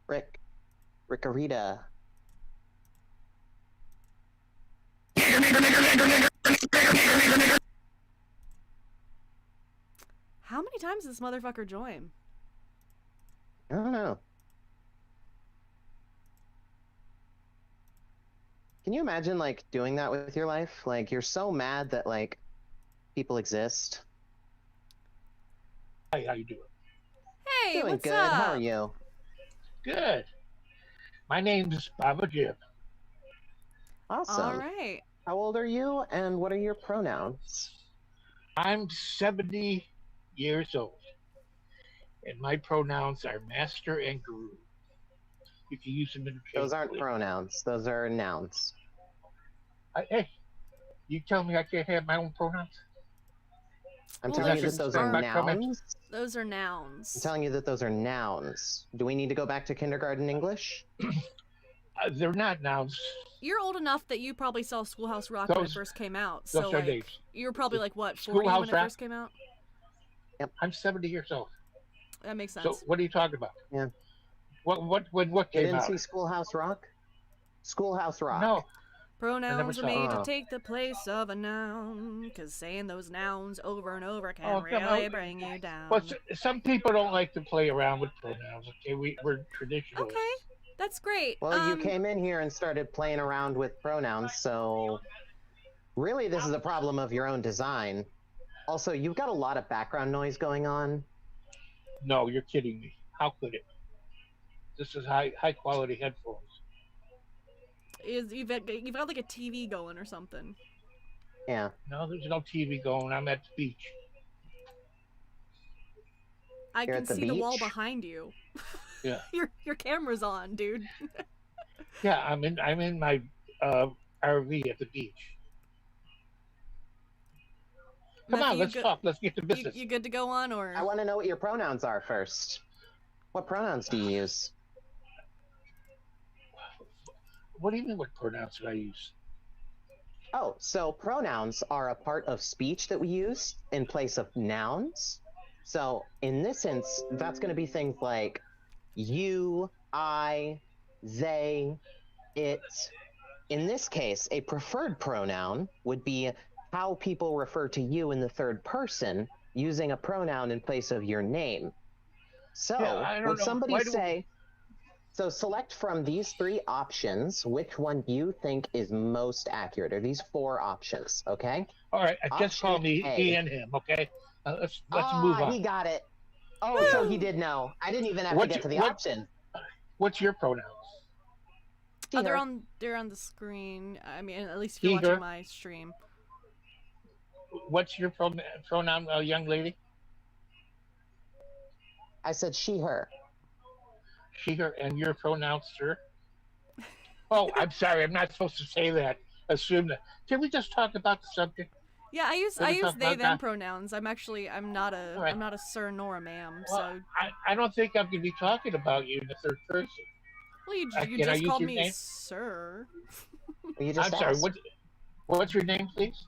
Rick. Rickarita. How many times did this motherfucker join? I don't know. Can you imagine, like, doing that with your life? Like, you're so mad that, like, people exist. Hi, how you doing? Hey, Doing what's good. up? How are you? Good. My name's Baba Jim. Awesome. All right. How old are you, and what are your pronouns? I'm 70 years old, and my pronouns are master and guru. You can use them interchangeably. Those aren't pronouns. Those are nouns. Hey, you tell me I can't have my own pronouns? I'm Well, telling you those that those are- are nouns. Those are nouns. I'm telling you that those are nouns. Do we need to go back to kindergarten English? They're not nouns. You're old enough that you probably saw Schoolhouse Rock when it Those- first came out. those So, are like, names. you were probably like, what, 40 Schoolhouse when it Rock? first came out? Yep. I'm 70 years old. That makes sense. So what are you talking about? Yeah. What You came didn't out? see Schoolhouse Rock? Schoolhouse Rock. No. Pronouns are saw made it. to take the place of a noun, because saying those nouns over and over can Oh, come really on. bring you down. But some people don't like to play around with pronouns. Okay, we're traditionalists. Okay, that's great. Well, you came in here and started playing around with pronouns, so really this is a problem of your own design. Also, you've got a lot of background noise going on. No, you're kidding me. How could it? This is high quality headphones. You've got like a TV going or something. Yeah. No, there's no TV going. I'm at the beach. I You're can at the see the wall beach? behind you. Yeah. Your camera's on, dude. Yeah, I'm in my RV at the beach. Come Mephi, on, let's talk. Let's get to business. You good to go on, or? I want to know what your pronouns are first. What pronouns do you use? What do you mean? What pronouns did I use? Oh, so pronouns are a part of speech that we use in place of nouns. So in this sense, that's going to be things like you, I, they, it. In this case, a preferred pronoun would be how people refer to you in the third person using a pronoun in place of your name. So Yeah, I don't would know. somebody Why do- say, so select from these three options which one you think is most accurate, or these four options, okay? All right, just call Option me A. he and him, okay? Let's move on. He got it. Oh, so he did know. I didn't even have to get to the option. What's your pronouns? Oh, they're Here. they're on the screen. I mean, at least if you're Eager. watching my stream. What's your pronoun, young lady? I said she, her. She, her, and your pronoun, sir? Oh, I'm sorry. I'm not supposed to say that. assume that. Can we just talk about the subject? Yeah, I use they them God? pronouns. I'm not a Right. I'm not a sir nor a ma'am. Well, So I don't think I'm going to be talking about you in the third person. well, you Can I just use called your me name? sir. You just I'm sorry. asked. What's your name, please?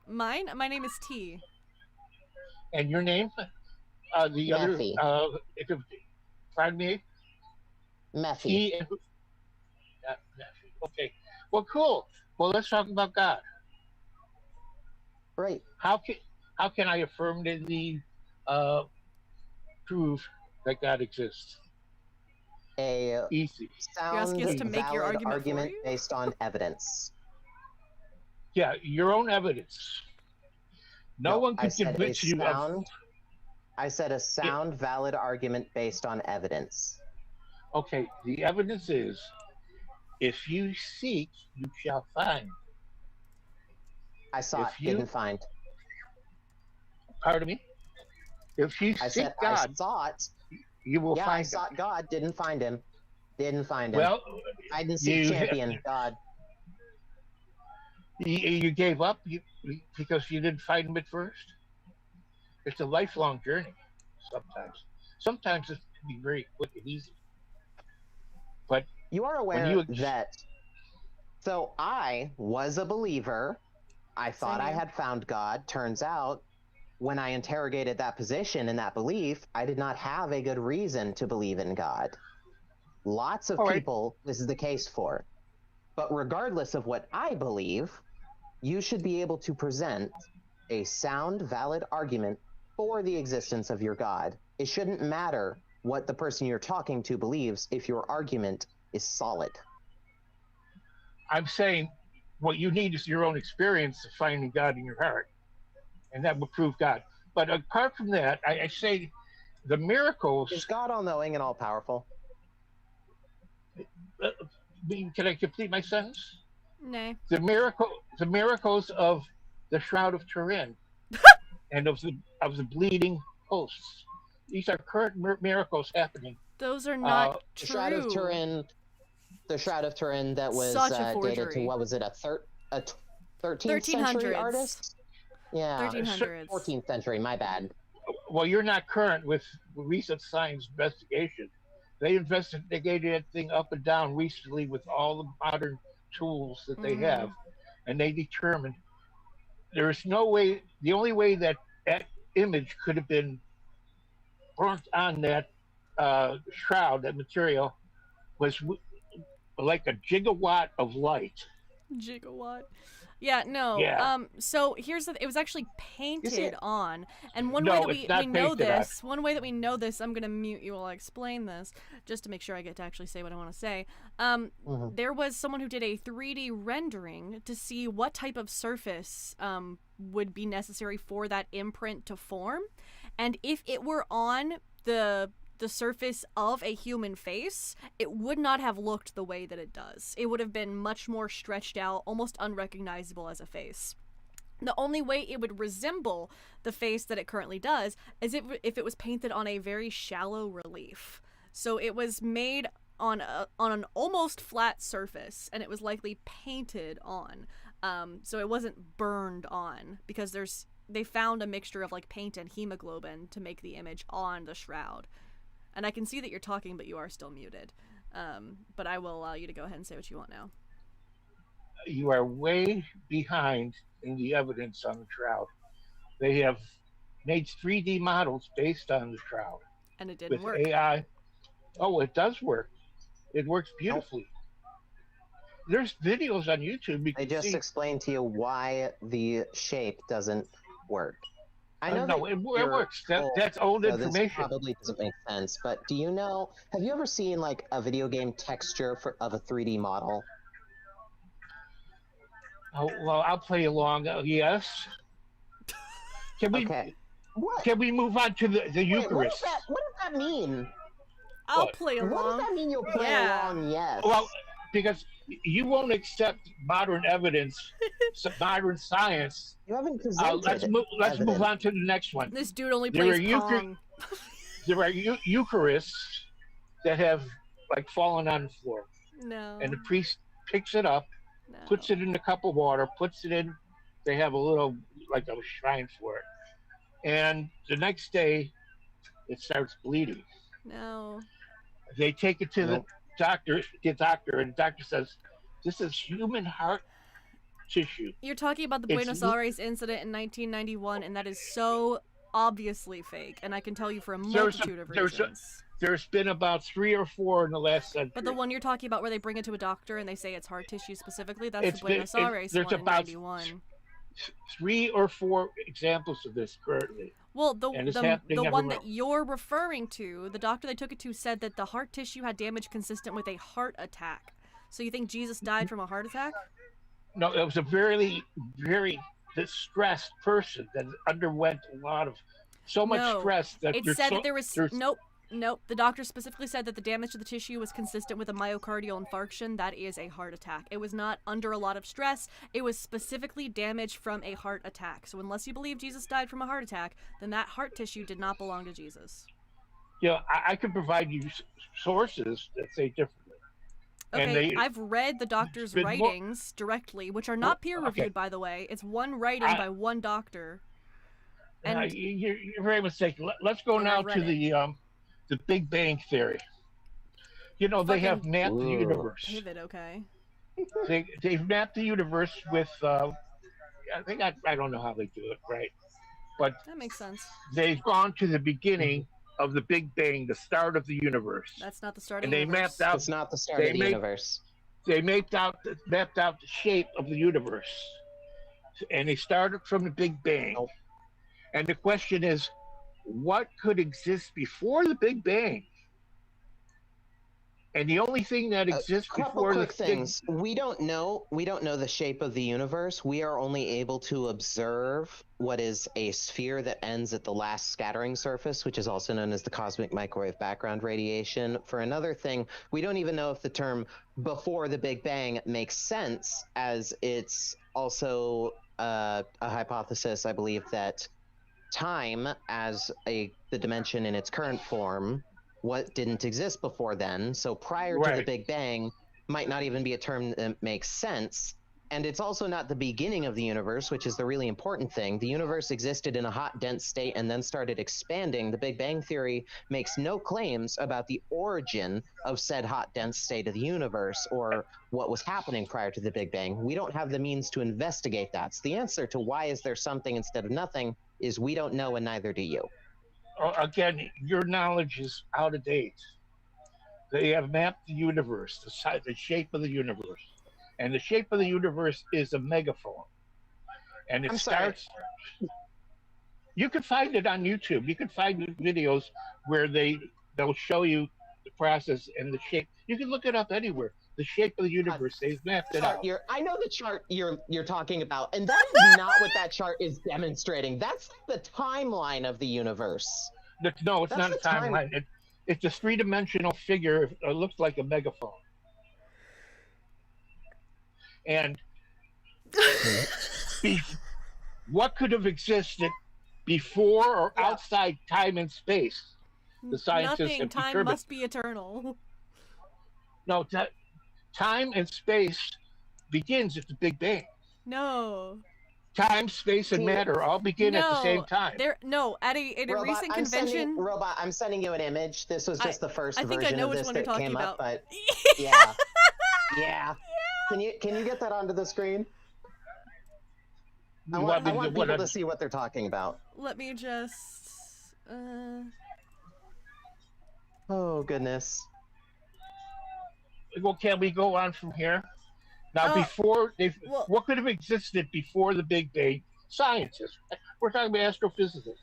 My name is T. And your name? The Mephi. other. Pardon me. Mephi. T. Okay. Well, cool. Well, let's talk about God. Right. How can I affirmatively prove that God exists? Easy. Sound, us to make valid your argument based on evidence. Yeah, your own evidence. No one could convince you of. I said a sound, valid argument based on evidence. Okay, the evidence is, if you seek, you shall find. I sought, didn't find. Pardon me? If you seek God, I sought, you will find I sought God, didn't find him. Didn't find him. Well, I didn't see champion, God. You gave up because you didn't find him at first? It's a lifelong journey sometimes. Sometimes it can be very quick and easy. But you are aware that, so I was a believer. I thought I had found God. Turns out, when I interrogated that position and that belief, I did not have a good reason to believe in God. Lots of people, this is the case for. But regardless of what I believe, you should be able to present a sound, valid argument for the existence of your God. It shouldn't matter what the person you're talking to believes if your argument is solid. I'm saying what you need is your own experience of finding God in your heart, and that will prove God. But apart from that, I say the miracles... Is God all-knowing and all-powerful? Can I complete my sentence? No. The miracles of the Shroud of Turin and of the bleeding hosts. These are current miracles happening. Those are not true. The Shroud of Turin that was dated to, what was it, a 13th century artist? Yeah, 1300s. 14th century, my bad. Well, you're not current with recent science investigation. They investigated that thing up and down recently with all the modern tools that they have, and they determined there's no way, the only way that image could have been burnt on that shroud, that material, was like a gigawatt of light. Gigawatt. Yeah, no. Yeah. So here's it was actually painted on, and one way that we know this, one way that we know this, I'm gonna mute you while I explain this, just to make sure I get to actually say what I want to say. There was someone who did a 3D rendering to see what type of surface would be necessary for that imprint to form, and if it were on the surface of a human face, it would not have looked the way that it does. It would have been much more stretched out, almost unrecognizable as a face. The only way it would resemble the face that it currently does is if it was painted on a very shallow relief. So it was made on an almost flat surface, and it was likely painted on. So it wasn't burned on, because they found a mixture of like paint and hemoglobin to make the image on the shroud. And I can see that you're talking, but you are still muted. But I will allow you to go ahead and say what you want now. You are way behind in the evidence on the shroud. They have made 3D models based on the shroud. And it didn't work. With AI. Oh, it does work. It works beautifully. There's videos on YouTube. I just explained to you why the shape doesn't work. I know it works. That's old information. This probably doesn't make sense, but do you know, have you ever seen like a video game texture of a 3D model? Oh, well, I'll play along. Yes. Can we? Okay. Can we move on to the Eucharist? What does that mean? I'll play along. What does that mean? You'll play along? Yes. Well, because you won't accept modern evidence, modern science. You haven't presented. Let's move on to the next one. This dude only plays Pong. There are Eucharists that have like fallen on the floor. No. And the priest picks it up puts it in a cup of water, puts it in. They have a little, like a shrine for it. And the next day, it starts bleeding. No. They take it to the doctor, and the doctor says, this is human heart tissue. You're talking about the Buenos Aires incident in 1991, and that is so obviously fake, and I can tell you for a multitude of reasons. There's been about 3 or 4 in the last century. But the one you're talking about where they bring it to a doctor and they say it's heart tissue specifically, that's the Buenos Aires one in 91. 3 or 4 examples of this currently. Well, the one that you're referring to, the doctor they took it to said that the heart tissue had damage consistent with a heart attack. So you think Jesus died from a heart attack? No, it was a very, very distressed person that underwent a lot of much stress that it said that there was Nope. The doctor specifically said that the damage to the tissue was consistent with a myocardial infarction. That is a heart attack. It was not under a lot of stress. It was specifically damage from a heart attack. So unless you believe Jesus died from a heart attack, then that heart tissue did not belong to Jesus. Yeah, I could provide you sources that say differently. Okay, I've read the doctor's writings directly, which are not peer-reviewed, by the way. It's one writing by one doctor. And you're very mistaken. Let's go now to the Big Bang Theory. You know, they have mapped the universe. Pivot, okay. They've mapped the universe with, I don't know how they do it, right? But that makes sense. They've gone to the beginning of the Big Bang, the start of the universe. That's not the start of the universe. It's not the start of the universe. They mapped out the shape of the universe. And they started from the Big Bang. Nope. And the question is, what could exist before the Big Bang? And the only thing that exists before the things. We don't know the shape of the universe. We are only able to observe what is a sphere that ends at the last scattering surface, which is also known as the cosmic microwave background radiation. For another thing, we don't even know if the term before the Big Bang makes sense, as it's also a hypothesis, I believe, that time as the dimension in its current form, what didn't exist before then, so prior to the Big Bang might not even be a term that makes sense. And it's also not the beginning of the universe, which is the really important thing. The universe existed in a hot, dense state and then started expanding. The Big Bang Theory makes no claims about the origin of said hot, dense state of the universe or what was happening prior to the Big Bang. We don't have the means to investigate that. So the answer to why is there something instead of nothing is we don't know, and neither do you. Again, your knowledge is out of date. They have mapped the universe, the shape of the universe. And the shape of the universe is a megaphone. And it starts... You can find it on YouTube. You can find videos where they'll show you the process and the shape. You can look it up anywhere. The shape of the universe, they've mapped it out. I know the chart you're talking about, and that is not what that chart is demonstrating. That's the timeline of the universe. No, it's not a timeline. It's a three-dimensional figure. It looks like a megaphone. And what could have existed before or outside time and space? The scientists have time determined. Must be eternal. No, time and space begins at the Big Bang. No. Time, space, and matter all begin at the same time. At a recent convention. I'm sending you an image. This was just the first version I know of which this one you're that talking came about. up, but yeah. Yeah. Can you get that onto the screen? I want people to see what they're talking about. Let me just... Oh, goodness. Well, can we go on from here? Now, what could have existed before the Big Bang? Scientists. We're talking about astrophysicists.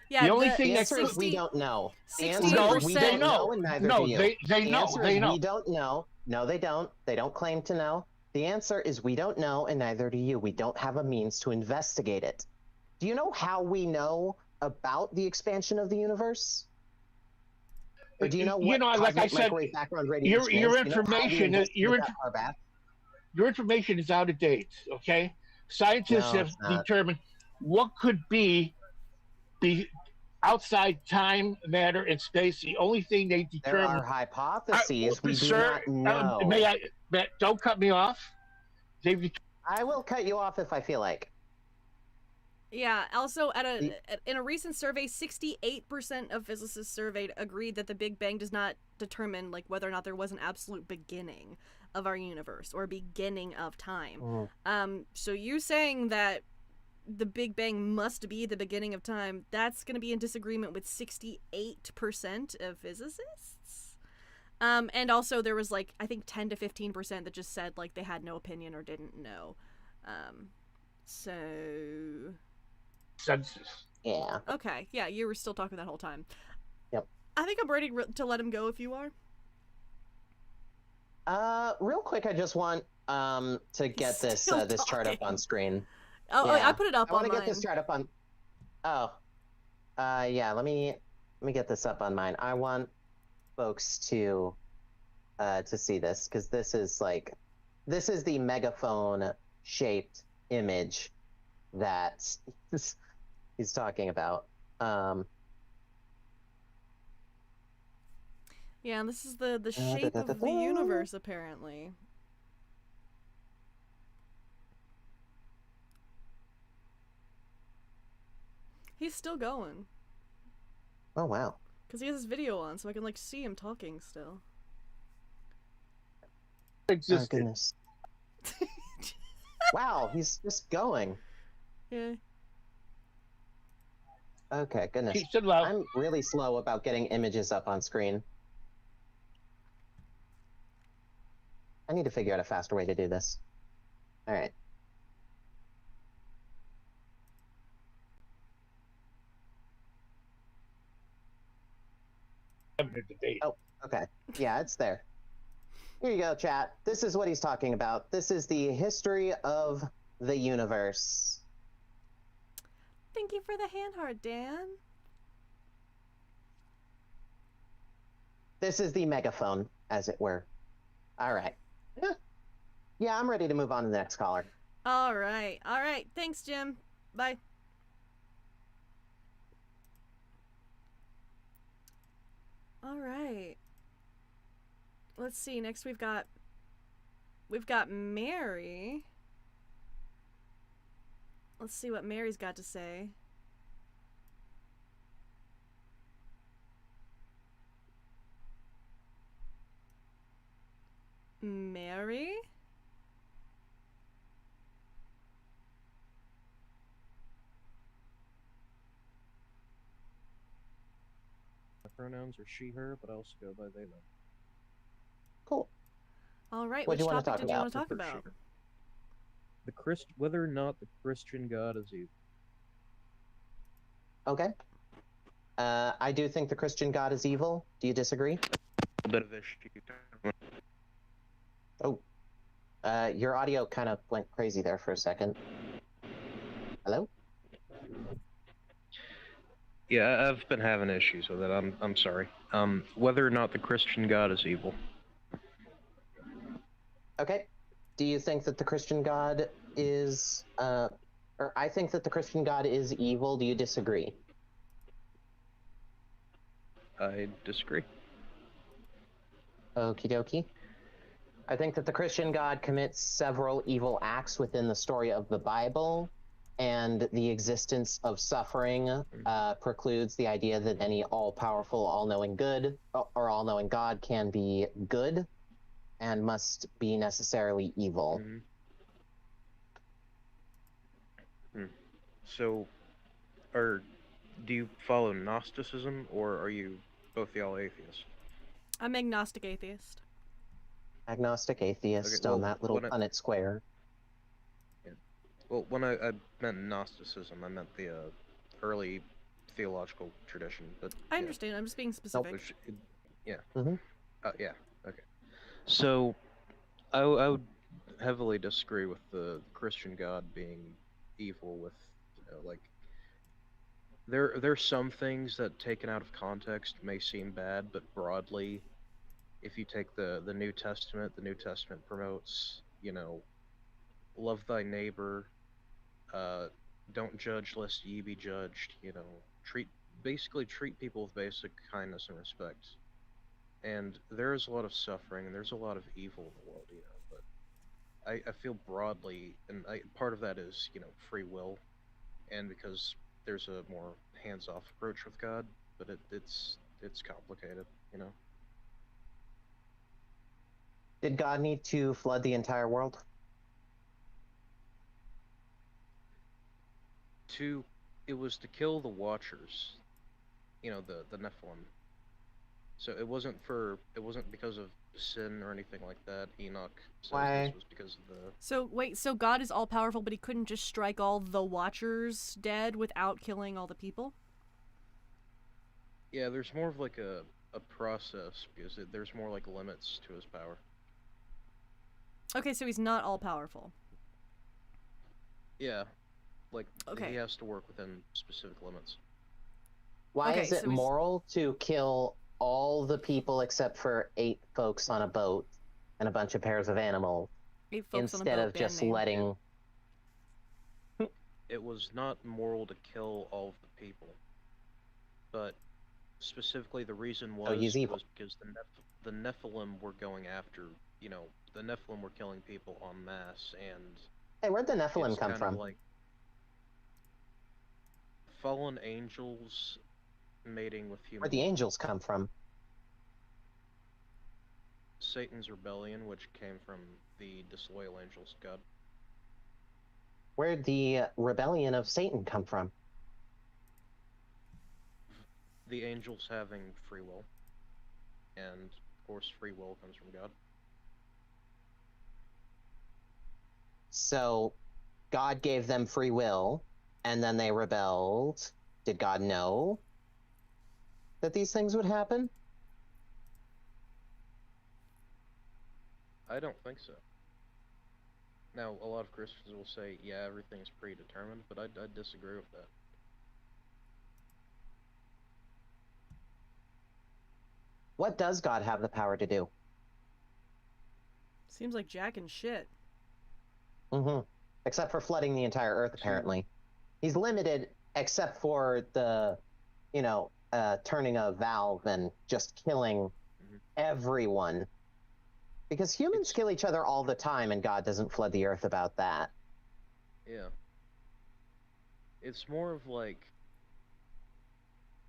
Yeah, the only thing answer is we don't know. The answer is we they don't know, and neither do you. They know. They know. We don't know. No, they don't. They don't claim to know. The answer is we don't know, and neither do you. We don't have a means to investigate it. Do you know how we know about the expansion of the universe? Or do you know what like I said, background radiation your information your information is out of date, okay? Scientists have determined what could be outside time, matter, and space. The only thing they determine... There are hypotheses. We do not know. Don't cut me off. I will cut you off if I feel like. Yeah, also in a recent survey, 68% of physicists surveyed agreed that the Big Bang does not determine like whether or not there was an absolute beginning of our universe or beginning of time. So you saying that the Big Bang must be the beginning of time, that's going to be in disagreement with 68% of physicists. And also there was like I think 10 to 15% that just said like they had no opinion or didn't know. So census. Yeah. Okay, yeah, you were still talking that whole time. Yep. I think I'm ready to let him go if you are. Real quick, I just want to get this this chart up on screen. Oh, yeah. I put it up. I want to get this chart up on. Oh, yeah. Let me get this up on mine. I want folks to see this because this is the megaphone shaped image that he's talking about. Yeah, and this is the shape of the universe, apparently. He's still going. Oh, wow. Because he has his video on, so I can, like, see him talking still. Oh, goodness. Wow, he's just going. Yeah. Okay, goodness. Keep it low. I'm really slow about getting images up on screen. I need to figure out a faster way to do this. All right. Oh, okay. Yeah, it's there. Here you go, chat. This is what he's talking about. This is the history of the universe. Thank you for the hand heart, Dan. This is the megaphone, as it were. All right. Yeah, I'm ready to move on to the next caller. All right. All right. Thanks, Jim. Bye. All right. Let's see. Next we've got Mary. Let's see what Mary's got to say. Mary? My pronouns are she, her, but I also go by they, them. Cool. All right. What Which do you want to topic talk did you about? want to talk about? Whether or not the Christian God is evil. Okay. I do think the Christian God is evil. Do you disagree? A bit of issue. Oh. Your audio kind of went crazy there for a second. Hello? Yeah, I've been having issues with it. I'm sorry. Whether or not the Christian God is evil. Okay. Do you think that the Christian God is, or I think that the Christian God is evil. Do you disagree? I disagree. Okie dokie. I think that the Christian God commits several evil acts within the story of the Bible, and the existence of suffering precludes the idea that any all-powerful, all-knowing good or all-knowing God can be good and must be necessarily evil. So, do you follow Gnosticism, or are you both y'all atheists? I'm agnostic atheist. Agnostic atheist on that little Punnett square. Yeah. Well, when I meant Gnosticism, I meant the early theological tradition. But I understand. I'm just being specific. Yeah. Mm-hmm. Yeah. Okay. So, I would heavily disagree with the Christian God being evil. With like, there's some things that taken out of context may seem bad, but broadly, if you take the New Testament promotes, love thy neighbor, don't judge lest ye be judged, basically treat people with basic kindness and respect. And there is a lot of suffering and there's a lot of evil in the world, but I feel broadly, and part of that is, free will, and because there's a more hands-off approach with God, but it's complicated, Did God need to flood the entire world? It was to kill the Watchers, the Nephilim. So it wasn't because of sin or anything like that. Enoch says Why? this was because of the... So wait, so God is all powerful, but he couldn't just strike all the Watchers dead without killing all the people? Yeah, there's more of like a process, because there's more like limits to his power. Okay, so he's not all powerful. Yeah, like Okay. he has to work within specific limits. Why Okay, is it so he's- moral to kill all the people except for 8 folks on a boat and a bunch of pairs of animals 8 folks on a instead boat, of band just name. letting... It was not moral to kill all of the people, but specifically the reason he's evil. was because the Nephilim were going after, the Nephilim were killing people en masse, and Hey, where'd the Nephilim it's come kind from? of like fallen angels mating with human. Where'd the angels come from? Satan's rebellion, which came from the disloyal angels of God. Where'd the rebellion of Satan come from? The angels having free will, and of course free will comes from God. So God gave them free will, and then they rebelled. Did God know that these things would happen? I don't think so. Now, a lot of Christians will say, yeah, everything's predetermined, but I disagree with that. What does God have the power to do? Seems like jack and shit. Mm-hmm. Except for flooding the entire Earth, apparently. He's limited, except for the, turning a valve and just killing everyone. Because humans kill each other all the time, and God doesn't flood the Earth about that. Yeah. It's more of like,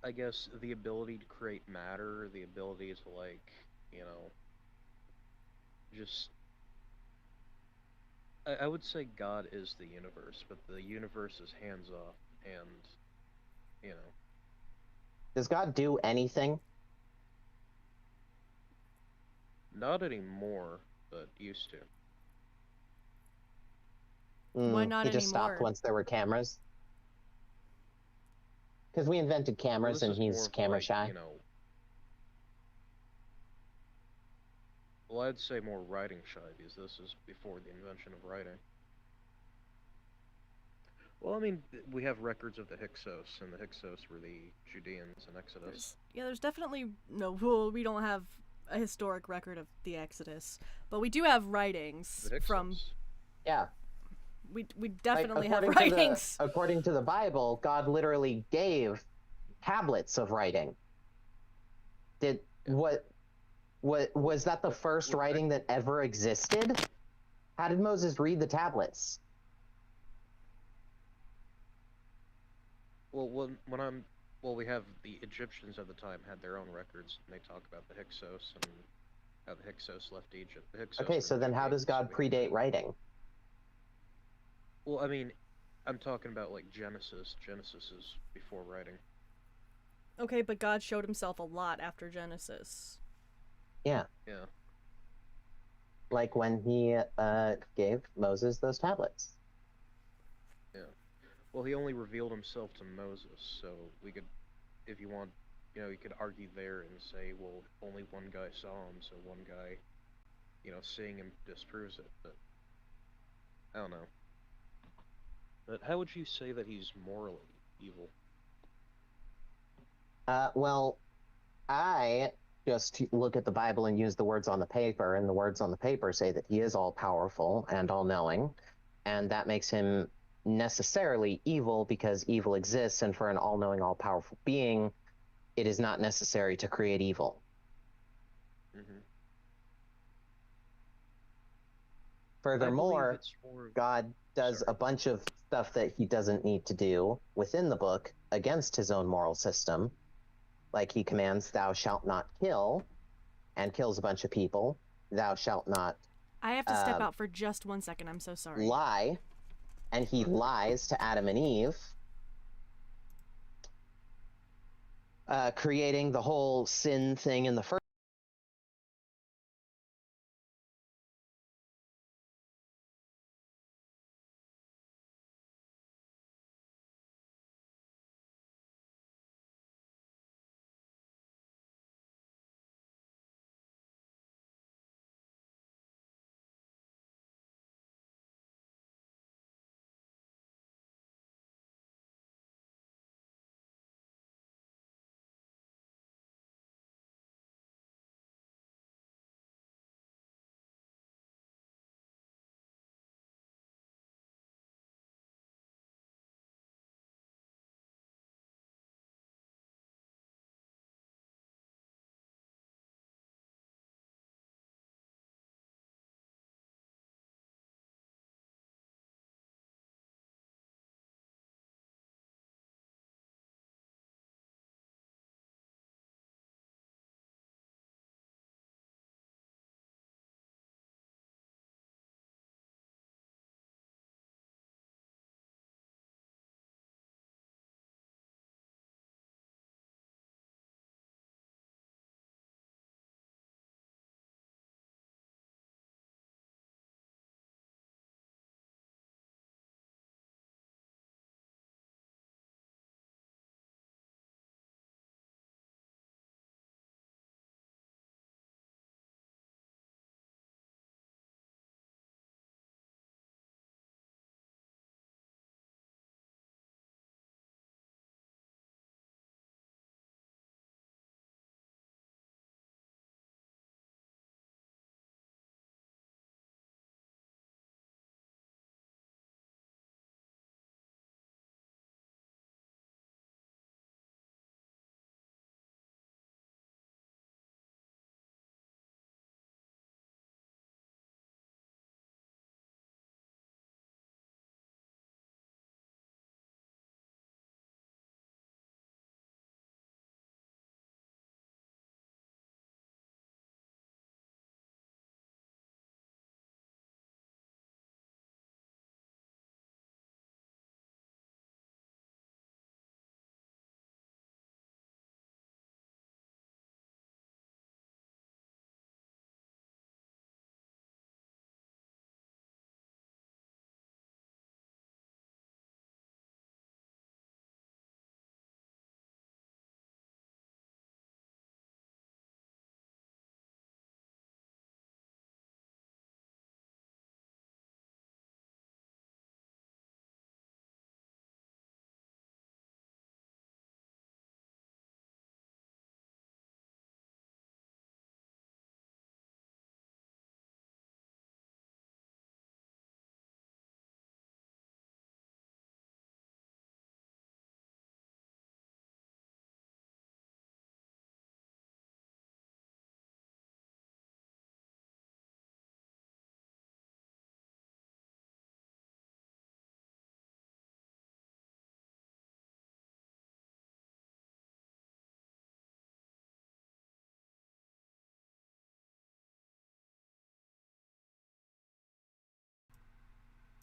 I guess, the ability to create matter, the ability to, like, just... I would say God is the universe, but the universe is hands-off, and, Does God do anything? Not anymore, but used to. Why not he just anymore? stopped once there were cameras? Because we invented cameras, and he's camera shy. Well, I'd say more writing shy, because this is before the invention of writing. Well, I mean, we have records of the Hyksos, and the Hyksos were the Judeans in Exodus. There's definitely we don't have a historic record of the Exodus, but we do have writings from... Yeah. We definitely have writings. According to the Bible, God literally gave tablets of writing. Was that the first writing that ever existed? How did Moses read the tablets? Well, we have the Egyptians at the time had their own records, and they talk about the Hyksos and how the Hyksos left Egypt. Okay, so then how does God predate writing? Well, I mean, I'm talking about, like, Genesis. Genesis is before writing. Okay, but God showed himself a lot after Genesis. Yeah. Yeah. Like when he gave Moses those tablets. Yeah. Well, he only revealed himself to Moses, so we could, if you want, you could argue there and say, well, only one guy saw him, so one guy, seeing him disproves it, but I don't know. But how would you say that he's morally evil? Well, I just look at the Bible and use the words on the paper, and the words on the paper say that he is all-powerful and all-knowing, and that makes him necessarily evil because evil exists, and for an all-knowing, all-powerful being, it is not necessary to create evil. Mm-hmm. Furthermore, it's more... God does a bunch of stuff that he doesn't need to do within the book against his own moral system. Like he commands, thou shalt not kill, and kills a bunch of people. Thou shalt not I have to step out for just 1 second. I'm so sorry. lie, and he lies to Adam and Eve, creating the whole sin thing in the first.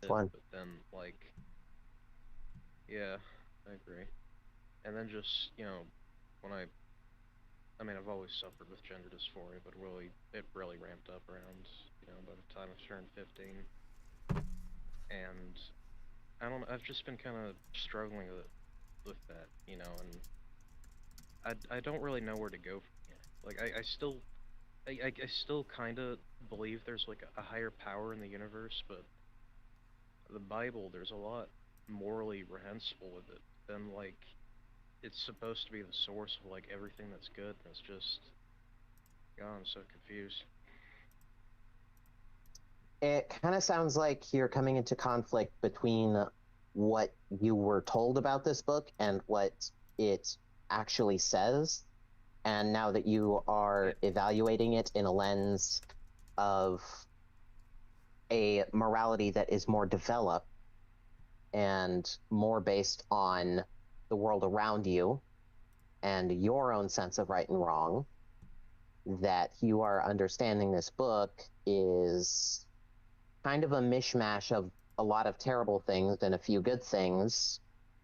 But then, like, yeah, I agree. And then just, when I mean, I've always suffered with gender dysphoria, but it really ramped up around, by the time I turned 15. And I don't know, I've just been kind of struggling with that, and I don't really know where to go from here. Like, I still kind of believe there's, like, a higher power in the universe, but the Bible, there's a lot morally reprehensible with it. Then, like, it's supposed to be the source of, like, everything that's good, and it's just... God, I'm so confused. It kind of sounds like you're coming into conflict between what you were told about this book and what it actually says. And now that you are evaluating it in a lens of a morality that is more developed and more based on the world around you and your own sense of right and wrong, that you are understanding this book is kind of a mishmash of a lot of terrible things and a few good things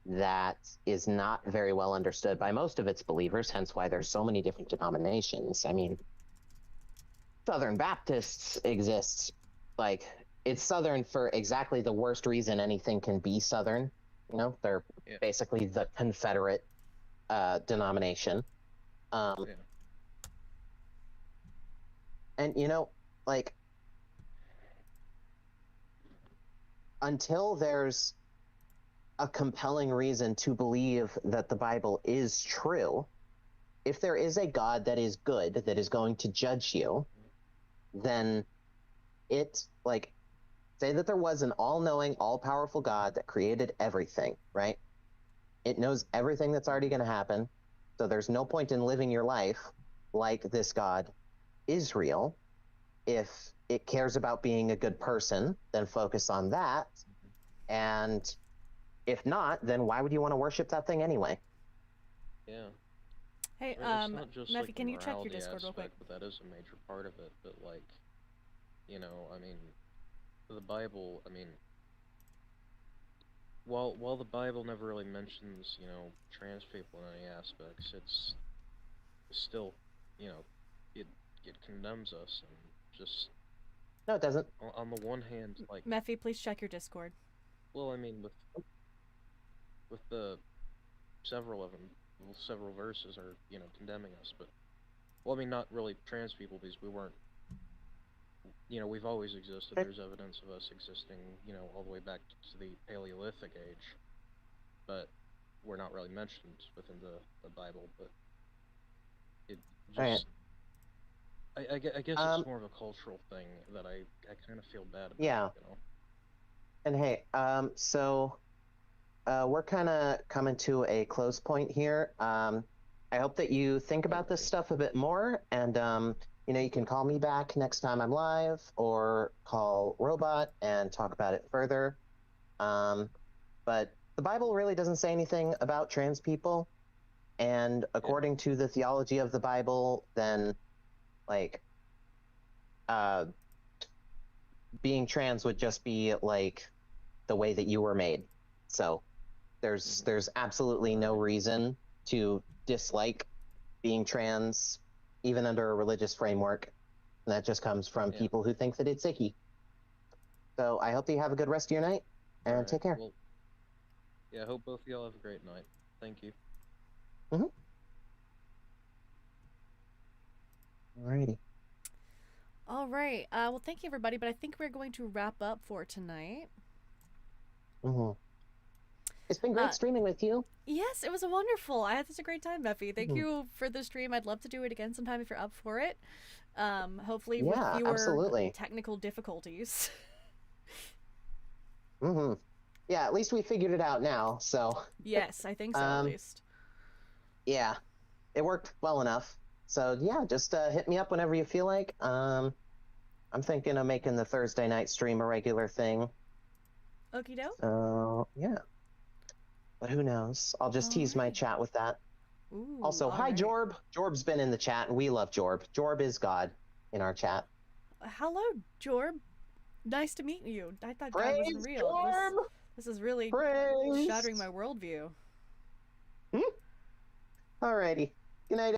that is not very well understood by most of its believers, hence why there's so many different denominations. I mean, Southern Baptists exist, like, it's Southern for exactly the worst reason anything can be Southern. You know, they're basically the Confederate denomination. And, you know, like, until there's a compelling reason to believe that the Bible is true, if there is a God that is good, that is going to judge you, then it, like, say that there was an all-knowing, all-powerful God that created everything, right? It knows everything that's already going to happen, so there's no point in living your life like this God is real. If it cares about being a good person, then focus on that. And if not, then why would you want to worship that thing anyway? Yeah. Hey, it's not just Mephi, like can the you check your morality Discord real quick? aspect, but that is a major part of it. But like, you know, I mean, the Bible, I mean, while the Bible never really mentions, you know, trans people in any aspects, it's still, you know, it condemns us and just. No, it doesn't. On the one hand, like. Mephi, please check your Discord. Well, I mean, with the several verses are, you know, condemning us, but, well, I mean, not really trans people, because we weren't, you know, we've always existed. There's evidence of us existing, you know, all the way back to the Paleolithic age, but we're not really mentioned within the Bible, but it just, I guess it's more of a cultural thing that I kind of feel bad about, you know? And hey, so we're kind of coming to a close point here. I hope that you think about this stuff a bit more, and you know, you can call me back next time I'm live, or call Robot and talk about it further. But the Bible really doesn't say anything about trans people, and according to the theology of the Bible, then, like, being trans would just be like the way that you were made. So there's absolutely no reason to dislike being trans, even under a religious framework. And that just comes from people who think that it's icky. So I hope that you have a good rest of your night, and take care. Well, yeah, I hope both of y'all have a great night. Thank you. Alrighty. All right. Well, thank you, everybody. But I think we're going to wrap up for tonight. It's been great streaming with you. Yes, it was wonderful. I had such a great time, Mephi. Thank you for the stream. I'd love to do it again sometime if you're up for it. Hopefully with fewer technical difficulties. Yeah, at least we figured it out now, so. Yes, I think so, at least. Yeah, it worked well enough. So yeah, just hit me up whenever you feel like. I'm thinking of making the Thursday night stream a regular thing. Okie doke. So yeah, but who knows? I'll just tease my chat with that. Ooh, also, hi Jorb. Jorb's been in the chat, and we love Jorb. Jorb is God in our chat. Hello, Jorb. Nice to meet you. I thought God wasn't real. Jorb! This is really shattering my worldview. Alrighty. Good night.